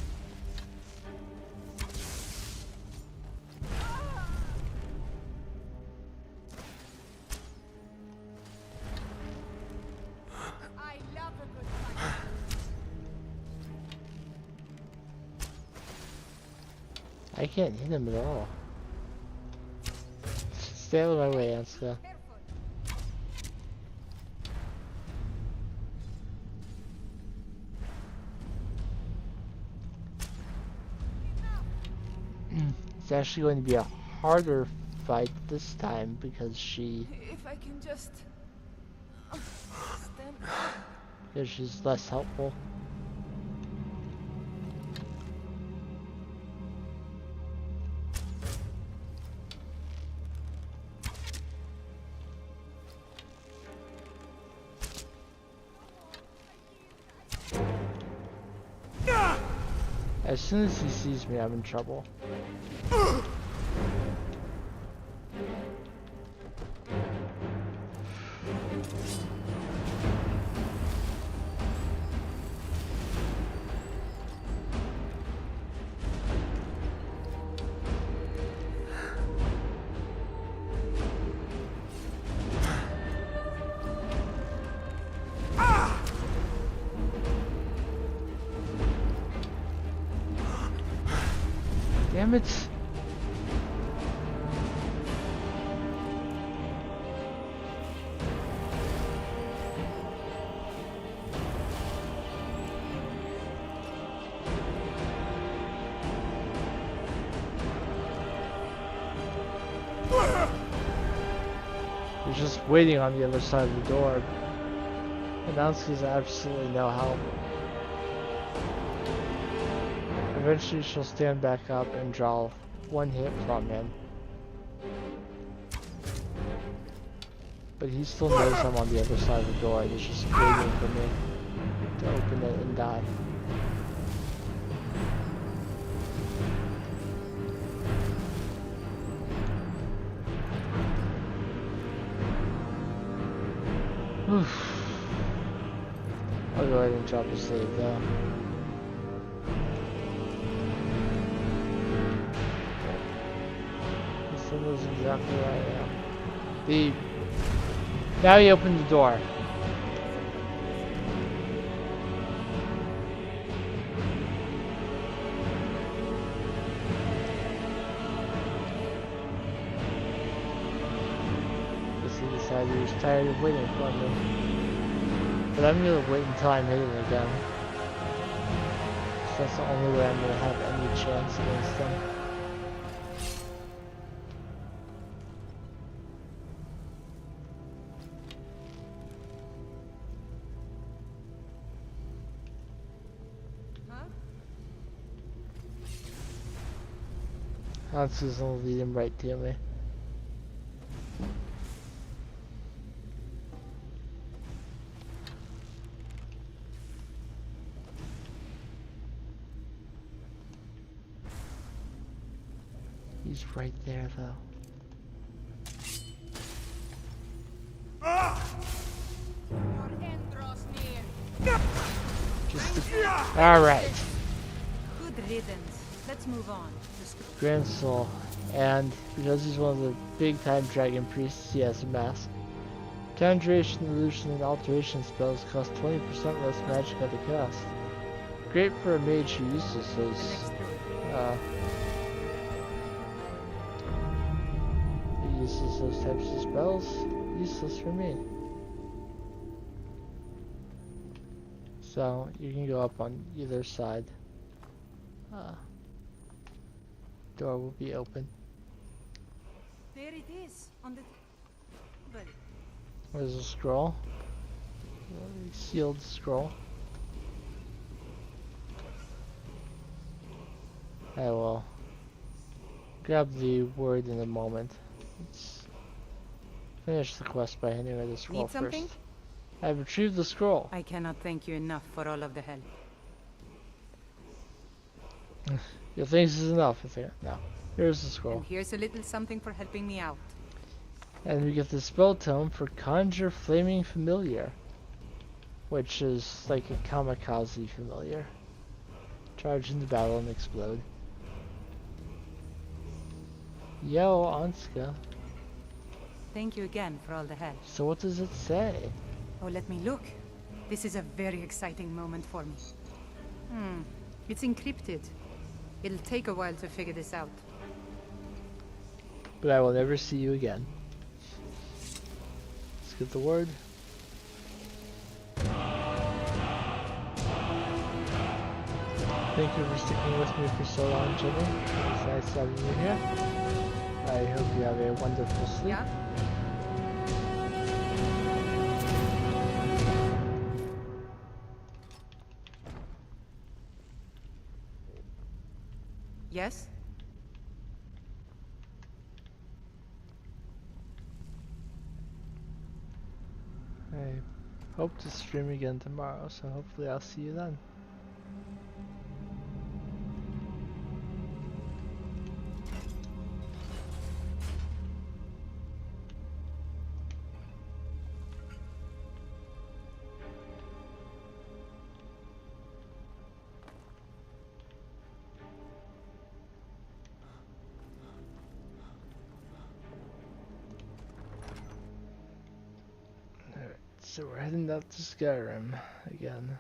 A: I can't hit him at all. Stay out of my way, Anska. It's actually going to be a harder fight this time because
C: If I can just stand up.
A: Because she's less helpful. As soon as he sees me, I'm in trouble. Damn it. He's just waiting on the other side of the door. Announces absolutely no help. Eventually she'll stand back up and draw one hit from him. But he still knows I'm on the other side of the door and he's just waiting for me to open it and die. Oof. I'll go ahead and drop a save though. This knows exactly where I am. Now he opened the door. Guess he decided he was tired of waiting for me. But I'm gonna wait until I'm hitting again. So that's the only way I'm gonna have any chance against him. Hansu's gonna lead him right to me. He's right there, though. Alright.
C: Good riddance. Let's move on.
A: Grand Soul. And because he's one of the big time dragon priests, he has a mask. Conjuration, illusion, and alteration spells cost 20% less magic at the cost. Great for a mage who uses those types of spells. Useless for me. So you can go up on either side. Door will be open.
C: There it is on the table.
A: There's a scroll. A sealed scroll. I will grab the word in a moment. Let's finish the quest by handing her the scroll
C: Need something?
A: first. I've retrieved the scroll.
C: I cannot thank you enough for all of the help.
A: You think this is enough? I think no. Here's the scroll.
C: And here's a little something for helping me out.
A: And we get the spell tome for Conjure Flaming Familiar, which is like a kamikaze familiar. Charge into battle and explode. Yo, Anska.
C: Thank you again for all the help.
A: So what does it say?
C: Oh, let me look. This is a very exciting moment for me. It's encrypted. It'll take a while to figure this out.
A: But I will never see you again. Let's get the word. Thank you for sticking with me for so long, Jimmy. It's nice having you here. I hope you have a wonderful sleep.
C: Yeah? Yes?
A: I hope to stream again tomorrow, so hopefully I'll see you then. So we're heading out to Skyrim again.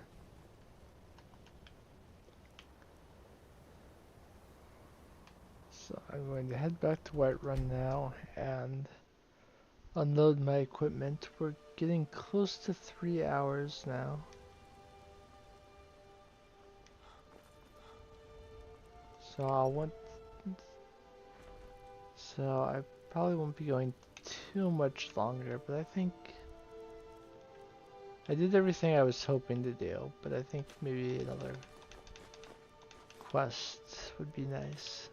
A: So I'm going to head back to Whiterun now and unload my equipment. We're getting close to 3 hours now. So I probably won't be going too much longer, but I think I did everything I was hoping to do, but I think maybe another quest would be nice.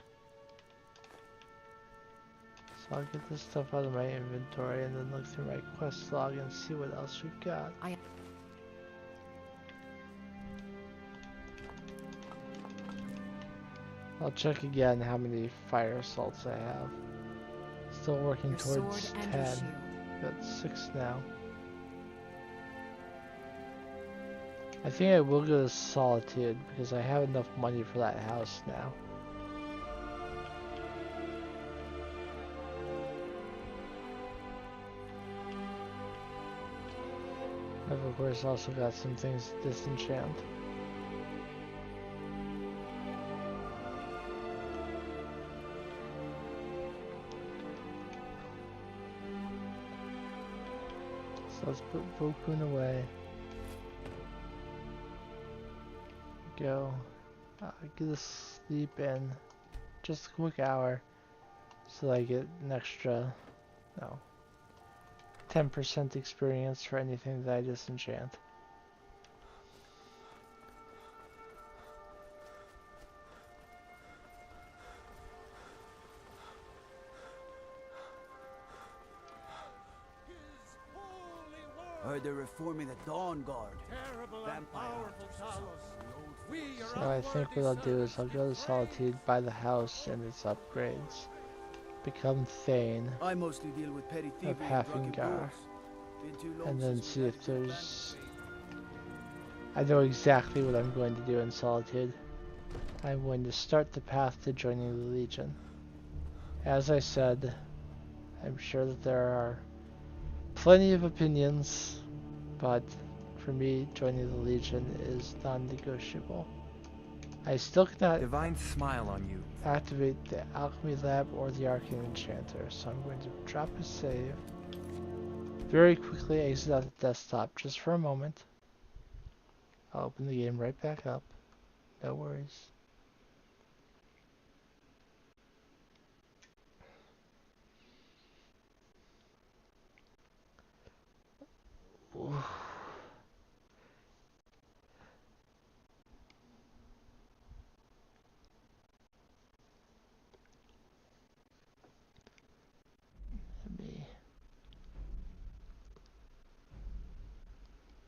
A: So I'll get this stuff out of my inventory and then look through my quest log and see what else we've got. I'll check again how many fire salts I have. Still working towards 10. Got 6 now. I think I will go to Solitude because I have enough money for that house now. I've of course also got some things to disenchant. So let's put Vokun away. Go. Get a sleep in. Just a quick hour. So I get an extra, 10% experience for anything that I disenchant.
D: Heard they're reforming the Dawn Guard. Vampire.
A: So I think what I'll do is I'll go to Solitude, buy the house and its upgrades, become Thane
K: I mostly deal with petty thieving
A: of
K: and drunken
A: Hafingar,
K: bulls. Been too long
A: and then
K: since
A: see
K: we
A: if
K: had to do
A: there's... I know exactly what I'm going to do in Solitude. I'm going to start the path to joining the Legion. As I said, I'm sure that there are plenty of opinions, but for me, joining the Legion is non-negotiable. I still cannot
H: Divine smile on you.
A: activate the Alchemy Lab or the Arcane Enchanter, so I'm going to drop a save. Very quickly exit out the desktop just for a moment. I'll open the game right back up. No worries. Ooh. Let me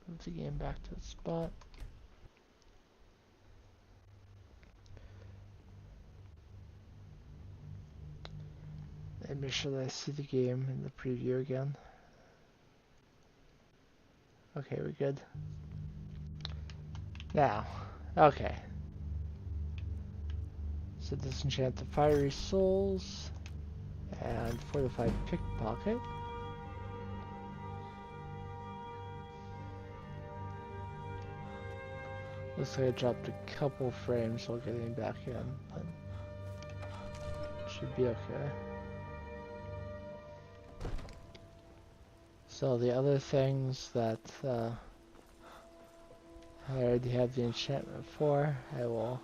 A: move the game back to its spot. And make sure that I see the game in the preview again. Okay, we're good. Now, okay. So disenchant the fiery souls and fortified pickpocket. Looks like I dropped a couple frames while getting back in, but should be okay. So the other things that I already have the enchantment for, I will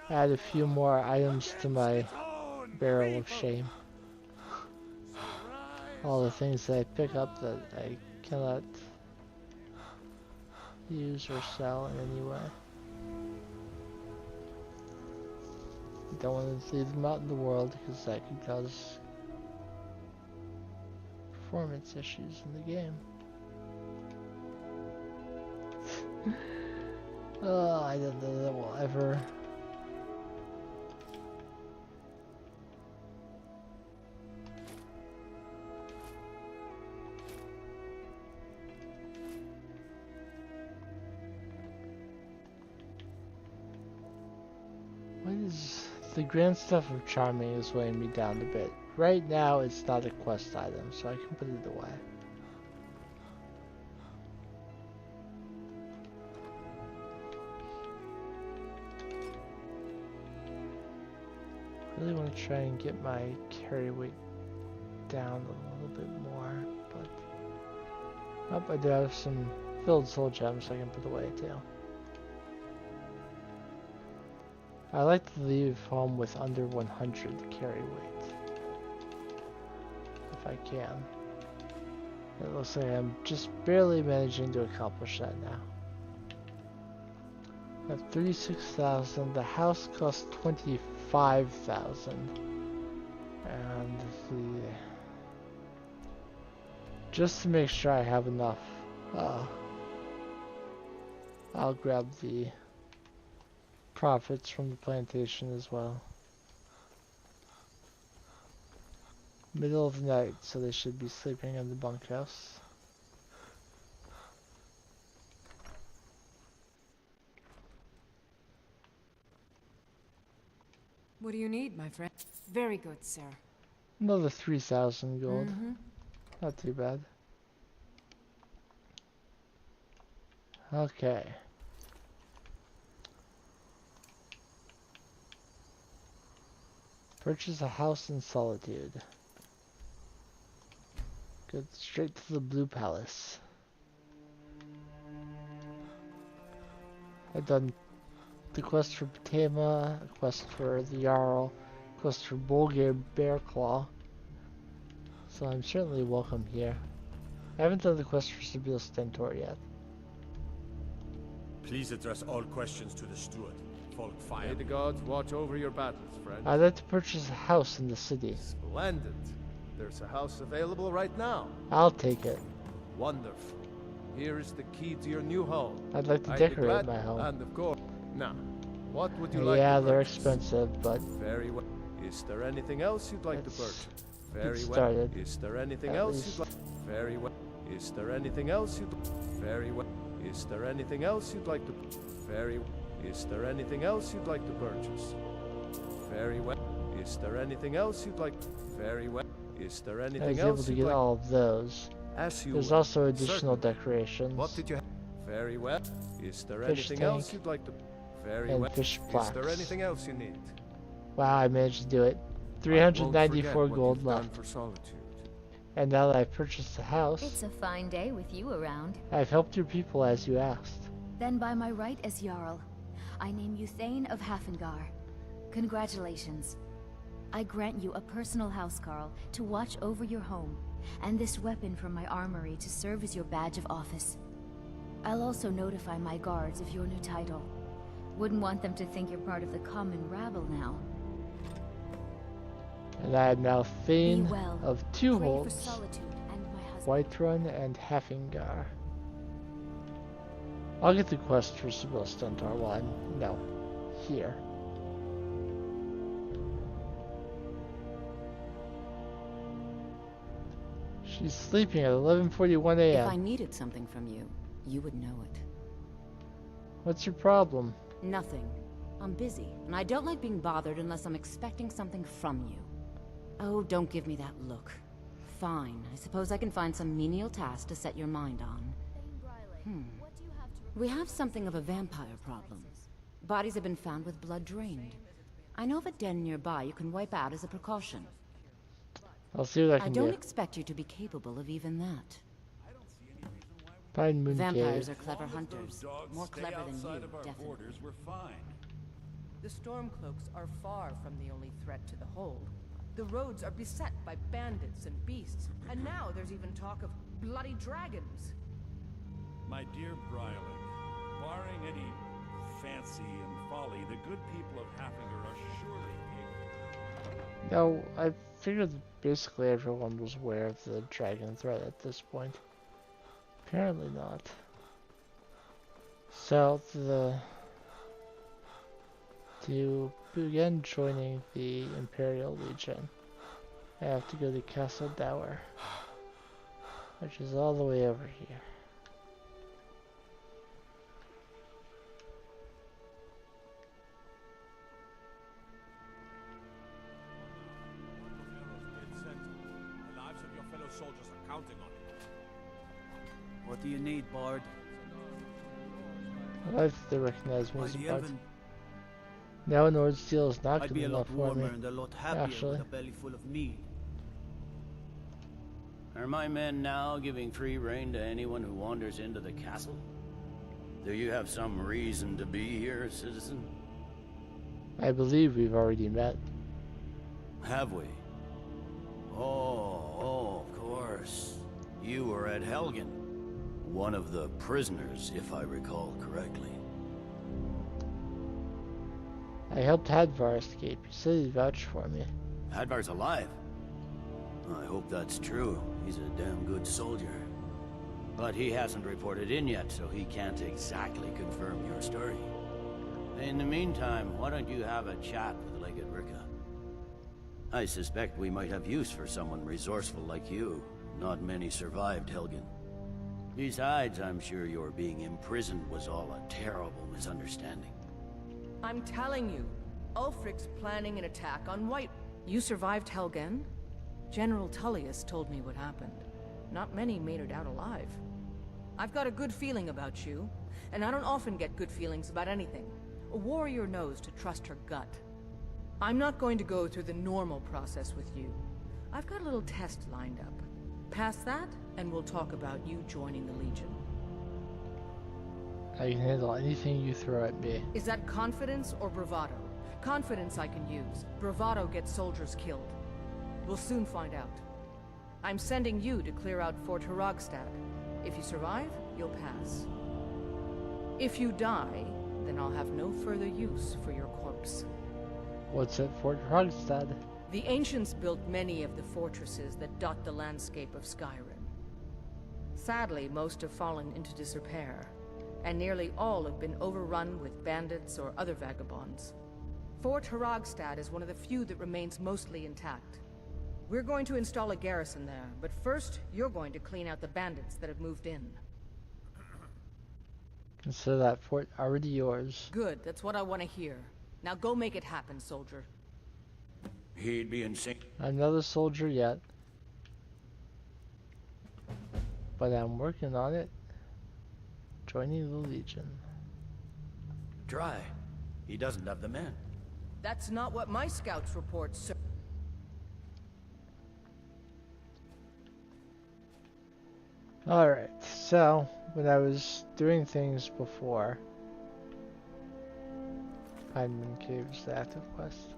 A: add a few more items to my barrel of shame. All the things that I pick up that I cannot use or sell in any way. I don't want to leave them out in the world because that could cause performance issues in the game. Oh, I don't know that will ever. What is the grand stuff of charming is weighing me down a bit. Right now it's not a quest item, so I can put it away. Really want to try and get my carry weight down a little bit more, but I do have some filled soul gems I can put away too. I like to leave home with under 100 carry weight, if I can. It looks like I'm just barely managing to accomplish that now. I have 36,000. The house costs 25,000, and just to make sure I have enough, I'll grab the profits from the plantation as well. Middle of the night, so they should be sleeping in the bunkhouse.
Q: What do you need, my friend? Very good, sir.
A: Another 3,000 gold. Not too bad. Okay. Purchase a house in Solitude. Go straight to the Blue Palace. I've done the quest for Batema, a quest for the Jarl, a quest for Bolgir Bearclaw. So I'm certainly welcome here. I haven't done the quest for Sibyl Stentor yet.
L: Please address all questions to the steward. Folk fire.
I: May the gods watch over your battles, friend.
A: I'd like to purchase a house in the city.
I: Splendid. There's a house available right now.
A: I'll take it.
I: Wonderful. Here is the key to your new home.
A: I'd like to decorate my home.
I: And of course, now, what would you like?
A: Yeah,
I: to
A: they're
I: purchase?
A: expensive, but
I: Very well. Is there anything else you'd like to purchase? Very well.
A: Started.
I: Is there anything else you'd like? Very well. Is there anything else you'd? Very well. Is there anything else you'd like to? Very. Is there anything else you'd like to purchase? Very well. Is there anything else you'd like? Very well. Is there
A: I was
I: anything
A: able
I: else
A: to
I: you'd
A: get
I: like?
A: all of those.
I: As you
A: There's
I: will.
A: also additional
I: Certainly.
A: decorations.
I: What did you have? Very well. Is there
A: Fish
I: anything else
A: tank
I: you'd like to? Very
A: and
I: well.
A: fish
I: Is
A: plaques.
I: there anything else you need?
A: Wow, I managed to do it.
I: I won't
A: 394
I: forget what
A: gold
I: you've done
A: left.
I: for Solitude.
A: And now that I've purchased the house,
J: It's a fine day with you around.
A: I've helped your people as you asked.
J: Then by my right as Jarl, I name you Thane of Hafengar. Congratulations. I grant you a personal housecarl to watch over your home, and this weapon from my armory to serve as your badge of office. I'll also notify my guards of your new title. Wouldn't want them to think you're part of the common rabble now.
A: And I am now Thane
J: Be well.
A: of Two
J: Pray for
A: Holds,
J: Solitude and my husband.
A: Whiterun, and Hafengar. I'll get the quest for Sibyl Stentor while I'm, here. She's sleeping at 11:41
R: If I
A: a.m.
R: needed something from you, you would know it.
A: What's your problem?
R: Nothing. I'm busy, and I don't like being bothered unless I'm expecting something from you. Oh, don't give me that look. Fine, I suppose I can find some menial task to set your mind on. We have something of a vampire problem. Bodies have been found with blood drained. I know of a den nearby you can wipe out as a precaution.
A: I'll see what I
R: I
A: can
R: don't
A: do.
R: expect you to be capable of even that.
A: Find Moon
R: Vampires
A: Cave.
R: are clever hunters. More clever than you, definitely.
B: We're fine.
O: The Stormcloaks are far from the only threat to the hold. The roads are beset by bandits and beasts, and now there's even talk of bloody dragons.
B: My dear Bryling, barring any fancy and folly, the good people of Haffinger are surely capable.
A: No, I figured that basically everyone was aware of the dragon threat at this point. Apparently not. So, to begin joining the Imperial Legion, I have to go to Castle Dower, which is all the way over here.
K: The lives of your fellow soldiers are counting on it.
S: What do you need, Bard?
A: I like that they recognize me
S: Why
A: as a
S: the
A: bard.
S: Elven?
A: Now an Ord Steel is not
S: I'd
A: good
S: be a
A: enough
S: lot
A: for me.
S: warmer and a lot happier
A: Actually.
S: with a belly full of mead. Are my men now giving free rein to anyone who wanders into the castle? Do you have some reason to be here, citizen?
A: I believe we've already met.
S: Have we? Oh, of course. You were at Helgen. One of the prisoners, if I recall correctly.
A: I helped Hadvar escape. He said he'd vouch for me.
S: Hadvar's alive. I hope that's true. He's a damn good soldier. But he hasn't reported in yet, so he can't exactly confirm your story. In the meantime, why don't you have a chat with Legate Ricka? I suspect we might have use for someone resourceful like you. Not many survived Helgen. Besides, I'm sure your being imprisoned was all a terrible misunderstanding.
O: I'm telling you, Ulfric's planning an attack on White.
R: You survived Helgen? General Tullius told me what happened.
O: Not many made it out alive. I've got a good feeling about you, and I don't often get good feelings about anything. A warrior knows to trust her gut. I'm not going to go through the normal process with you. I've got a little test lined up. Pass that, and we'll talk about you joining the Legion.
A: I can handle anything you throw at me.
O: Is that confidence or bravado? Confidence I can use. Bravado gets soldiers killed. We'll soon find out. I'm sending you to clear out Fort Hrogstad. If you survive, you'll pass. If you die, then I'll have no further use for your corpse.
A: What's at Fort Hrogstad?
O: The ancients built many of the fortresses that dot the landscape of Skyrim. Sadly, most have fallen into disrepair, and nearly all have been overrun with bandits or other vagabonds. Fort Haragstad is one of the few that remains mostly intact. We're going to install a garrison there, but first, you're going to clean out the bandits that have moved in.
A: Consider that fort already yours.
O: Good, that's what I want to hear. Now go make it happen, soldier.
S: He'd be insane.
A: I'm not a soldier yet. But I'm working on it. Joining the Legion.
S: Try. He doesn't have the men.
O: That's not what my scouts report, sir.
A: Alright, so when I was doing things before, Pineman Cave's the active quest.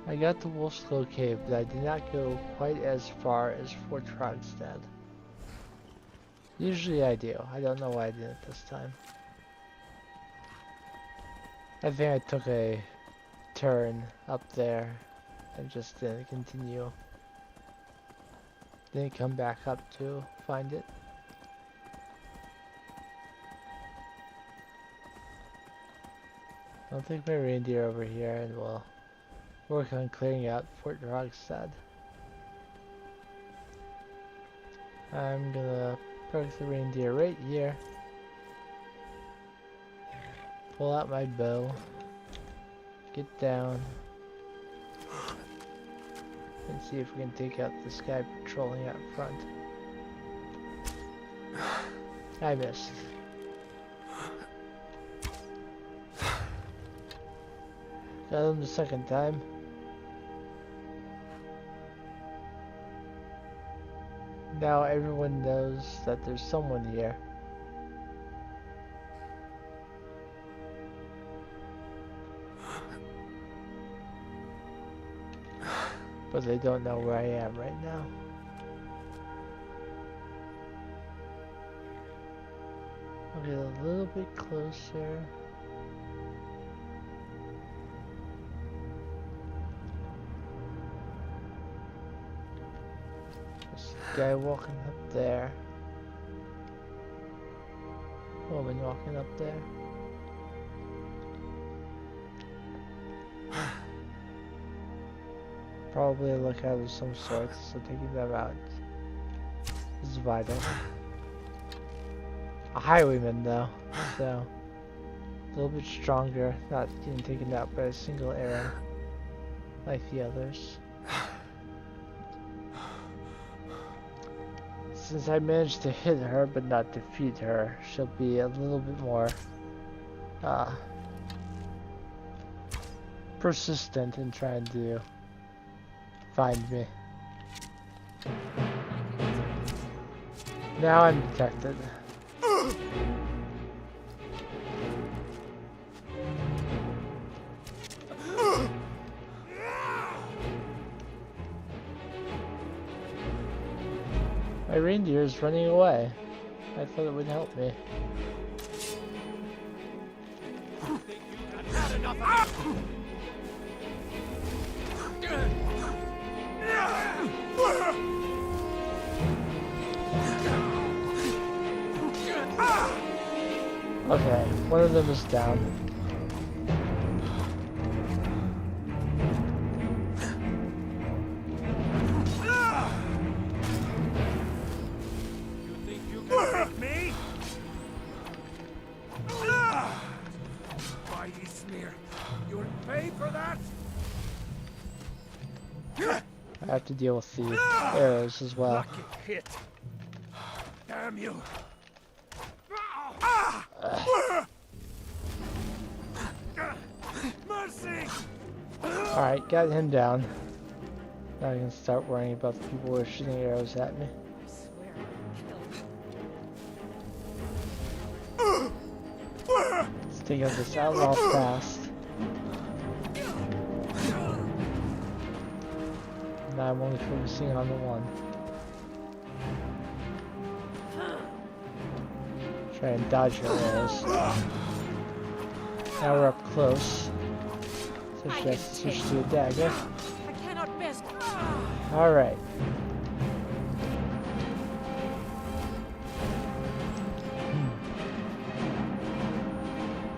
A: I got to Wolf's Skull Cave, but I did not go quite as far as Fort Trogstad. Usually I do. I don't know why I didn't this time. I think I took a turn up there and just didn't continue. Didn't come back up to find it. I'll take my reindeer over here and we'll work on clearing out Fort Rogstad. I'm gonna park the reindeer right here. Pull out my bow. Get down. And see if we can take out this guy patrolling out front. I missed. Got him the second time. Now everyone knows that there's someone here. But they don't know where I am right now. I'll get a little bit closer. This guy walking up there. Woman walking up there. Probably a lookout of some sort, so taking them out is vital. A highwayman though, so a little bit stronger, not getting taken out by a single arrow like the others. Since I managed to hit her but not defeat her, she'll be a little bit more persistent in trying to find me. Now I'm detected. My reindeer is running away. I thought it would help me. Okay, one of them is down.
L: You think you can beat me? Why, you smear? You'll pay for that?
A: I have to deal with the arrows as well.
L: Lucky hit. Damn you. Mercy!
A: Alright, got him down. Now I can start worrying about the people who are shooting arrows at me. Let's take out this outlaw fast. Now I'm only focusing on the one. Try and dodge her arrows. Now we're up close. So she has to switch to a dagger.
O: I cannot best.
A: Alright.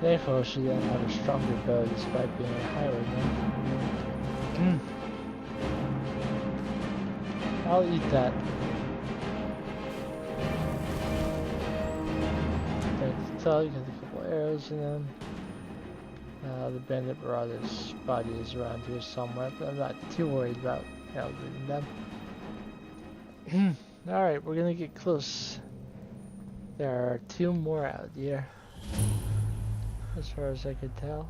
A: Thankfully, she didn't have a stronger bow despite being a highwayman. I'll eat that. Thanks to tell, you got a couple arrows in them. The bandit marauder's body is around here somewhere, but I'm not too worried about outwitting them. Alright, we're gonna get close. There are 2 more out here, as far as I could tell.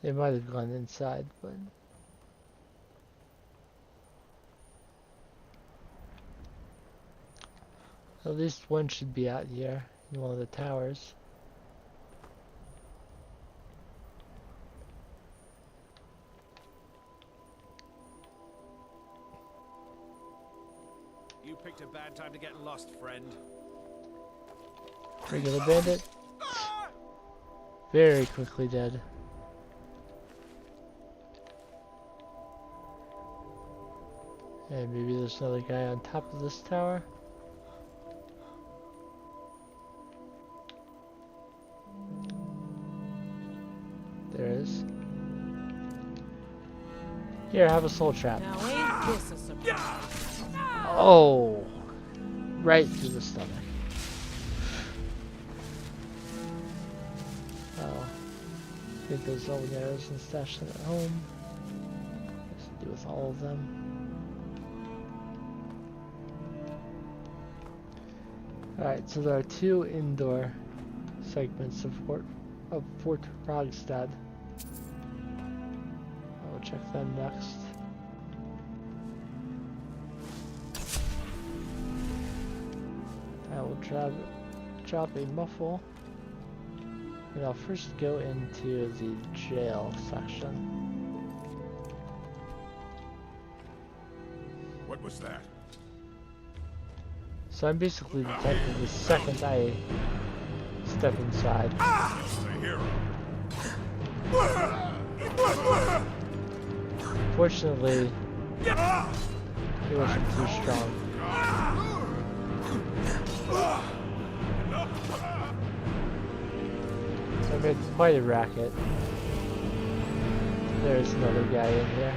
A: They might have gone inside, but at least one should be out here in one of the towers.
K: You picked a bad time to get lost, friend.
A: Regular bandit. Very quickly dead. And maybe there's another guy on top of this tower. There is. Here, have a soul trap.
O: Now ain't this a surprise?
A: Oh! Right through the stomach. Oh. Get those old arrows and stash them at home. What's to do with all of them? Alright, so there are 2 indoor segments of Fort Rogstad. I will check them next. I will drop a muffle, and I'll first go into the jail section.
L: What was that?
A: So I'm basically detecting the second I step inside.
L: Just a hero.
A: Fortunately, he wasn't too strong. So I made quite a racket. There's another guy in here.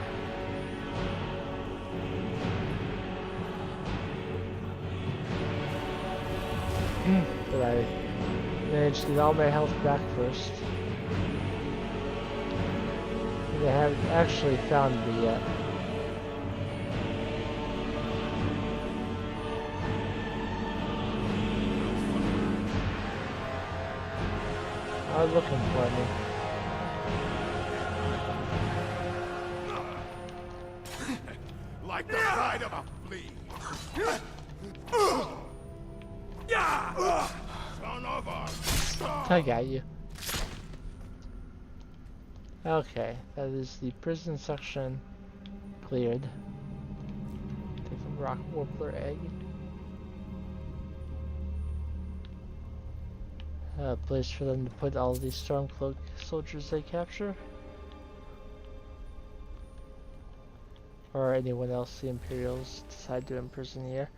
A: But I managed to get all my health back first. They haven't actually found me yet. Are looking for me.
L: Like the ride of a flea. Son of a...
A: I got you. Okay, that is the prison section cleared. Take a rock warbler egg. A place for them to put all these Stormcloak soldiers they capture. Or anyone else the Imperials decide to imprison here.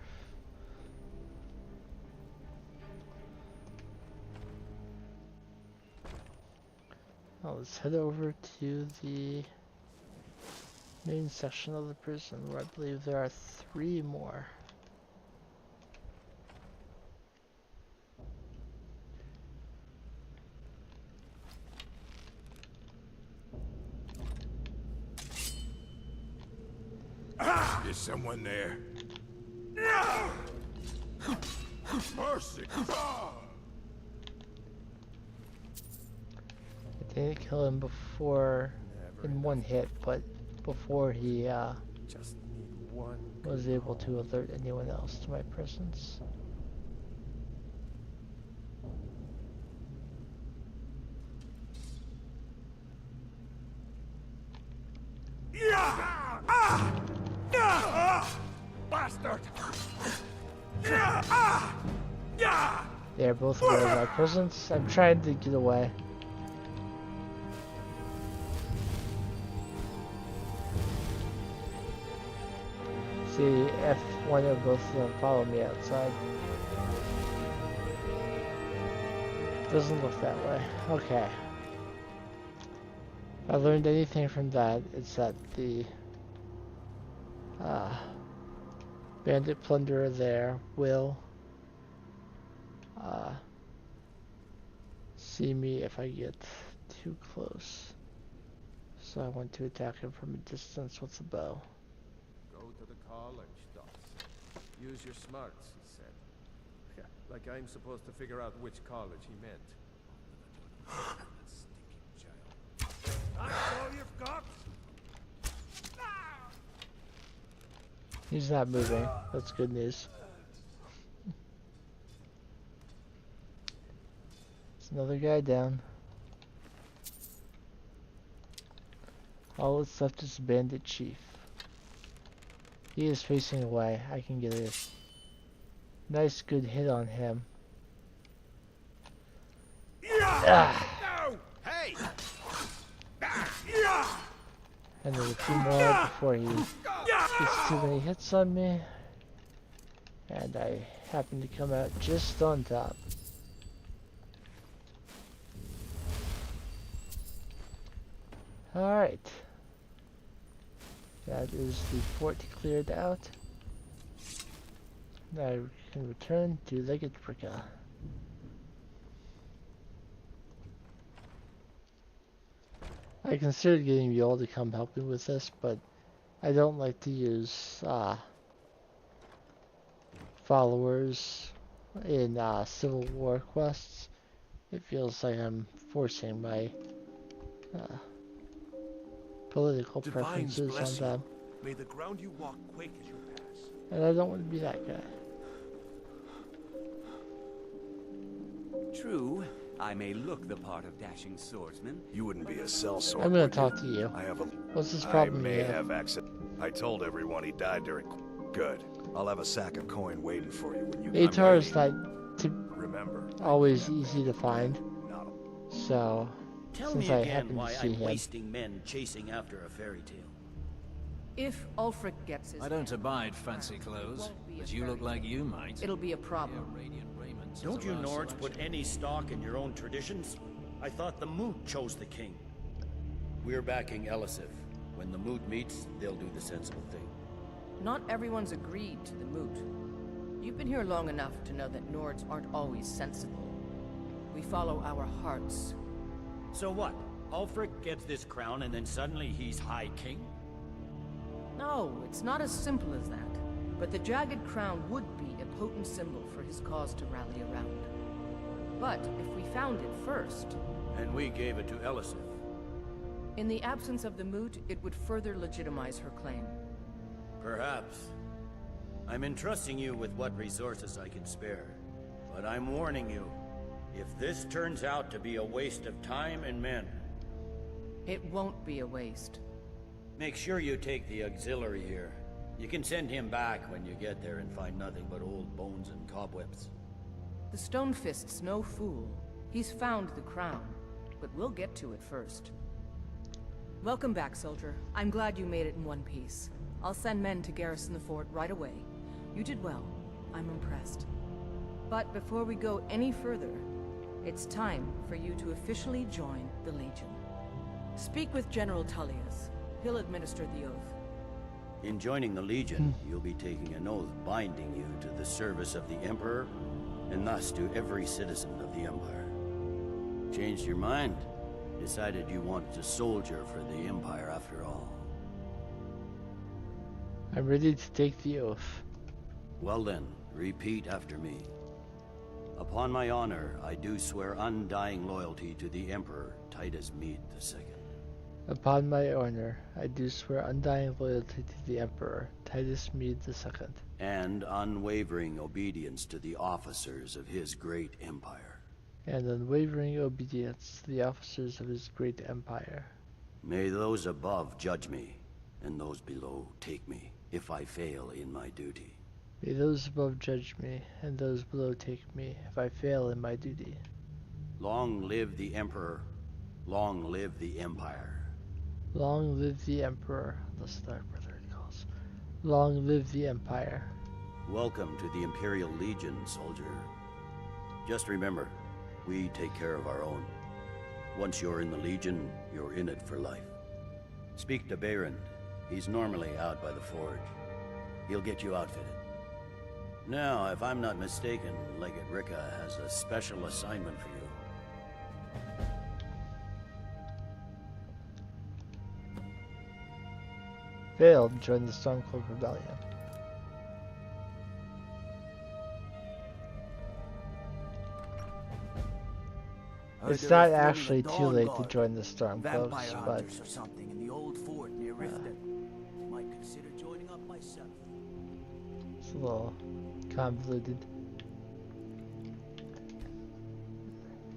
A: Now let's head over to the main section of the prison where I believe there are 3 more.
L: Is someone there? Mercy!
A: I didn't kill him before in one hit, but before he
I: Just need one.
A: was able to alert anyone else to my presence.
L: Bastard!
A: They are both aware of my presence. I'm trying to get away. see if one or both of them follow me outside. Doesn't look that way. Okay. If I learned anything from that, it's that the bandit plunderer there will see me if I get too close. So I want to attack him from a distance with a bow.
I: Go to the college, Dots. Use your smarts, he said. Yeah, like I'm supposed to figure out which college he meant.
L: That's all you've got?
A: He's not moving. That's good news. There's another guy down. All that's left is Bandit Chief. He is facing away. I can get a nice good hit on him. Ah.
L: No! Hey!
A: And there's a few more before he gets too many hits on me. And I happen to come out just on top. Alright. That is the fort cleared out. Now I can return to Legatrica. I considered getting Yol to come help me with this, but I don't like to use followers in Civil War quests. It feels like I'm forcing my political preferences on them.
F: May the ground you walk quake as you pass.
A: And I don't want to be that guy.
D: True, I may look the part of dashing swordsman.
T: You wouldn't be a sellsword.
A: I'm gonna talk to you.
T: I have a.
A: What's this problem
T: I may
A: you have?
T: have accident. I told everyone he died during. Good. I'll have a sack of coin waiting for you when you.
A: Atar is not
T: remember
A: always easy to find. So
S: Tell
A: since
S: me
A: I
S: again
A: happen
S: why
A: to see
S: I'm
A: him.
S: wasting men chasing after a fairy tale.
O: If Ulfric gets his
M: I don't abide fancy clothes, but you look like you might.
O: it'll be a problem.
S: Don't you Nords put any stock in your own traditions? I thought the Moot chose the king. We're backing Elisif. When the Moot meets, they'll do the sensible thing.
O: Not everyone's agreed to the moot. You've been here long enough to know that Nords aren't always sensible. We follow our hearts.
S: So what? Ulfric gets this crown and then suddenly he's High King?
O: No, it's not as simple as that. But the Jagged Crown would be a potent symbol for his cause to rally around. But if we found it first...
S: And we gave it to Elisif.
O: In the absence of the moot, it would further legitimize her claim.
S: Perhaps. I'm entrusting you with what resources I can spare. But I'm warning you, if this turns out to be a waste of time and men...
O: It won't be a waste.
S: Make sure you take the auxiliary here. You can send him back when you get there and find nothing but old bones and cobwebs.
O: The Stonefist's no fool. He's found the crown, but we'll get to it first. Welcome back, soldier. I'm glad you made it in one piece. I'll send men to garrison the fort right away. You did well. I'm impressed. But before we go any further, it's time for you to officially join the Legion. Speak with General Tullius. He'll administer the oath.
S: In joining the Legion, you'll be taking an oath binding you to the service of the Emperor, and thus to every citizen of the Empire. Changed your mind? Decided you wanted to soldier for the Empire after all.
A: I'm ready to take the oath.
S: Well then, repeat after me. Upon my honor, I do swear undying loyalty to the Emperor Titus Mede II.
A: Upon my honor, I do swear undying loyalty to the Emperor Titus Mede II.
S: And unwavering obedience to the officers of his great empire.
A: And unwavering obedience to the officers of his great empire.
S: May those above judge me, and those below take me, if I fail in my duty.
A: May those above judge me, and those below take me, if I fail in my duty.
S: Long live the Emperor. Long live the Empire.
A: Long live the Emperor, the Stark Brother calls. Long live the Empire.
S: Welcome to the Imperial Legion, soldier. Just remember, we take care of our own. Once you're in the Legion, you're in it for life. Speak to Bayron. He's normally out by the forge. He'll get you outfitted. Now, if I'm not mistaken, Legate Rika has a special assignment for you.
A: Failed, join the Stormcloak Rebellion. It's not actually too late to join the Stormcloaks, but
U: or something in the old fort near Riften. Might consider joining up myself.
A: It's a little convoluted.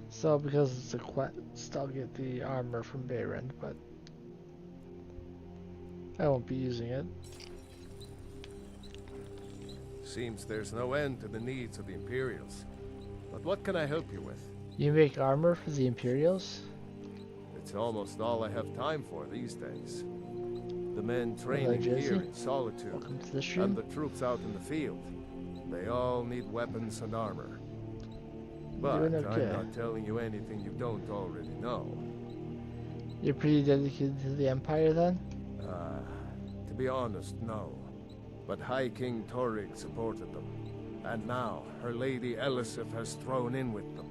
A: So because it's a quest, I'll get the armor from Bayron, but I won't be using it.
I: Seems there's no end to the needs of the Imperials. But what can I help you with?
A: You make armor for the Imperials?
I: It's almost all I have time for these days. The men training here in Solitude, and the troops out in the field, they all need weapons and armor. But I'm not telling you anything you don't already know.
A: You're pretty dedicated to the Empire then?
I: To be honest, no. But High King Torrig supported them. And now, her Lady Elisif has thrown in with them.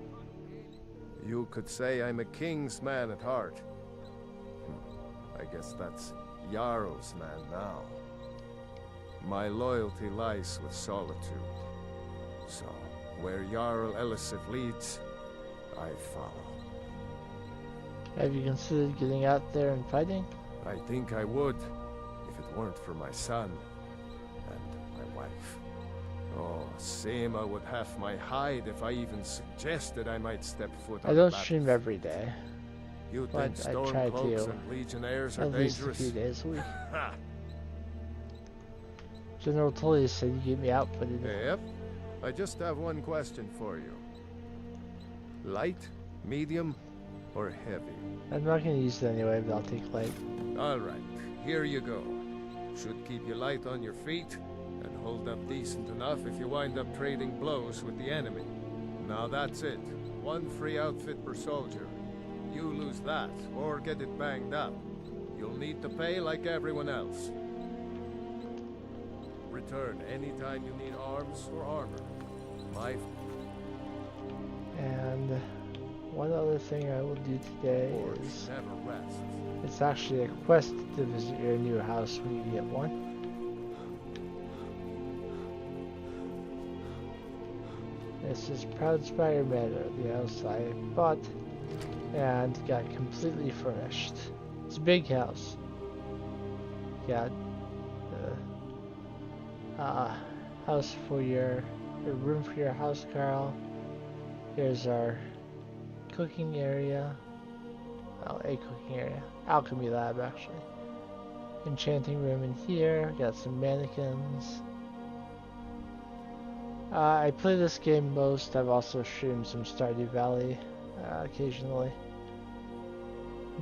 I: You could say I'm a king's man at heart. I guess that's Jarl's man now. My loyalty lies with Solitude. So, where Jarl Elisif leads, I follow.
A: Have you considered getting out there and fighting?
I: I think I would, if it weren't for my son and my wife. Oh, Seema would have my hide if I even suggested I might step foot on
A: I don't
I: the
A: stream every day.
I: You
A: but
I: think
A: I try
I: Stormcloaks
A: to
I: and Legionnaires are
A: at least
I: dangerous?
A: a few days a week. General Tully said you get me outfitted.
I: Yep. I just have one question for you. Light, medium, or heavy?
A: I'm not going to use it anyway, but I'll take light.
I: Alright, here you go. Should keep you light on your feet, and hold up decent enough if you wind up trading blows with the enemy. Now that's it. One free outfit per soldier. You lose that, or get it banged up. You'll need to pay like everyone else. Return anytime you need arms or armor.
A: And one other thing I will do today is...
I: never rest.
A: It's actually a quest to visit your new house when you get one. This is Proudspire Manor, the house I bought and got completely furnished. It's a big house. Got house for your room for your house, Carl. Here's our cooking area. Well, a cooking area. Alchemy lab, actually. Enchanting room in here. Got some mannequins. I play this game most. I've also streamed some Stardew Valley occasionally.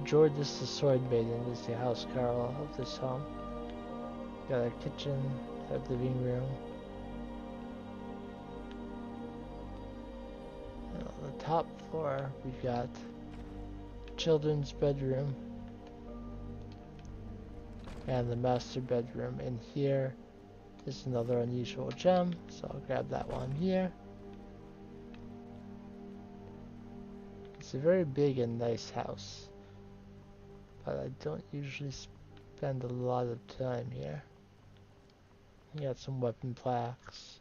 A: Jordis the Sword Maiden is the house Carl of this home. Got a kitchen, a living room. And on the top floor, we've got children's bedroom and the master bedroom. In here is another unusual gem, so I'll grab that one here. It's a very big and nice house, but I don't usually spend a lot of time here. You got some weapon plaques.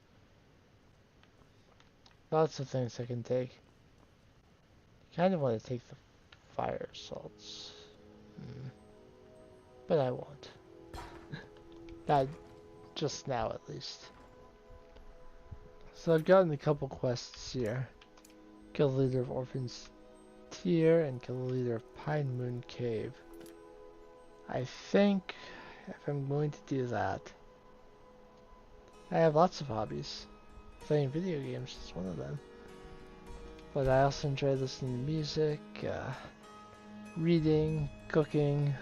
A: Lots of things I can take. Kind of want to take the fire salts. But I won't. Not just now, at least. So I've gotten a couple quests here. Kill the leader of Orphan's Tier and kill the leader of Pine Moon Cave. I think if I'm going to do that, I have lots of hobbies. Playing video games is one of them. But I also enjoy listening to music, reading, cooking,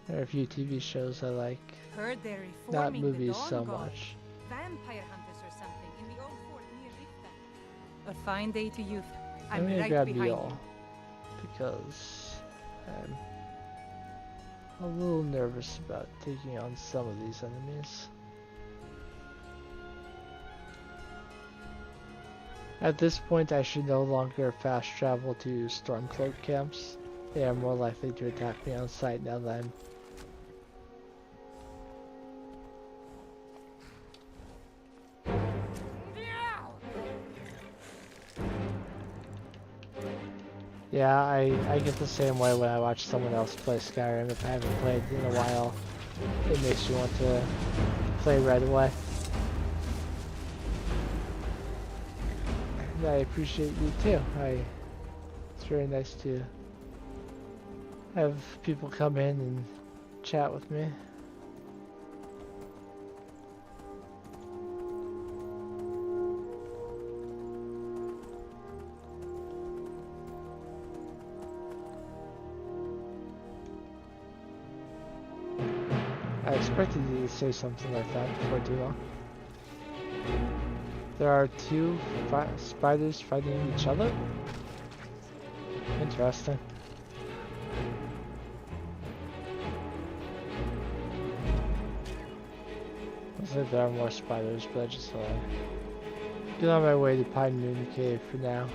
A: There are a few TV shows I like.
C: Heard they're
A: Not
C: reforming
A: movies
C: the Dawn
A: so
C: Guard.
A: much.
C: Vampire hunters or something in the old fort near Riften. A fine day to youth.
A: I'm
C: I'm
A: gonna
C: right
A: grab
C: behind
A: Mule
C: you.
A: because I'm a little nervous about taking on some of these enemies. At this point, I should no longer fast travel to Stormcloak camps. They are more likely to attack me on sight now that I'm... Yeah, I get the same way when I watch someone else play Skyrim. If I haven't played in a while, it makes you want to play right away. And I appreciate you too. It's very nice to have people come in and chat with me. I expected you to say something like that before too long. There are two spiders fighting each other? Interesting. Looks like there are more spiders, but I just get on my way to Pine Moon Cave for now.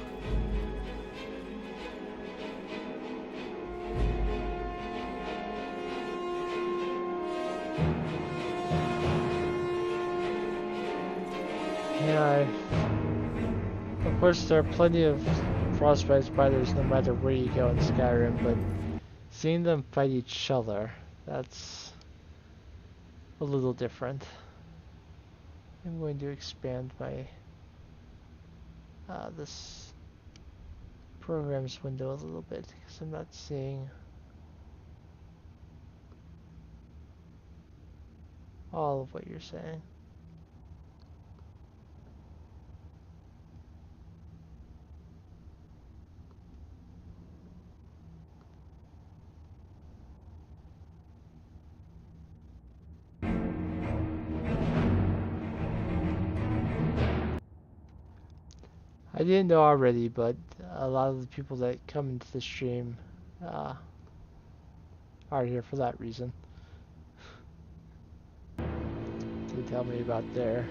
A: Yeah, of course there are plenty of frostbite spiders no matter where you go in Skyrim, but seeing them fight each other, that's a little different. I'm going to expand my this programs window a little bit because I'm not seeing all of what you're saying. I didn't know already, but a lot of the people that come into the stream are here for that reason. They tell me about their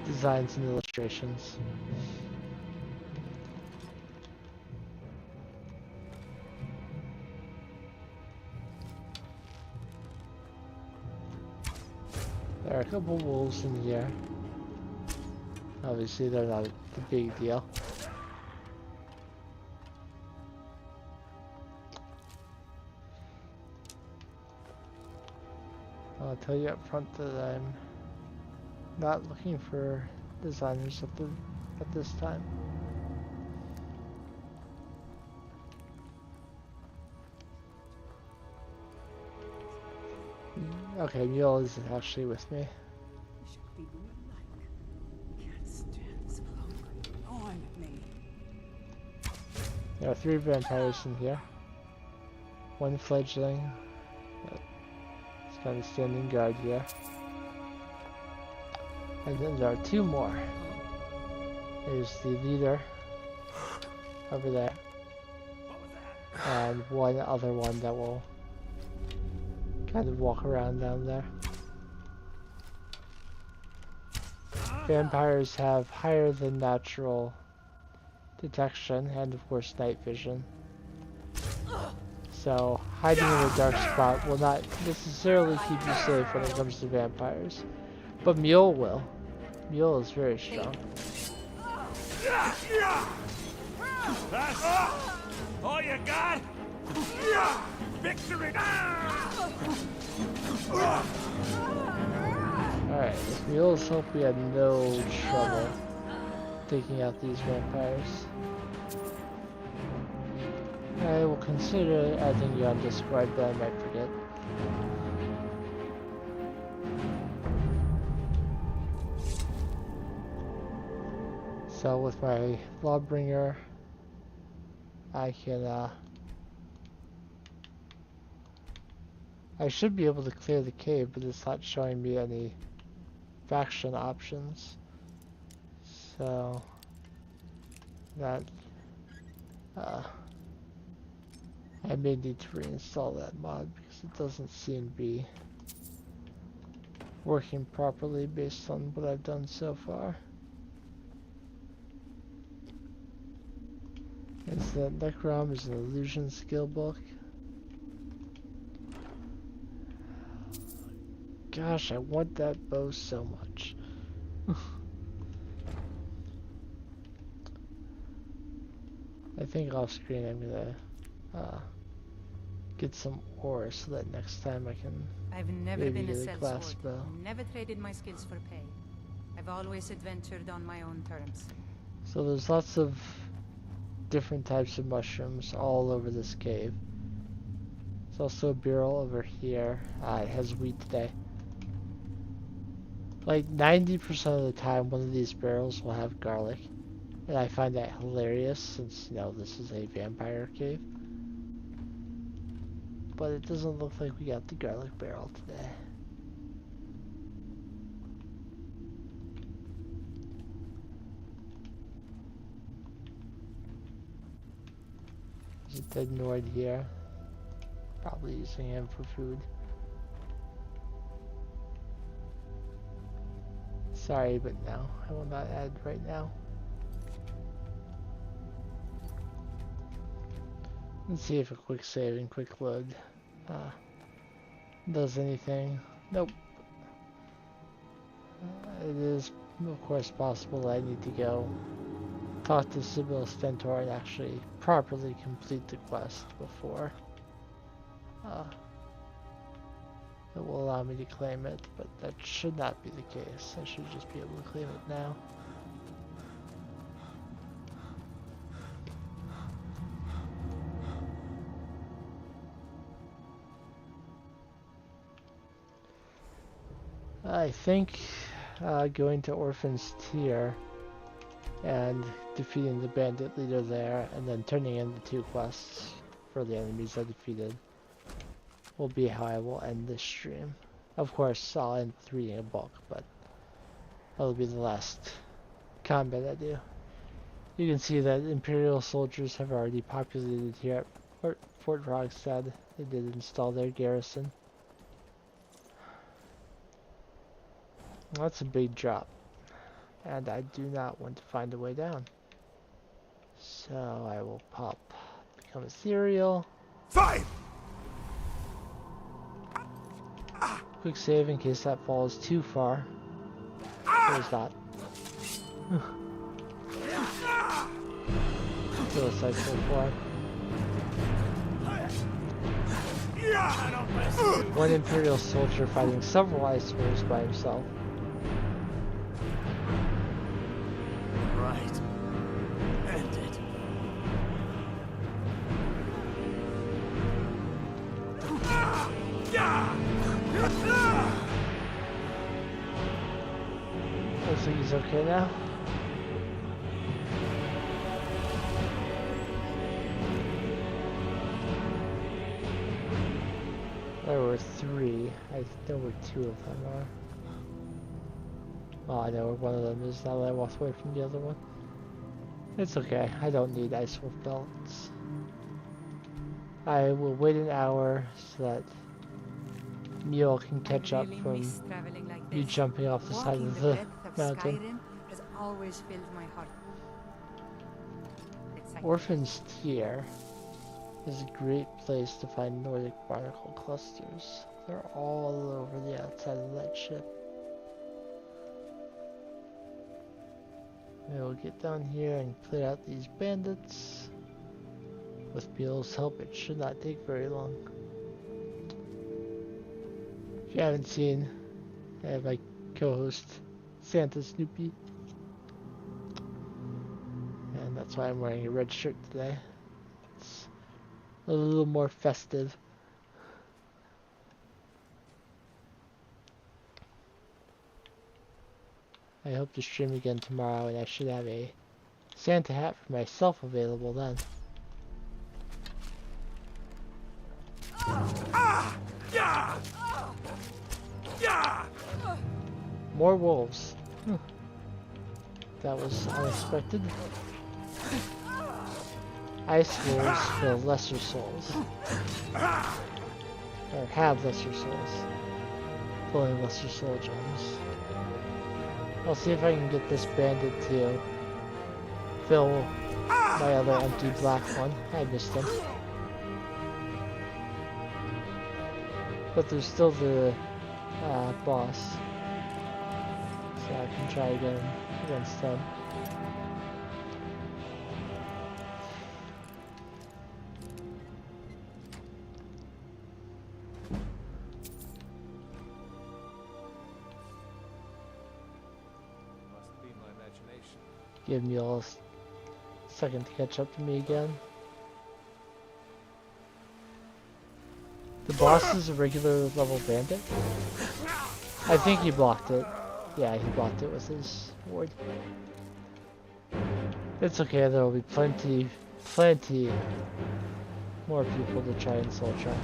A: designs and illustrations. There are a couple wolves in here. Obviously they're not a big deal. I'll tell you up front that I'm not looking for designers at this time. Okay, Mule is actually with me. There are 3 vampires in here. 1 fledgling. It's kind of standing guard here. And then there are 2 more. There's the leader over there. And 1 other one that will kind of walk around down there. Vampires have higher than natural detection and of course night vision. So hiding in a dark spot will not necessarily keep you safe when it comes to vampires. But Mule will. Mule is very strong.
K: That's all you got? Victory!
A: Alright, with Mule's help we had no trouble taking out these vampires. I will consider adding you on Discord, but I might forget. So with my Lawbringer, I I should be able to clear the cave, but it's not showing me any faction options. So that I may need to reinstall that mod because it doesn't seem to be working properly based on what I've done so far. It's the Necrom is an illusion skill book. Gosh, I want that bow so much. I think off screen I'm gonna get some ore so that next time I can
C: I've never
A: maybe
C: been a
A: get a glass
C: sellsword.
A: bow.
C: Never traded my skills for pay. I've always adventured on my own terms.
A: So there's lots of different types of mushrooms all over this cave. There's also a barrel over here. It has wheat today. Like 90% of the time one of these barrels will have garlic. And I find that hilarious since, you know, this is a vampire cave. But it doesn't look like we got the garlic barrel today. There's a dead Nord here. Probably using him for food. Sorry, but no, I will not add right now. Let's see if a quick save and quick load does anything. Nope. It is, of course, possible that I need to go talk to Sybil Stentor and actually properly complete the quest before it will allow me to claim it, but that should not be the case. I should just be able to claim it now. I think going to Orphan's Tier and defeating the bandit leader there and then turning in the 2 quests for the enemies I defeated will be how I will end this stream. Of course, I'll end with reading a book, but that'll be the last combat I do. You can see that Imperial soldiers have already populated here at Fort Rogstad. They did install their garrison. That's a big drop, and I do not want to find a way down. So I will become ethereal.
L: 5!
A: Quick save in case that falls too far. There's that. Suicide for one Imperial soldier fighting several icebears by himself.
U: Right. End it.
A: Looks like he's okay now. There were 3. I know where 2 of them are. Oh, I know where one of them is now that I walked away from the other one. It's okay, I don't need ice wolf belts. I will wait an hour so that Mule can catch up from me jumping off the side of the mountain.
C: Skyrim has always filled my heart.
A: Orphan's Tier is a great place to find Nordic barnacle clusters. They're all over the outside of that ship. We will get down here and clear out these bandits. With Mule's help, it should not take very long. If you haven't seen, I have my co-host Santa Snoopy. And that's why I'm wearing a red shirt today. It's a little more festive. I hope to stream again tomorrow, and I should have a Santa hat for myself available then.
L: Yeah!
A: More wolves. That was unexpected. Ice wolves fill lesser souls. Or have lesser souls. Filling lesser soul gems. I'll see if I can get this bandit to fill my other empty black one. I missed him. But there's still the boss. So I can try again against him. Give me a second to catch up to me again. The boss is a regular level bandit. I think he blocked it. Yeah, he blocked it with his ward. It's okay, there will be plenty more people to try and soul trap.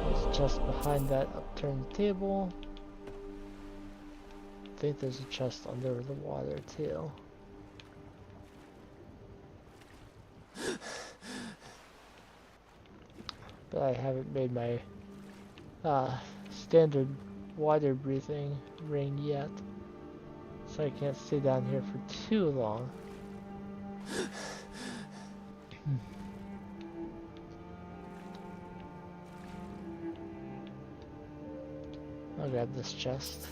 A: There's just behind that upturned table. I think there's a chest under the water too. But I haven't made my standard water breathing ring yet, so I can't stay down here for too long. I'll grab this chest.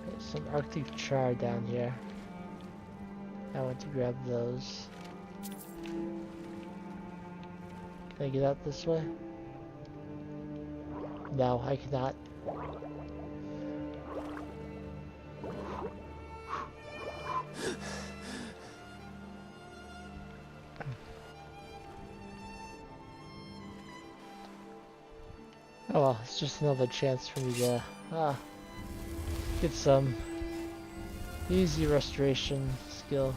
A: There's some Arctic char down here. I want to grab those. Can I get out this way? No, I cannot. Oh well, it's just another chance for me to get some easy restoration skill.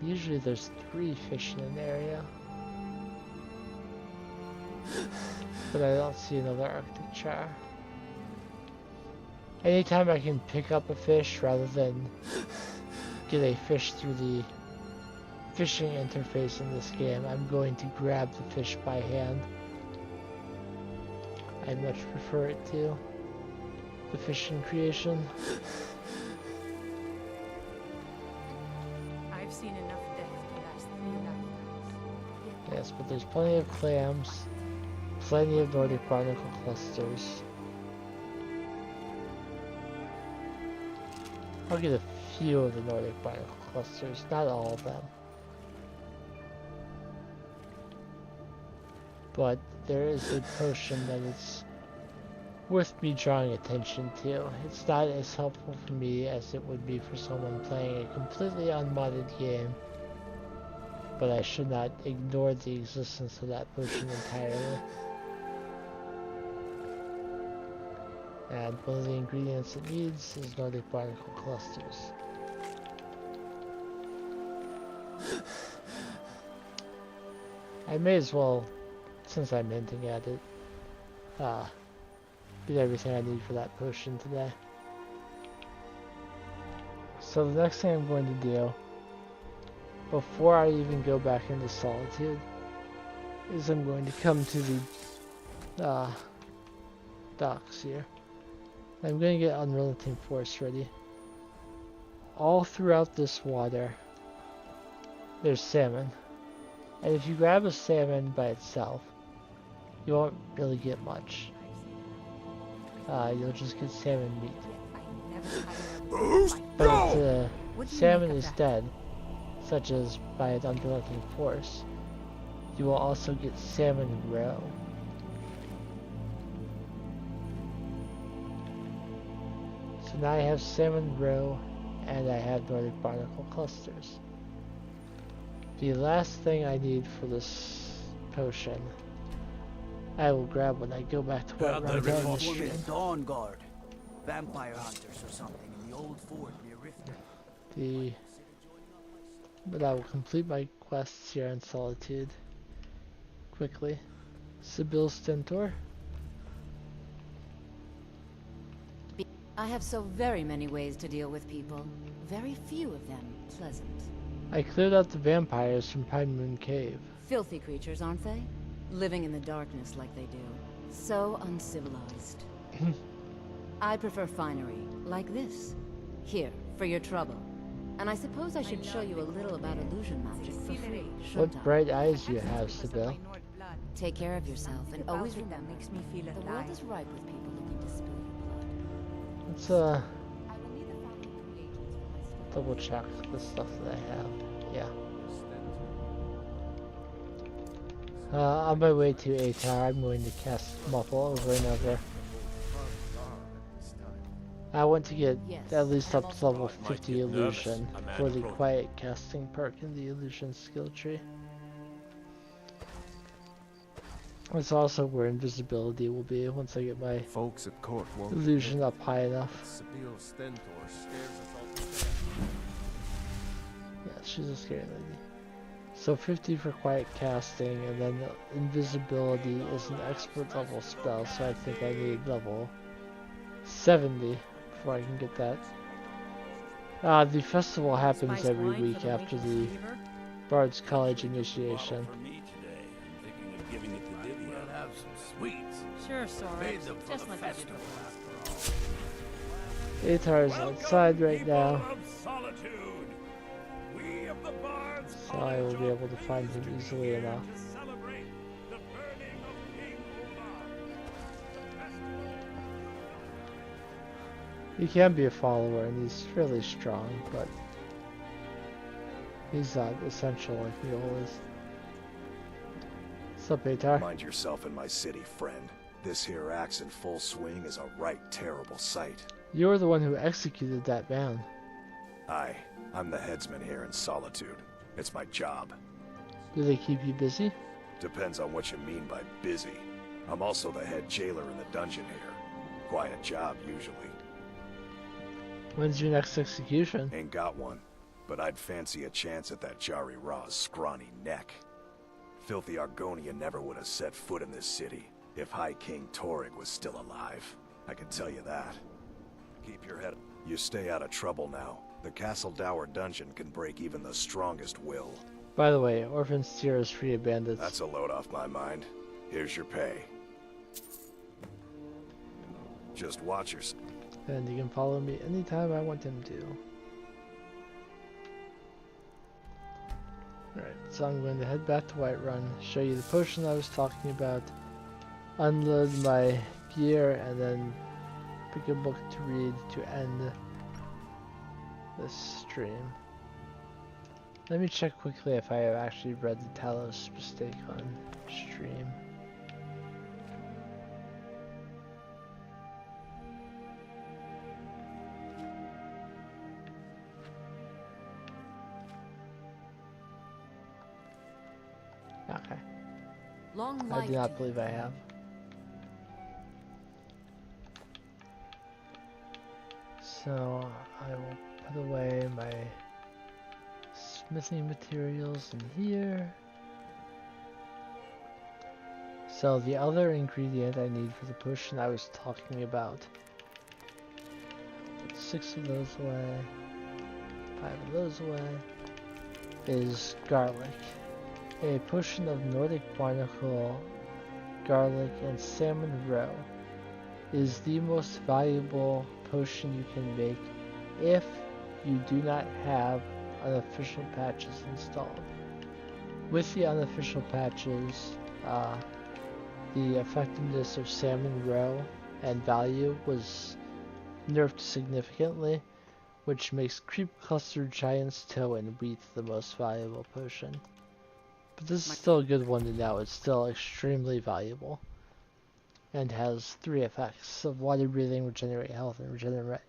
A: Usually there's 3 fish in an area. But I don't see another Arctic char. Anytime I can pick up a fish rather than get a fish through the fishing interface in this game, I'm going to grab the fish by hand. I much prefer it to the fishing creation.
C: I've seen enough death to last 3 lifetimes.
A: Yes, but there's plenty of clams, plenty of Nordic barnacle clusters. I'll get a few of the Nordic barnacle clusters, not all of them. But there is a potion that it's worth me drawing attention to. It's not as helpful for me as it would be for someone playing a completely unmodded game, but I should not ignore the existence of that potion entirely. And one of the ingredients it needs is Nordic barnacle clusters. I may as well, since I'm hinting at it, get everything I need for that potion today. So the next thing I'm going to do, before I even go back into Solitude, is I'm going to come to the docks here. I'm going to get Unrelenting Force ready. All throughout this water, there's salmon. And if you grab a salmon by itself, you won't really get much. You'll just get salmon meat. But if the salmon is dead, such as by an Unrelenting Force, you will also get salmon roe. So now I have salmon roe, and I have Nordic barnacle clusters. The last thing I need for this potion, I will grab when I go back to what runs down the stream.
U: Dawn Guard. Vampire hunters or something in the old fort near Riften.
A: But I will complete my quest quests here in Solitude. Quickly. Sibyl Stentor.
R: I have so very many ways to deal with people. Very few of them pleasant.
A: I cleared out the vampires from Pine Moon Cave.
R: Filthy creatures, aren't they? Living in the darkness like they do. So uncivilized. I prefer finery, like this. Here, for your trouble. And I suppose I should show you a little about illusion magic for free, shouldn't I?
A: What bright eyes you have, Sibyl.
R: Take care of yourself, and always remember,
C: makes me feel
R: the world is ripe with people looking to spill your blood.
A: Let's double check the stuff that I have. Yeah. On my way to Atar, I'm going to cast Muffle over and over. I want to get at least up to level 50 illusion for the quiet casting perk in the illusion skill tree. It's also where invisibility will be once I get my
I: folks at court
A: illusion up high enough. Yeah, she's a scary lady. So 50 for quiet casting, and then invisibility is an expert level spell, so I think I need level 70 before I can get that. The festival happens every week after the Bard's College initiation.
O: Sure, Sora. Just like festival.
A: Atar is outside right now, so I will be able to find him easily enough. He can be a follower and he's fairly strong, but he's not essential like Mule is. What's up, Atar?
T: Mind yourself in my city, friend. This here axe in full swing is a right terrible sight.
A: You're the one who executed that man.
T: Aye, I'm the headsman here in Solitude. It's my job.
A: Do they keep you busy?
T: Depends on what you mean by busy. I'm also the head jailer in the dungeon here. Quiet job, usually.
A: When's your next execution?
T: Ain't got one, but I'd fancy a chance at that Jari Ra's scrawny neck. Filthy Argonian never would have set foot in this city if High King Torrig was still alive. I can tell you that. Keep your head up. You stay out of trouble now. The Castle Dower dungeon can break even the strongest will.
A: By the way, Orphan's Tear is free of bandits.
T: That's a load off my mind. Here's your pay. Just watch yourself.
A: And you can follow me anytime I want him to. Alright, so I'm going to head back to Whiterun, show you the potion I was talking about, unload my gear, and then pick a book to read to end this stream. Let me check quickly if I have actually read the Talos mistake on stream. Okay. I do not believe I have. So I will put away my smithing materials in here. So the other ingredient I need for the potion I was talking about. Put 6 of those away. 5 of those away. Is garlic. A potion of Nordic barnacle, garlic, and salmon roe is the most valuable potion you can make if you do not have unofficial patches installed. With the unofficial patches, the effectiveness of salmon roe and value was nerfed significantly, which makes Creep Cluster, Giant's Toe, and Wheat the most valuable potion. But this is still a good one to know. It's still extremely valuable. And has 3 effects of water breathing, regenerate health, and regenerate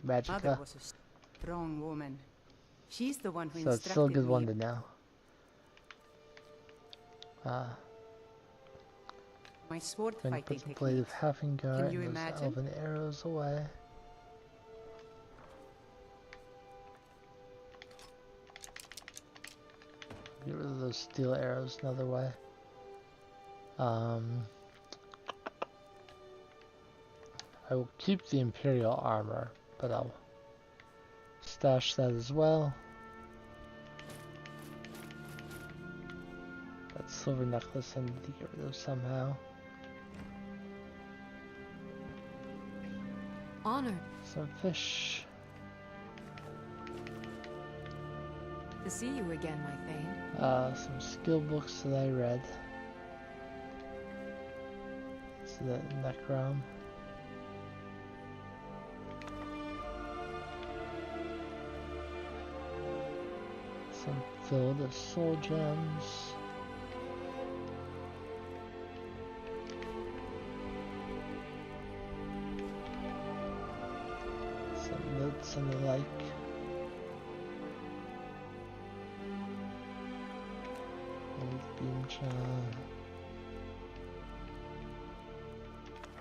A: magicka.
C: Mother was a strong woman. She's the one who
A: So it's still a good
C: me.
A: one to know.
C: My sword
A: I'm going to put the blade of Hafengar
C: Can you
A: and those
C: imagine?
A: elven arrows away. those steel arrows another way. I will keep the Imperial armor, but I'll stash that as well. That silver necklace I need to get rid of somehow.
Q: Honored
A: Some fish.
Q: to see you again, my Thane.
A: Some skill books that I read. See that Necrom. Some filled of soul gems. Some notes and the like.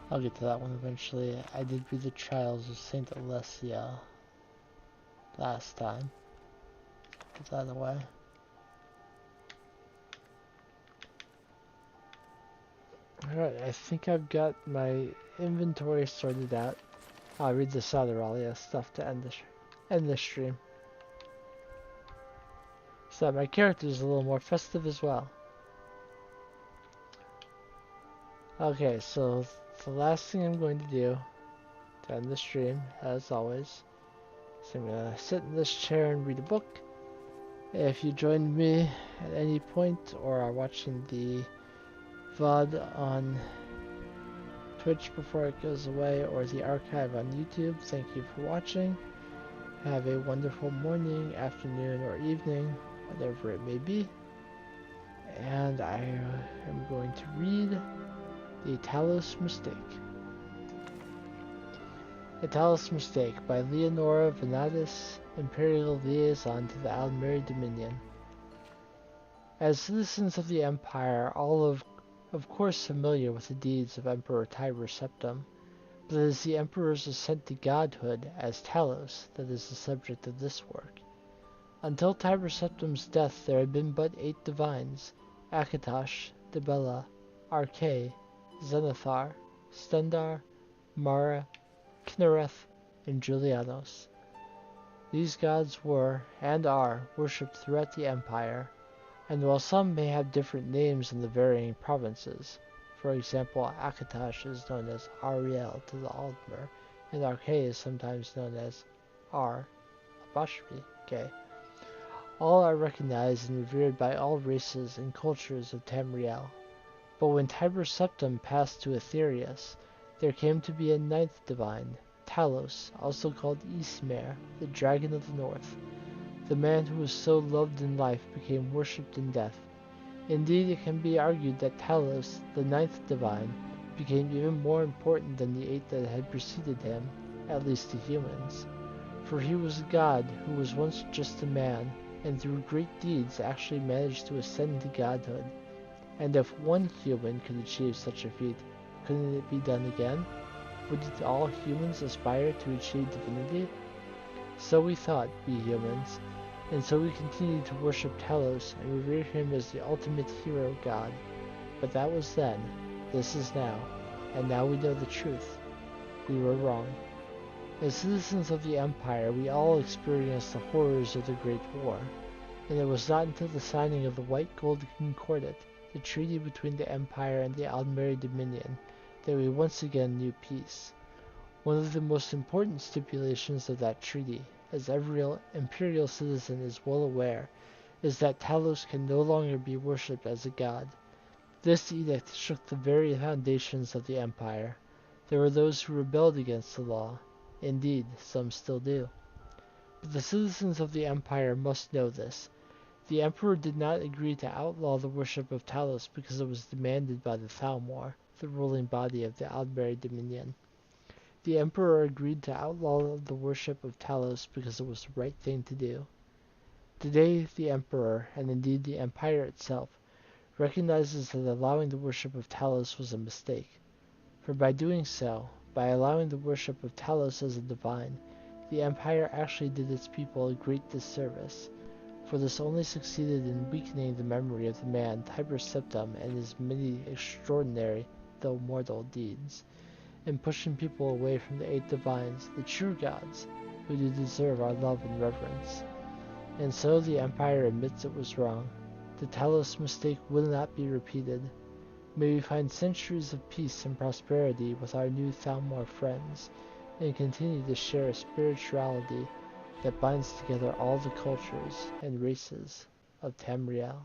A: I'll get to that one eventually. I did read the Trials of Saint Alessia last time. Get that away. Alright, I think I've got my inventory sorted out. I'll read the Saturalia stuff to end the stream. So that my character is a little more festive as well. Okay, so the last thing I'm going to do to end the stream, as always, is I'm going to sit in this chair and read a book. If you joined me at any point or are watching the VOD on Twitch before it goes away or the archive on YouTube, thank you for watching. Have a wonderful morning, afternoon, or evening, whatever it may be. And I am going to read The Talos Mistake. The Talos Mistake by Leonora Venatus, Imperial Liaison to the Aldmeri Dominion. As citizens of the Empire, all of course familiar with the deeds of Emperor Tiber Septim, but it is the Emperor's ascent to godhood as Talos that is the subject of this work. Until Tiber Septim's death there had been but 8 divines, Akatosh, Dibella, Arkay, Zenithar, Stendar, Mara, Kynareth, and Julianos. These gods were, and are, worshipped throughout the Empire, and while some may have different names in the varying provinces, for example, Akatosh is known as Ariel to the Aldmer, and Arkay is sometimes known as Abashri, all are recognized and revered by all races and cultures of Tamriel. But when Tiber Septim passed to Aetherius, there came to be a 9th divine, Talos, also called Ysmer, the Dragon of the North. The man who was so loved in life became worshipped in death. Indeed, it can be argued that Talos, the 9th divine, became even more important than the 8 that had preceded him, at least to humans. For he was a god who was once just a man, and through great deeds actually managed to ascend to godhood. And if one human could achieve such a feat, couldn't it be done again? Wouldn't all humans aspire to achieve divinity? So we thought, we humans, and so we continued to worship Talos and revere him as the ultimate hero god. But that was then, this is now, and now we know the truth. We were wrong. As citizens of the Empire, we all experienced the horrors of the Great War, and it was not until the signing of the White Gold Concordat, the treaty between the Empire and the Aldmeri Dominion, that we once again knew peace. One of the most important stipulations of that treaty, as every Imperial citizen is well aware, is that Talos can no longer be worshipped as a god. This edict shook the very foundations of the Empire. There were those who rebelled against the law. Indeed, some still do. But the citizens of the Empire must know this. The Emperor did not agree to outlaw the worship of Talos because it was demanded by the Thalmor, the ruling body of the Aldmeri Dominion. The Emperor agreed to outlaw the worship of Talos because it was the right thing to do. Today, the Emperor, and indeed the Empire itself, recognizes that allowing the worship of Talos was a mistake. For by doing so, by allowing the worship of Talos as a divine, the Empire actually did its people a great disservice. for this only succeeded in weakening the memory of the man Tiber Septim and his many extraordinary, though mortal, deeds, and pushing people away from the 8 divines, the true gods, who do deserve our love and reverence. And so the Empire admits it was wrong. The Talos mistake will not be repeated. May we find centuries of peace and prosperity with our new Thalmor friends, and continue to share a spirituality that binds together all the cultures and races of Tamriel.